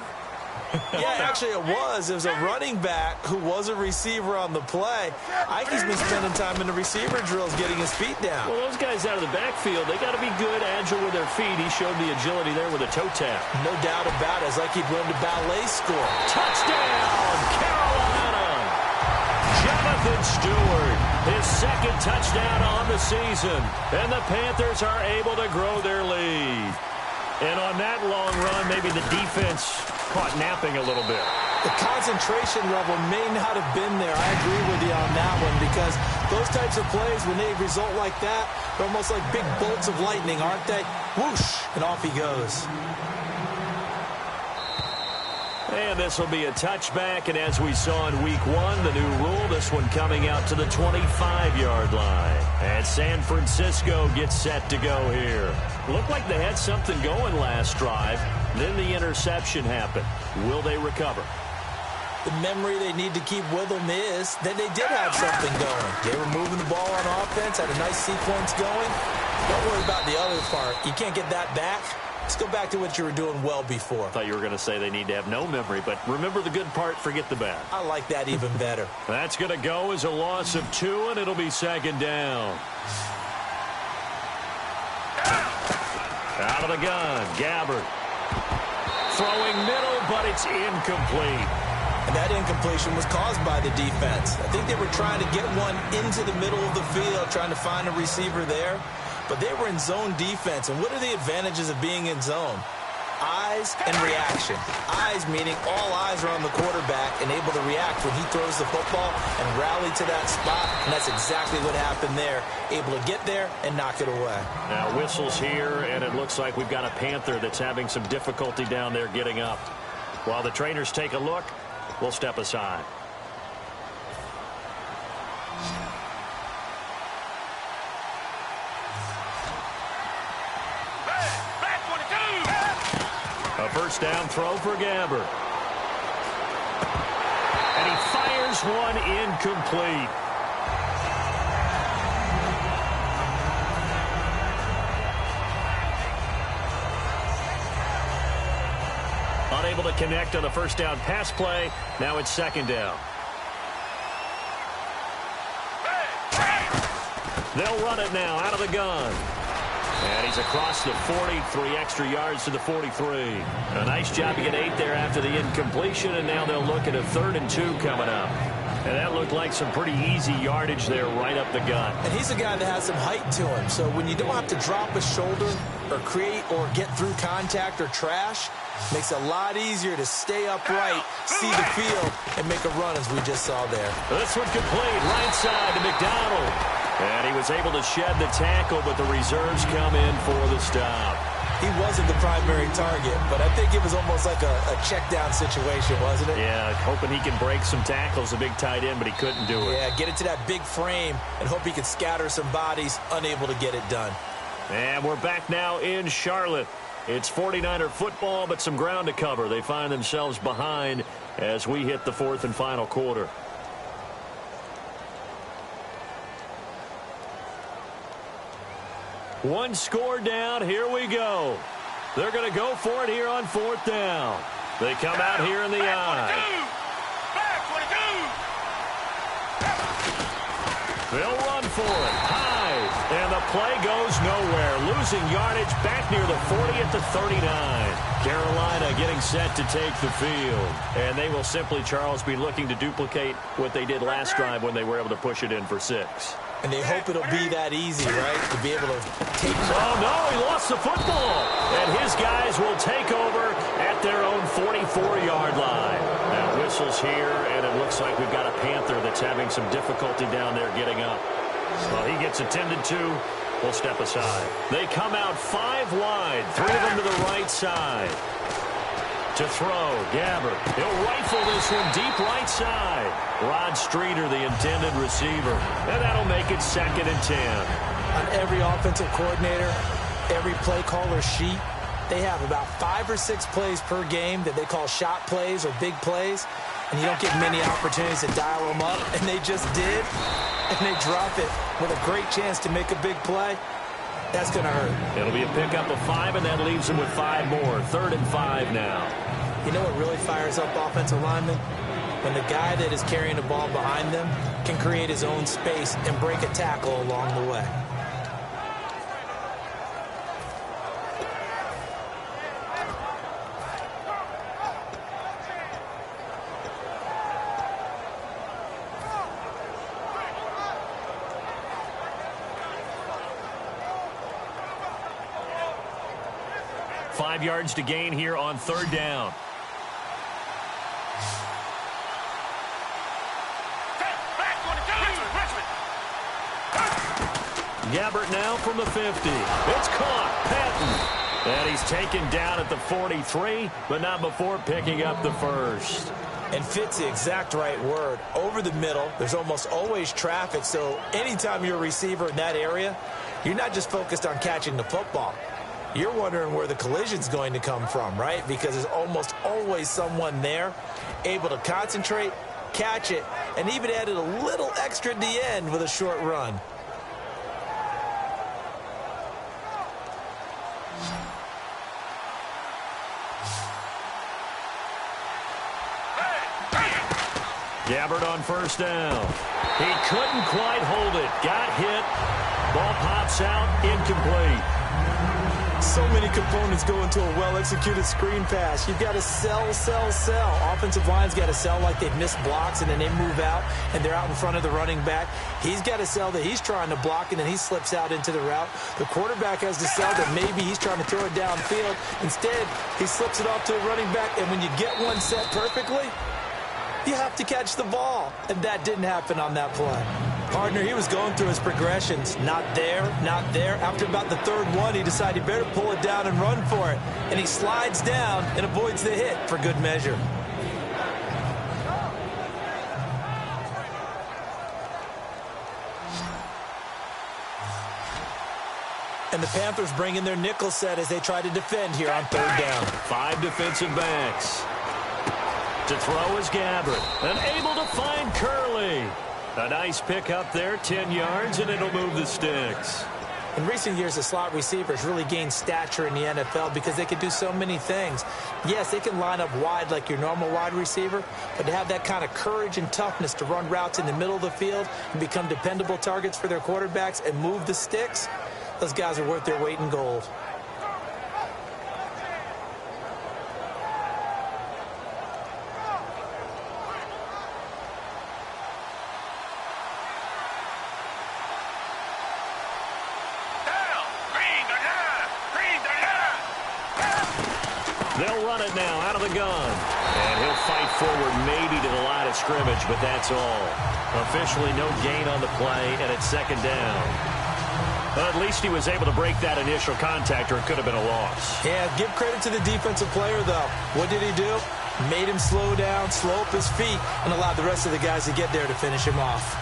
Yeah, actually it was. It was a running back who was a receiver on the play. Ike's been spending time in the receiver drills getting his feet down. Well, those guys out of the backfield, they got to be good, agile with their feet. He showed the agility there with a toe tap. No doubt about it. It's like he'd run to ballet school. Touchdown, Carolina! Jonathan Stewart, his second touchdown on the season. And the Panthers are able to grow their lead. And on that long run, maybe the defense caught napping a little bit. The concentration level may not have been there. I agree with you on that one, because those types of plays, when they result like that, they're almost like big bolts of lightning, aren't they? Whoosh, and off he goes. And this will be a touchback, and as we saw in week 1, the new rule, this one coming out to the 25-yard line. And San Francisco gets set to go here. Looked like they had something going last drive. Then the interception happened. Will they recover? The memory they need to keep with them is that they did have something going. They were moving the ball on offense, had a nice sequence going. Don't worry about the other part. You can't get that back. Let's go back to what you were doing well before. I thought you were going to say they need to have no memory, but remember the good part, forget the bad. I like that even better. That's going to go as a loss of 2, and it'll be second down. Out of the gun, Gabbert. Throwing middle, but it's incomplete. And that incompletion was caused by the defense. I think they were trying to get one into the middle of the field, trying to find a receiver there. But they were in zone defense. And what are the advantages of being in zone? eyes and reaction. Eyes meaning all eyes are on the quarterback and able to react when he throws the football and rally to that spot, and that's exactly what happened there. Able to get there and knock it away. Now whistles here, and it looks like we've got a Panther that's having some difficulty down there getting up. While the trainers take a look, we'll step aside. A first down throw for Gabbert. And he fires one incomplete. Unable to connect on the first down pass play. Now it's second down. They'll run it now out of the gun. And he's across the 40, 3 extra yards to the 43. A nice job to get 8 there after the incompletion, and now they'll look at a 3rd and 2 coming up. And that looked like some pretty easy yardage there right up the gut. And he's a guy that has some height to him, so when you don't have to drop a shoulder or create or get through contact or trash, makes it a lot easier to stay upright, see the field, and make a run as we just saw there. This one complete, right side to McDonald. And he was able to shed the tackle, but the reserves come in for the stop. He wasn't the primary target, but I think it was almost like a check-down situation, wasn't it? Yeah, hoping he can break some tackles, a big tight end, but he couldn't do it. Yeah, get it to that big frame and hope he could scatter some bodies, unable to get it done. And we're back now in Charlotte. It's 49er football, but some ground to cover. They find themselves behind as we hit the 4th and final quarter. One score down. Here we go. They're going to go for it here on 4th down. They come out here in the eye. They'll run for it. High. And the play goes nowhere. Losing yardage back near the 40 at the 39. Carolina getting set to take the field. And they will simply, Charles, be looking to duplicate what they did last drive when they were able to push it in for 6. And they hope it'll be that easy, right, to be able to take it. Oh, no, he lost the football. And his guys will take over at their own 44-yard line. Now, whistles here, and it looks like we've got a Panther that's having some difficulty down there getting up. Well, he gets attended to. We'll step aside. They come out 5 wide, 3 of them to the right side. To throw, Gabbert. He'll rifle this one deep right side. Rod Streeter, the intended receiver. And that'll make it 2nd and 10. On every offensive coordinator, every play caller sheet, they have about 5 or 6 plays per game that they call shot plays or big plays. And you don't get many opportunities to dial them up. And they just did. And they drop it with a great chance to make a big play. That's going to hurt. It'll be a pickup of 5, and that leaves them with 5 more. 3rd and 5 now. You know what really fires up offensive linemen? When the guy that is carrying the ball behind them can create his own space and break a tackle along the way. Five yards to gain here on 3rd down. Gabbert now from the 50. It's caught. Patton. And he's taken down at the 43, but not before picking up the 1st. And fit's the exact right word. Over the middle, there's almost always traffic, so anytime you're a receiver in that area, you're not just focused on catching the football. You're wondering where the collision's going to come from, right? Because there's almost always someone there able to concentrate, catch it, and even added a little extra at the end with a short run. Gabbert on 1st down. He couldn't quite hold it. Got hit. Ball pops out. Incomplete. So many components go into a well-executed screen pass. You've got to sell, sell, sell. Offensive line's got to sell like they've missed blocks, and then they move out, and they're out in front of the running back. He's got to sell that he's trying to block, and then he slips out into the route. The quarterback has to sell that maybe he's trying to throw it downfield. Instead, he slips it off to the running back, and when you get one set perfectly, you have to catch the ball. And that didn't happen on that play. Partner, he was going through his progressions. Not there, not there. After about the third one, he decided he better pull it down and run for it. And he slides down and avoids the hit for good measure. And the Panthers bring in their nickel set as they try to defend here on third down. 5 defensive backs. To throw is Gabbert. And able to find Curley. A nice pick up there, 10 yards, and it'll move the sticks. In recent years, the slot receivers really gained stature in the NFL because they can do so many things. Yes, they can line up wide like your normal wide receiver, but to have that kind of courage and toughness to run routes in the middle of the field and become dependable targets for their quarterbacks and move the sticks, those guys are worth their weight in gold. They'll run it now out of the gun. And he'll fight forward maybe to the line of scrimmage, but that's all. Officially no gain on the play, and it's second down. But at least he was able to break that initial contact, or it could have been a loss. Yeah, give credit to the defensive player, though. What did he do? Made him slow down, slow up his feet, and allowed the rest of the guys to get there to finish him off.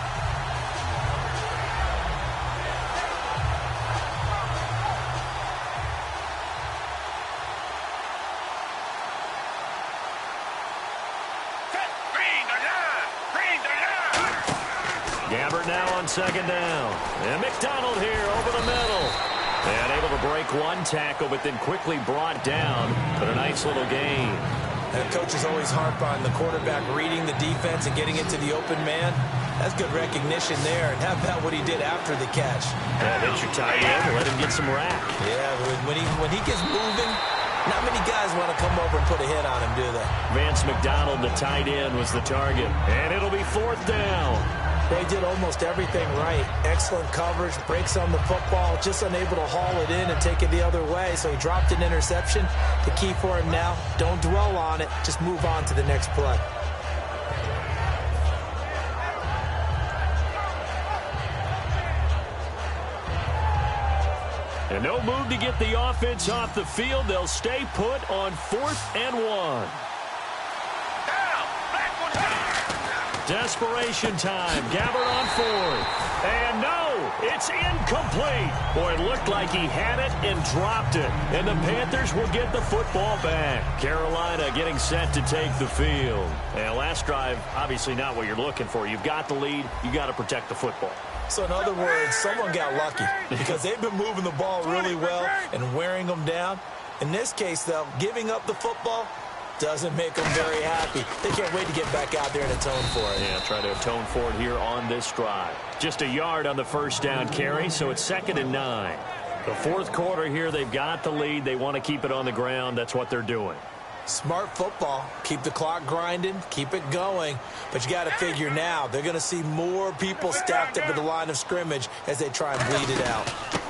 Gabbert now on second down. And McDonald here over the middle. And able to break one tackle, but then quickly brought down. But a nice little gain. And coaches always harp on the quarterback reading the defense and getting into the open man. That's good recognition there. And how about what he did after the catch? Yeah, that's your tight end. Let him get some rack. Yeah, when he gets moving, not many guys want to come over and put a hit on him, do they? Vance McDonald, the tight end, was the target. And it'll be fourth down. They did almost everything right. Excellent coverage, breaks on the football, just unable to haul it in and take it the other way, so he dropped an interception. The key for him now, don't dwell on it, just move on to the next play. And no move to get the offense off the field. They'll stay put on 4th and 1. Desperation time. Gabbert on 4th. And no, it's incomplete. Boy, it looked like he had it and dropped it. And the Panthers will get the football back. Carolina getting set to take the field. And last drive, obviously not what you're looking for. You've got the lead. You got to protect the football. So in other words, someone got lucky because they've been moving the ball really well and wearing them down. In this case, though, giving up the football doesn't make them very happy. They can't wait to get back out there and atone for it. Yeah, try to atone for it here on this drive. Just a yard on the first down carry, so it's 2nd and 9. The fourth quarter here, they've got the lead. They want to keep it on the ground. That's what they're doing. Smart football. Keep the clock grinding. Keep it going. But you got to figure now, they're going to see more people stacked up at the line of scrimmage as they try and bleed it out.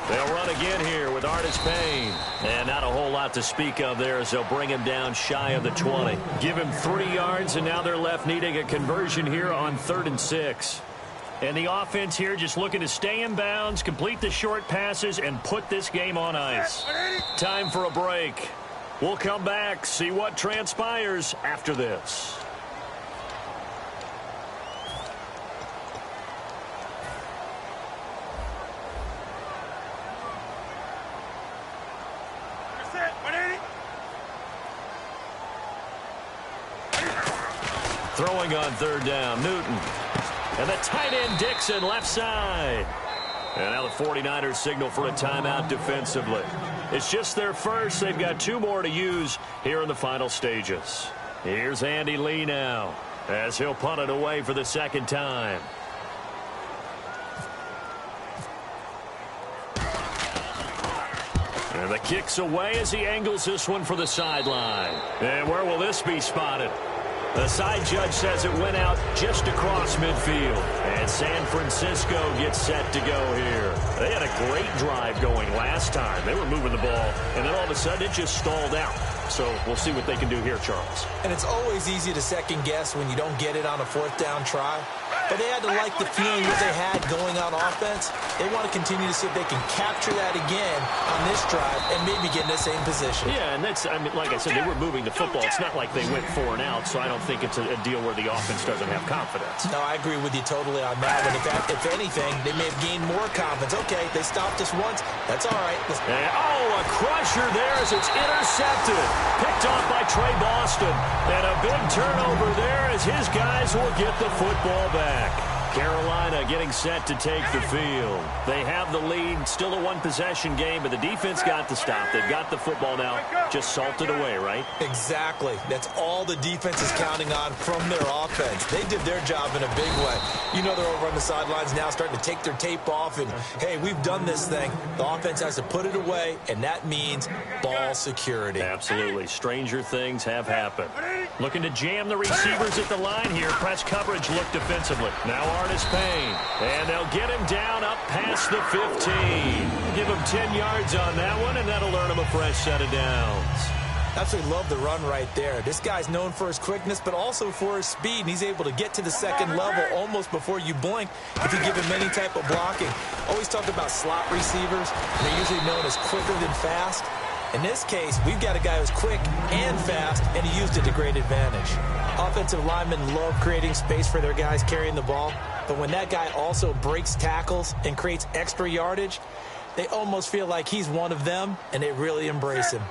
They'll run again here with Artis Payne. And not a whole lot to speak of there as they'll bring him down shy of the 20. Give him 3 yards, and now they're left needing a conversion here on 3rd and 6. And the offense here just looking to stay in bounds, complete the short passes, and put this game on ice. Time for a break. We'll come back, see what transpires after this. Throwing on 3rd down, Newton. And the tight end, Dixon, left side. And now the 49ers signal for a timeout defensively. It's just their first. They've got 2 more to use here in the final stages. Here's Andy Lee now as he'll punt it away for the 2nd time. And And the kick's away as he angles this one for the sideline. And where will this be spotted? The side judge says it went out just across midfield. And San Francisco gets set to go here. They had a great drive going last time. They were moving the ball, and then all of a sudden it just stalled out. So we'll see what they can do here, Charles. And it's always easy to second guess when you don't get it on a fourth down try. But they had to like the feeling that they had going on offense. They want to continue to see if they can capture that again on this drive and maybe get in the same position. Yeah, and that's, I mean, like I said, they were moving the football. It's not like they went 4 and out, so I don't think it's a deal where the offense doesn't have confidence. No, I agree with you totally on that one. If anything, they may have gained more confidence. Okay, they stopped us once. That's all right. A crusher there as it's intercepted. Picked off by Trey Boston. And a big turnover there as his guys will get the football back. Carolina getting set to take the field. They have the lead, still a one-possession game, but the defense got the stop. They've got the football now, just salted away, right? Exactly. That's all the defense is counting on from their offense. They did their job in a big way. You know they're over on the sidelines now starting to take their tape off, and, hey, we've done this thing. The offense has to put it away, and that means ball security. Absolutely. Stranger things have happened. Looking to jam the receivers at the line here. Press coverage look defensively. Now Artis Payne. And they'll get him down up past the 15. Give him 10 yards on that one, and that'll earn him a fresh set of downs. Absolutely love the run right there. This guy's known for his quickness, but also for his speed, and he's able to get to the second level almost before you blink if you give him any type of blocking. Always talk about slot receivers. They're usually known as quicker than fast. In this case, we've got a guy who's quick and fast, and he used it to great advantage. Offensive linemen love creating space for their guys carrying the ball, but when that guy also breaks tackles and creates extra yardage, they almost feel like he's one of them, and they really embrace him.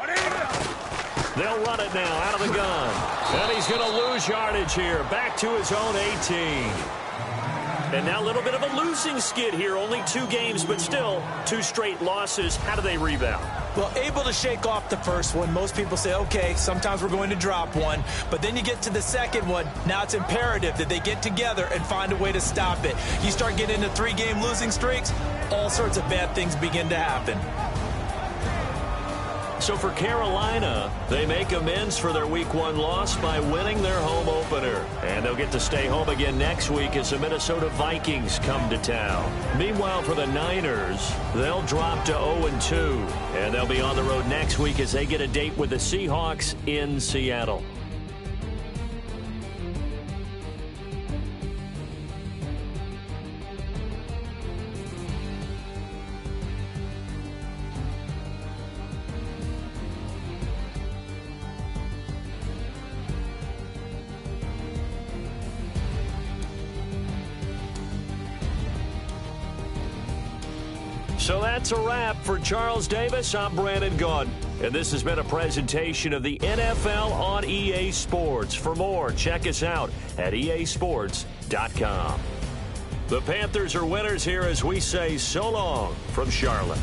They'll run it now out of the gun. And he's going to lose yardage here. Back to his own 18. And now a little bit of a losing skid here. Only 2 games, but still 2 straight losses. How do they rebound? Well, able to shake off the first one. Most people say, okay, sometimes we're going to drop one. But then you get to the second one. Now it's imperative that they get together and find a way to stop it. You start getting into 3-game losing streaks, all sorts of bad things begin to happen. So for Carolina, they make amends for their Week 1 loss by winning their home opener. And they'll get to stay home again next week as the Minnesota Vikings come to town. Meanwhile, for the Niners, they'll drop to 0-2. And they'll be on the road next week as they get a date with the Seahawks in Seattle. So that's a wrap. For Charles Davis, I'm Brandon Gaudin. And this has been a presentation of the NFL on EA Sports. For more, check us out at easports.com. The Panthers are winners here as we say so long from Charlotte.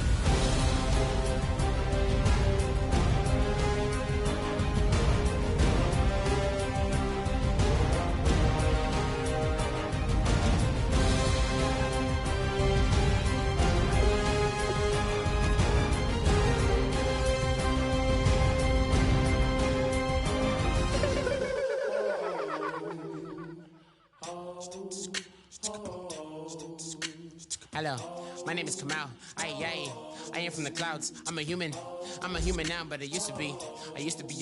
Hello, my name is Kamal. I am from the clouds. I'm a human now, but I used to be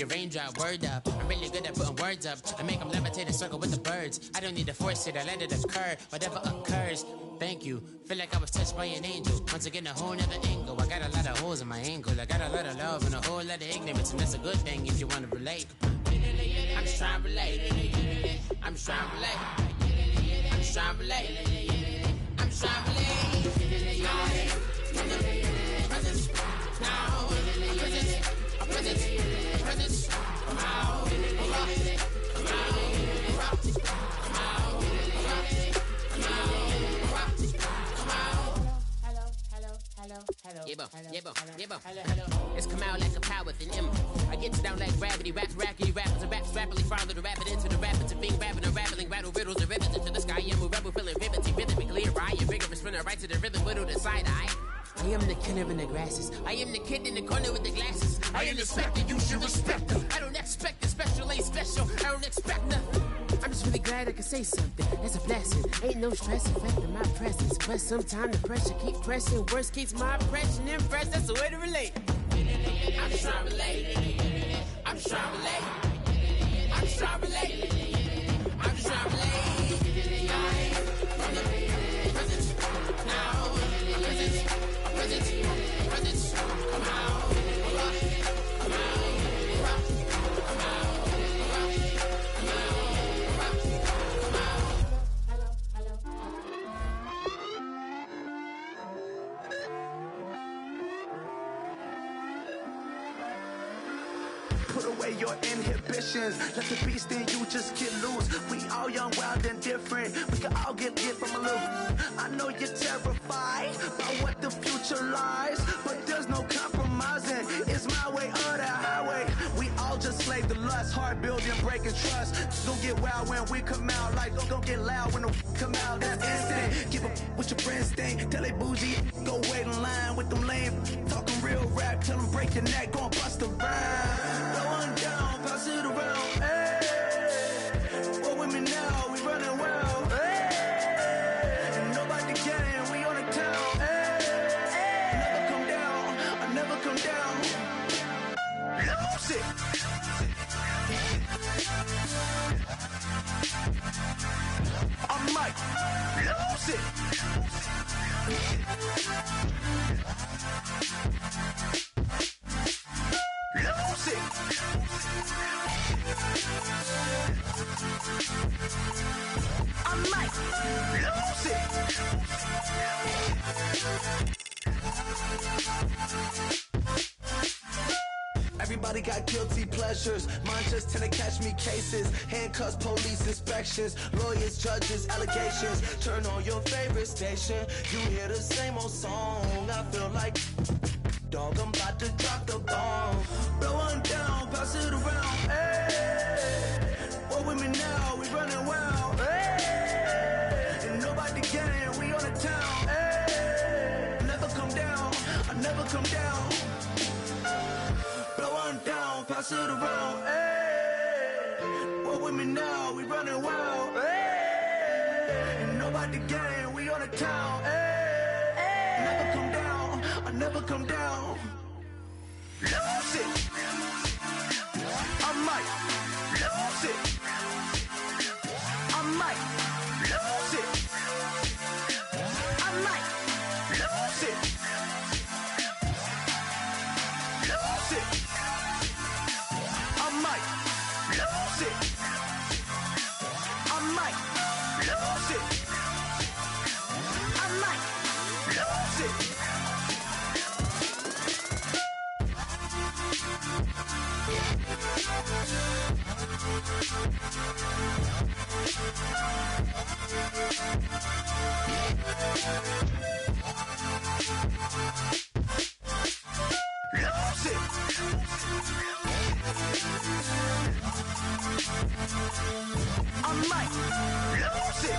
a raindrop. Word up, I'm really good at putting words up. I make them levitate and circle with the birds. I don't need to force it, I let it occur. Whatever occurs, thank you. Feel like I was touched by an angel. Once again, a whole nother angle. I got a lot of holes in my ankle. I got a lot of love and a whole lot of ignorance, and that's a good thing if you want to relate. I'm just trying to relate. I'm just trying to relate. I'm just trying to relate. I'm just trying to relate. Presence now. Presence. Come out. It's come out like a power with an M. I get down like gravity, raps, rackety, rappers, and raps, rapidly follow the rapid into the rapids, and being rapping and rattling, rattle riddles and rivets into the sky. I'm a rebel, feeling rhythmically, rhythmically, a riot, rigorous, spinner right to the rhythm, whittle the side eye. I am the killer in the grasses. I am the kid in the corner with the glasses. I am the specter, you should respect them. I don't expect the special, ain't special. I don't expect nothing. I'm just really glad I can say something. That's a blessing. Ain't no stress affecting my presence. But sometimes the pressure keep pressing. Worst keeps my impression impressed. That's the way to relate. I'm just trying to relate. I'm just trying to relate. I'm just trying to relate. I'm just trying to relate. From the present now. Present. Come out. Come out. Put away your inhibitions. Let the beast in you just get loose. We all young, wild, and different. We can all get from a little. I know you're terrified by what the future lies, but there's no compromising. It's my way or the highway. We all just slave the lust, heart building, breaking trust. Don't get wild when we come out. Like don't get loud when the come out. That's instant. Give up what your friends think. Tell they bougie. Go wait in line with them lame. Talking real rap. Tell them break your neck. Go and bust a rhyme. Going down, pass it around. Hey, what with me now? We running wild. Hey, and nobody can. We on the town. Hey, never come down. I never come down. Lose it. I might lose it. Lose it. I might lose it. Everybody got guilty pleasures. Mine just tend to catch me cases. Handcuffs, police inspections, lawyers, judges, allegations. Turn on your favorite station. You hear the same old song. I feel like dog, I'm about to drop the bomb. Blow one down, pass it around. Hey, what with me now? We running wild. Hey, and nobody can. We on the town. Hey, never come down. I never come down. Blow one down, pass it around. Hey, what with me now? We running wild. Hey, and nobody can. We on the town. Hey, never come down. I never come down. Lose it. I might lose it. I might lose it. I might lose it. Lose it. I might lose it. I might lose it. I might lose it. Lose it. I might lose it.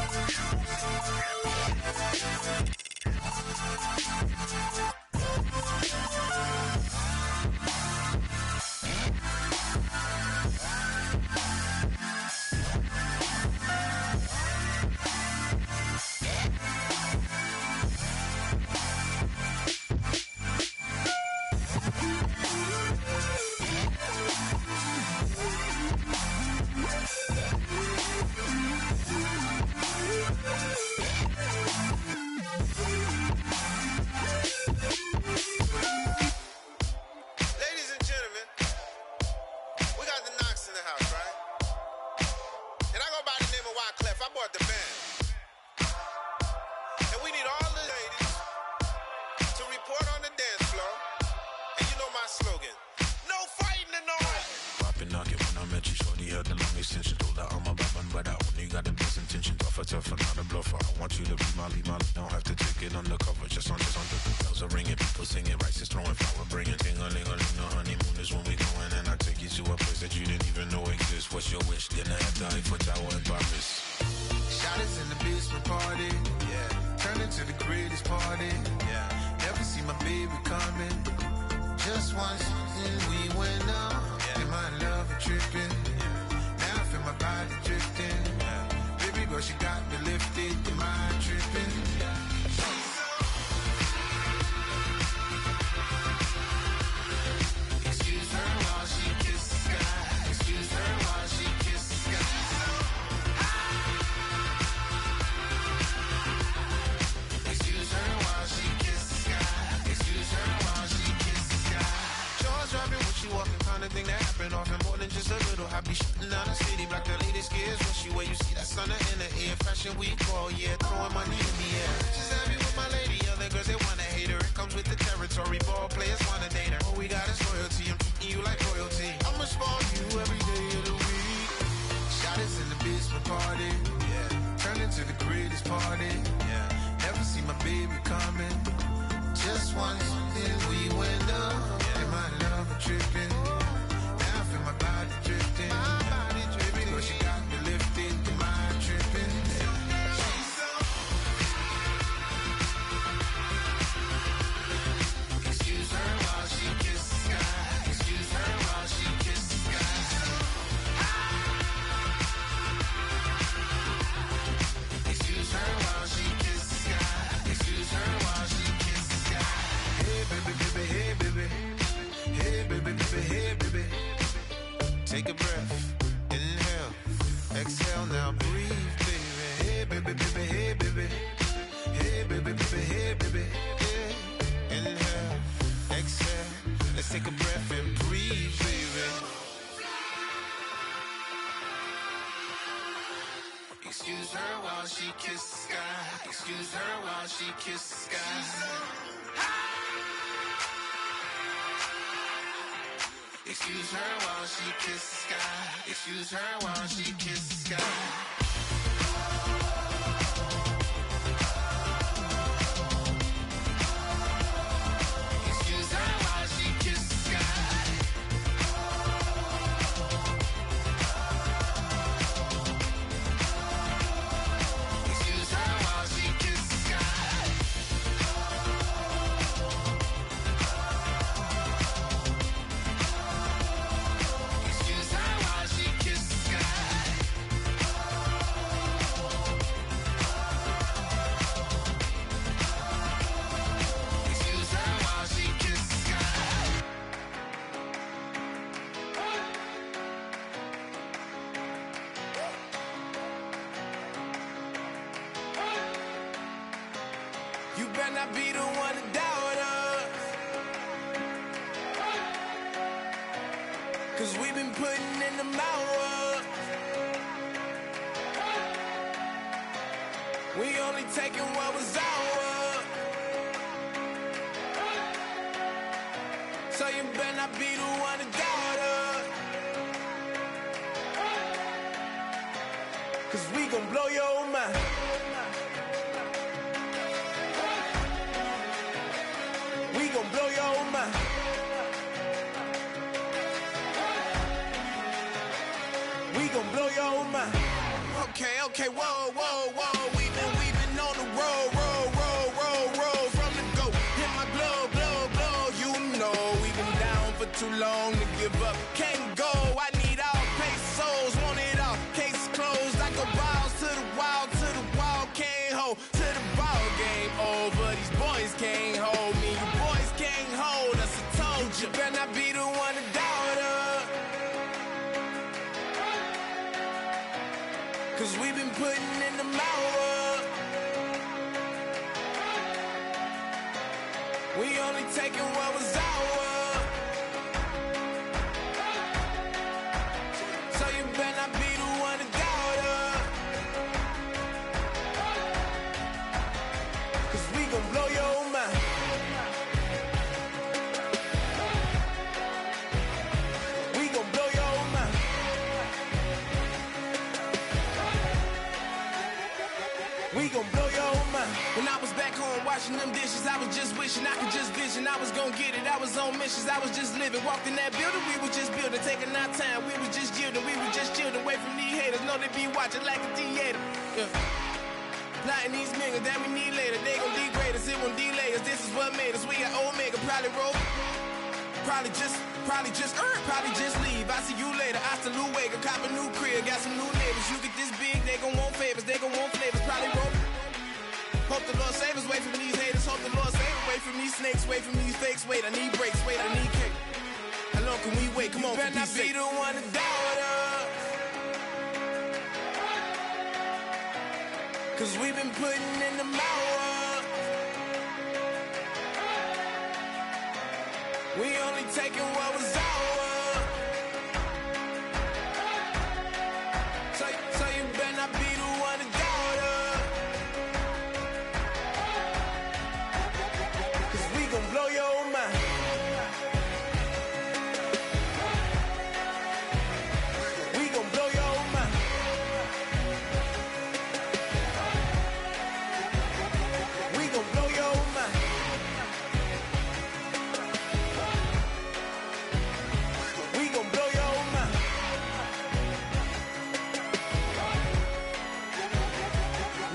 Shot us in the basement party, yeah. Turn into the greatest party, yeah. Never see my baby coming. Just once, and we went up. And my love a tripping. Now I feel my body drifting. Baby girl, she got me lifted. The mind tripping. Excuse her while she kiss the sky. Excuse her while she kiss the sky. Excuse her while she kiss the sky. Excuse her while she kiss the sky. Jaws dropping when she walking, kind of thing that happen often. More than just a little. I be shutting down the city, black the latest gears. When she wear, you see that sun in the air. Fashion week all year, throwing money in the air. She's happy with my lady. Other girls they wanna hate her. It comes with the territory. Ball players wanna date her. All we got is loyalty. I'm treating you like royalty. I'ma spoil you every day of the week. Shot us in the basement party. Yeah. Turn into the greatest party. Yeah. Never see my baby coming. Just once, then we went up. Yeah. And my love a tripping. Now I feel my body drifting. My body dripping. Girl, she got me lifted. The mind tripping. Excuse her while she kiss the sky. Excuse her while she kiss the sky. Excuse her while she kiss the sky. Excuse her while she kiss the sky. Hey baby, baby, hey baby. Hey baby, baby, hey baby. Take a breath, inhale, exhale, now breathe, baby. Hey baby, baby, hey baby. Hey baby, baby, hey baby. Yeah. Inhale, exhale, let's take a breath and breathe, baby. Excuse her while she kiss the sky. Excuse her while she kiss the sky. Excuse her while she kiss the sky. Excuse her while she kiss the sky. Excuse her while she kiss the sky. Excuse her while she kiss the sky. Excuse her while she kiss the sky. Excuse her while she kiss the sky. You better not be the one to doubt us, 'cause we've been putting in the hours. We only taking what was ours. So you better not be the one to doubt us, 'cause we gon' blow your mind. We gon' blow your mind. We gon' blow your mind. Okay, okay, whoa, whoa, whoa. We've been on the road, from the go. Hit my blow, blow, blow. You know we've been down for too long to give up. Can't go. I need all pesos, want it all. Case closed. I go balls to the wall, can't hold to the ball game over. These boys can't hold me. You boys can't hold us. I told you. Better not be the one to doubt us, 'cause we've been putting in the hours. We only taking what was ours. So you better not be the one to doubt us, 'cause we gon' blow your mind. We gon' blow your mind. We gon' blow your mind. When I was back home washing them dishes, I was just wishing I could just vision. I was gon' get it. I was on missions. I was just living. Walked in that building, we was just building, taking our time. We was just yielding. We was just chilling away from these haters. Know they be watching like a theater. Yeah. Plotting these niggas that we need later. They gon' degrade us, it won't delay us. This is what made us. We got Omega, probably roll. Probably just leave. I see you later. Hasta Luego, cop a new crib, got some new neighbors. You get this big, they gon' want favors, they gon' want flavors. Probably roll. Hope the Lord save us, wait from these haters. Hope the Lord save us, wait from these snakes, wait from these fakes. Wait, I need breaks, wait, I need cake. How long can we wait? Come on, better not be the one to doubt us. Cause we've been putting in the hours. We only taking what was ours. So you better not be the one to doubt us. Cause we gon' blow your mind. We gon' blow your mind. We gon' blow your mind. We gon' blow your mind.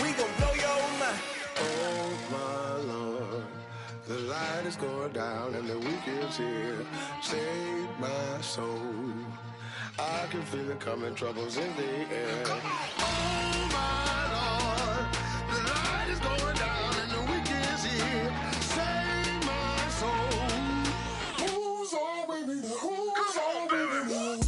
We gon' blow your mind. Oh my Lord, the light is going down and the weekend's here. Save my soul. I can feel it coming, troubles in the air. Oh my Lord, the light is going down and the weekend's here. Save my soul. Who's on with me? Who's on with me?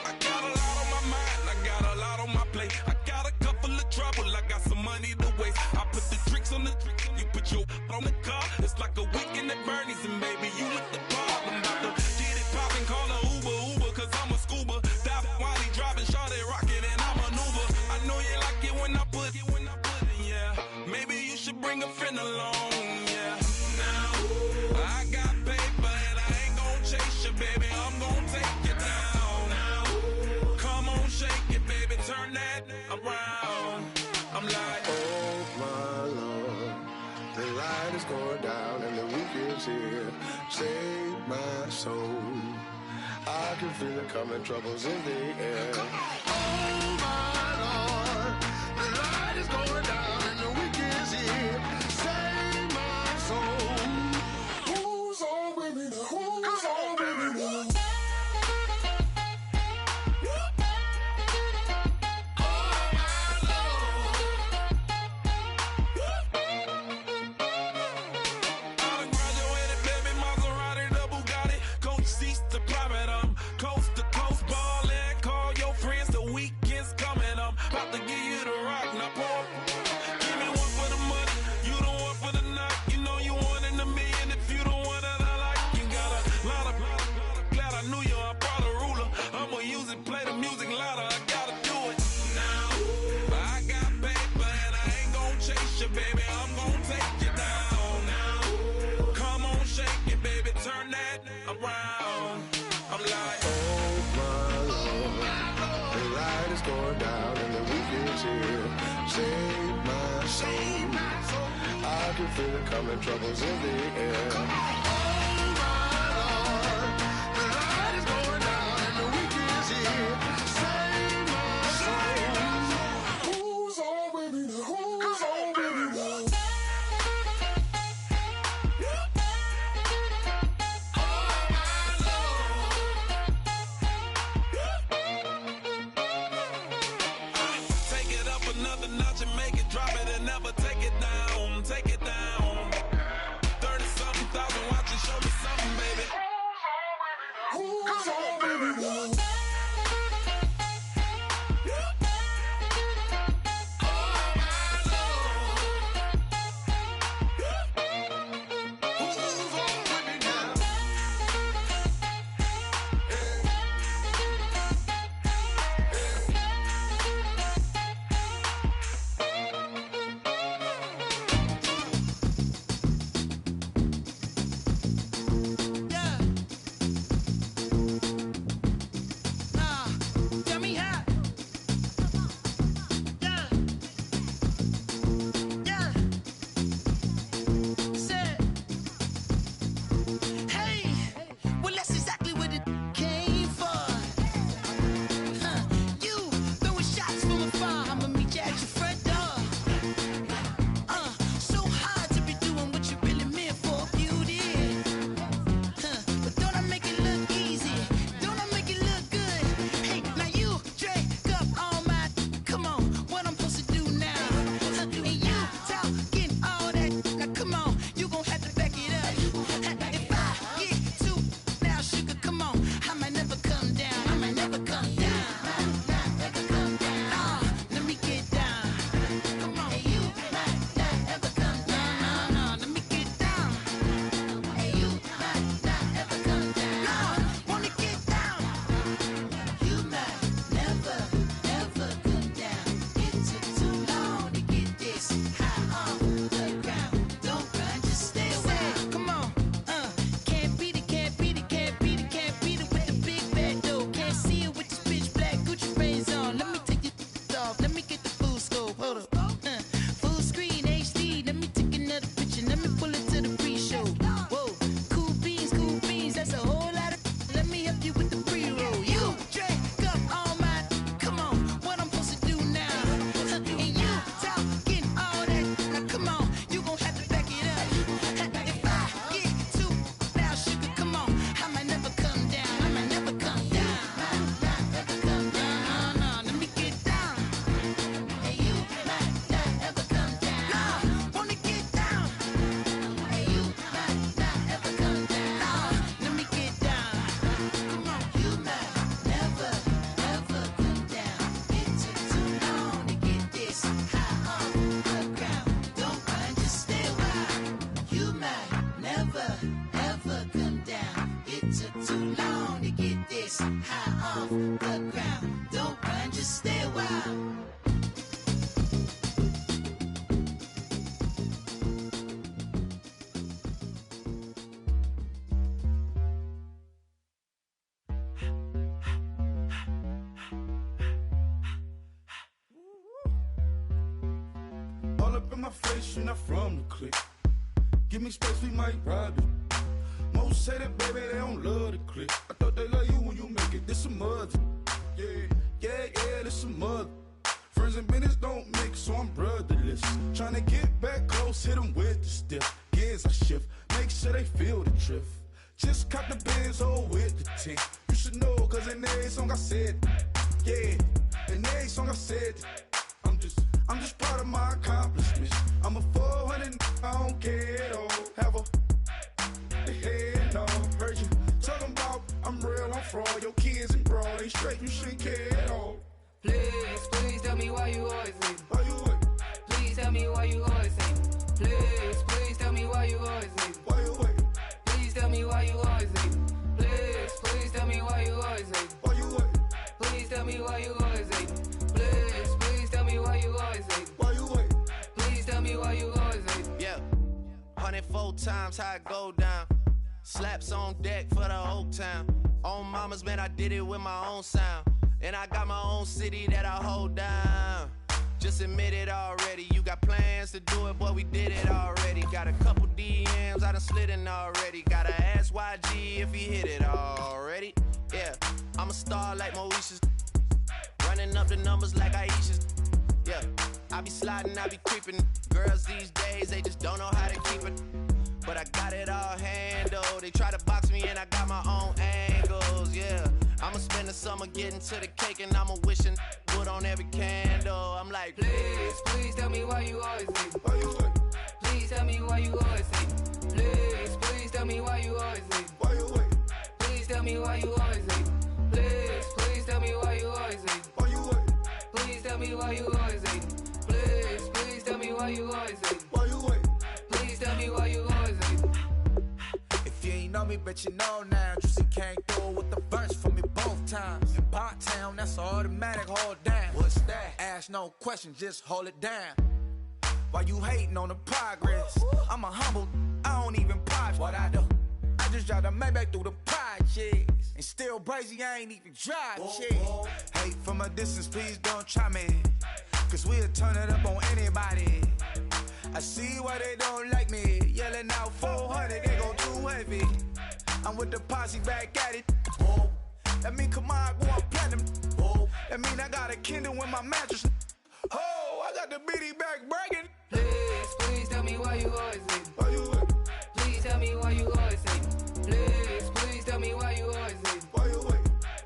I got a lot on my mind, I got a lot on my plate. I got a couple of trouble, I got some money to waste. I put the tricks on the you put your on the car. It's like a weekend at Bernie's, and baby, you look the problem. About to get it poppin', call a Uber, cause I'm a scuba. Dive while he driving, shot it, rocket, and I maneuver. I know you like it when I put it, yeah. Maybe you should bring a friend along, yeah. Now, I got paper and I ain't gon' chase you, baby. I'm gon' take you down. Now, come on, shake it, baby. Turn that around. I'm like, Oh my Lord, the light is going down and the weekend's here. Save my soul. I can feel it coming, troubles in the air. Oh my Lord, the light is going down and the weekend's here. Save my soul. Who's on with me? Who's on with me? I done graduated, baby, Maserati, the Bugatti, coach seats to private, coast to coast ballin'. Call your friends, the weekend's coming, about to give you the rock. Now pour, give me one for the money, you the one for the night. You know you one in a million if you the one that I like. You got a lot of, glad I knew you, I brought a ruler. I'ma use it, play the music louder, I gotta do it now. I got paper and I ain't gon' chase you, baby, I'm gon' take you down now. Come on, shake it, baby, turn that around. I'm like, Oh my Lord, the light is going down and the weekend's here. Save my soul. I can feel it coming, troubles in the air. Oh my Lord, the light is going down and the weekend's here. Save my soul. Who's on with me? Who's on with me? take it up another notch and make it drop it and never take it down. Take it down. 30-something thousand watch up in my face, you're not from the clique. Give me space, we might rob it. Most say that, baby, they don't love the clique. I thought they love you when you make it. This some mother. Yeah, this some mother. Friends and business don't mix, so I'm brotherless. Tryna get back close, hit them with the stiff. Gears I shift, make sure they feel the drift. Just cop the Benz, with the tint. You should know, cause in every song I said, yeah, in every song I said, I'm just proud of my accomplishments. I'm a 400, I don't care at all. Have a head on. Heard you talking about I'm real, I'm fraud. Your kids and broad, they straight, you shouldn't care at all. Please tell me why you always leave. Why you what? Please tell me why you always leave. Please tell me why you always leave. Why you what? Please tell me why you always leave. Please tell me why you always leave. Why you what? Please tell me why you always leave. Please tell me why you always leave. Why you what? Please tell me why you always leave. Yeah, 104 times how it go down. Slaps on deck for the whole town. On mamas, man, I did it with my own sound. And I got my own city that I hold down. Just admit it already. You got plans to do it, boy, we did it already. Got a couple DMs, I done slid in already. Gotta ask YG if he hit it already. Yeah, I'm a star like Moesha's. Running up the numbers like Aisha's. Yeah, I be sliding, I be creeping. Girls these days, they just don't know how to keep it. But I got it all handled. They try to box me and I got my own angles, yeah. I'ma spend the summer getting to the cake and I'ma wishing put on every candle. I'm like, please tell me why you always leave. Why you what? Please tell me why you always leave. Please tell me why you always leave. Why you what? Please tell me why you always leave. Please tell me why you always leave. Why you what? Please tell me why you always leave. Please tell me why you always leave. Why you what? Please tell me why you always leave. If you ain't know me, bet you know now. Juicy came through with the verse for me both times. In Pot Town, that's automatic, hold down. What's that? Ask no question, just hold it down. Why you hating on the progress? I'm a humble, I don't even pop. What I do? I just drive the Maybach through the projects. And still brazy, I ain't even drive shit. Hate from a distance, please don't try me. Cause we'll turn it up on anybody. I see why they don't like me. Yelling out 400, they go too heavy. I'm with the posse back at it. That mean come on, go on platinum. That mean I got a Kindle in my mattress. Oh, I got the BD back bragging. Please tell me why you always leave. Why you what? Please tell me why you always leave. Please tell me why you always leave. Why you what?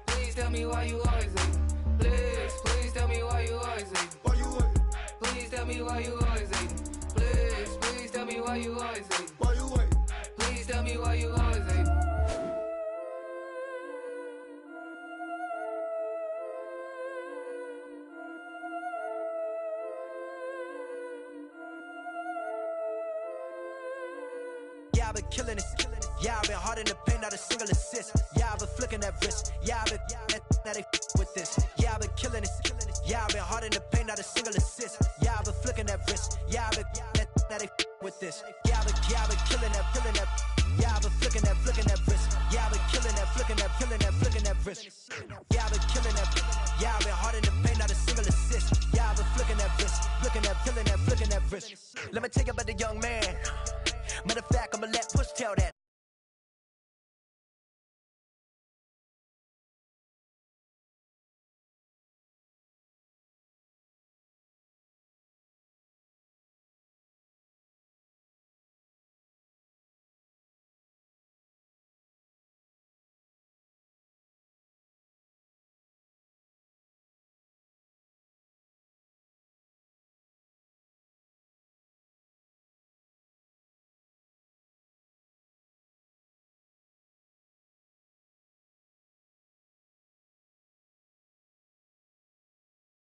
Please tell me why you always leave. Please tell me why you always leave. Why you what? Please tell me why you always leave. Please tell me why you always leave. Why you what? Please tell me why you always leave. Yeah, I've been killing it. Yeah, I've been hard in the paint, not a single assist. Yeah, I've been flicking that wrist. Yeah, I've been now they with this. Yeah, I've been killing it. Yeah, I've been hard in the paint, not a single assist. Yeah, I've been flicking that wrist. Yeah, I've been now they with this. Yeah, I've been killing that. Yeah, I've been flicking that wrist. Yeah, I've been killing that, flicking that wrist. Yeah, I've been killing that. Yeah, I've been hard in the paint, not a single assist. Yeah, I've been flicking that wrist, flicking that wrist. Let me tell you about the young man. Matter of fact, I'ma let Push tell that.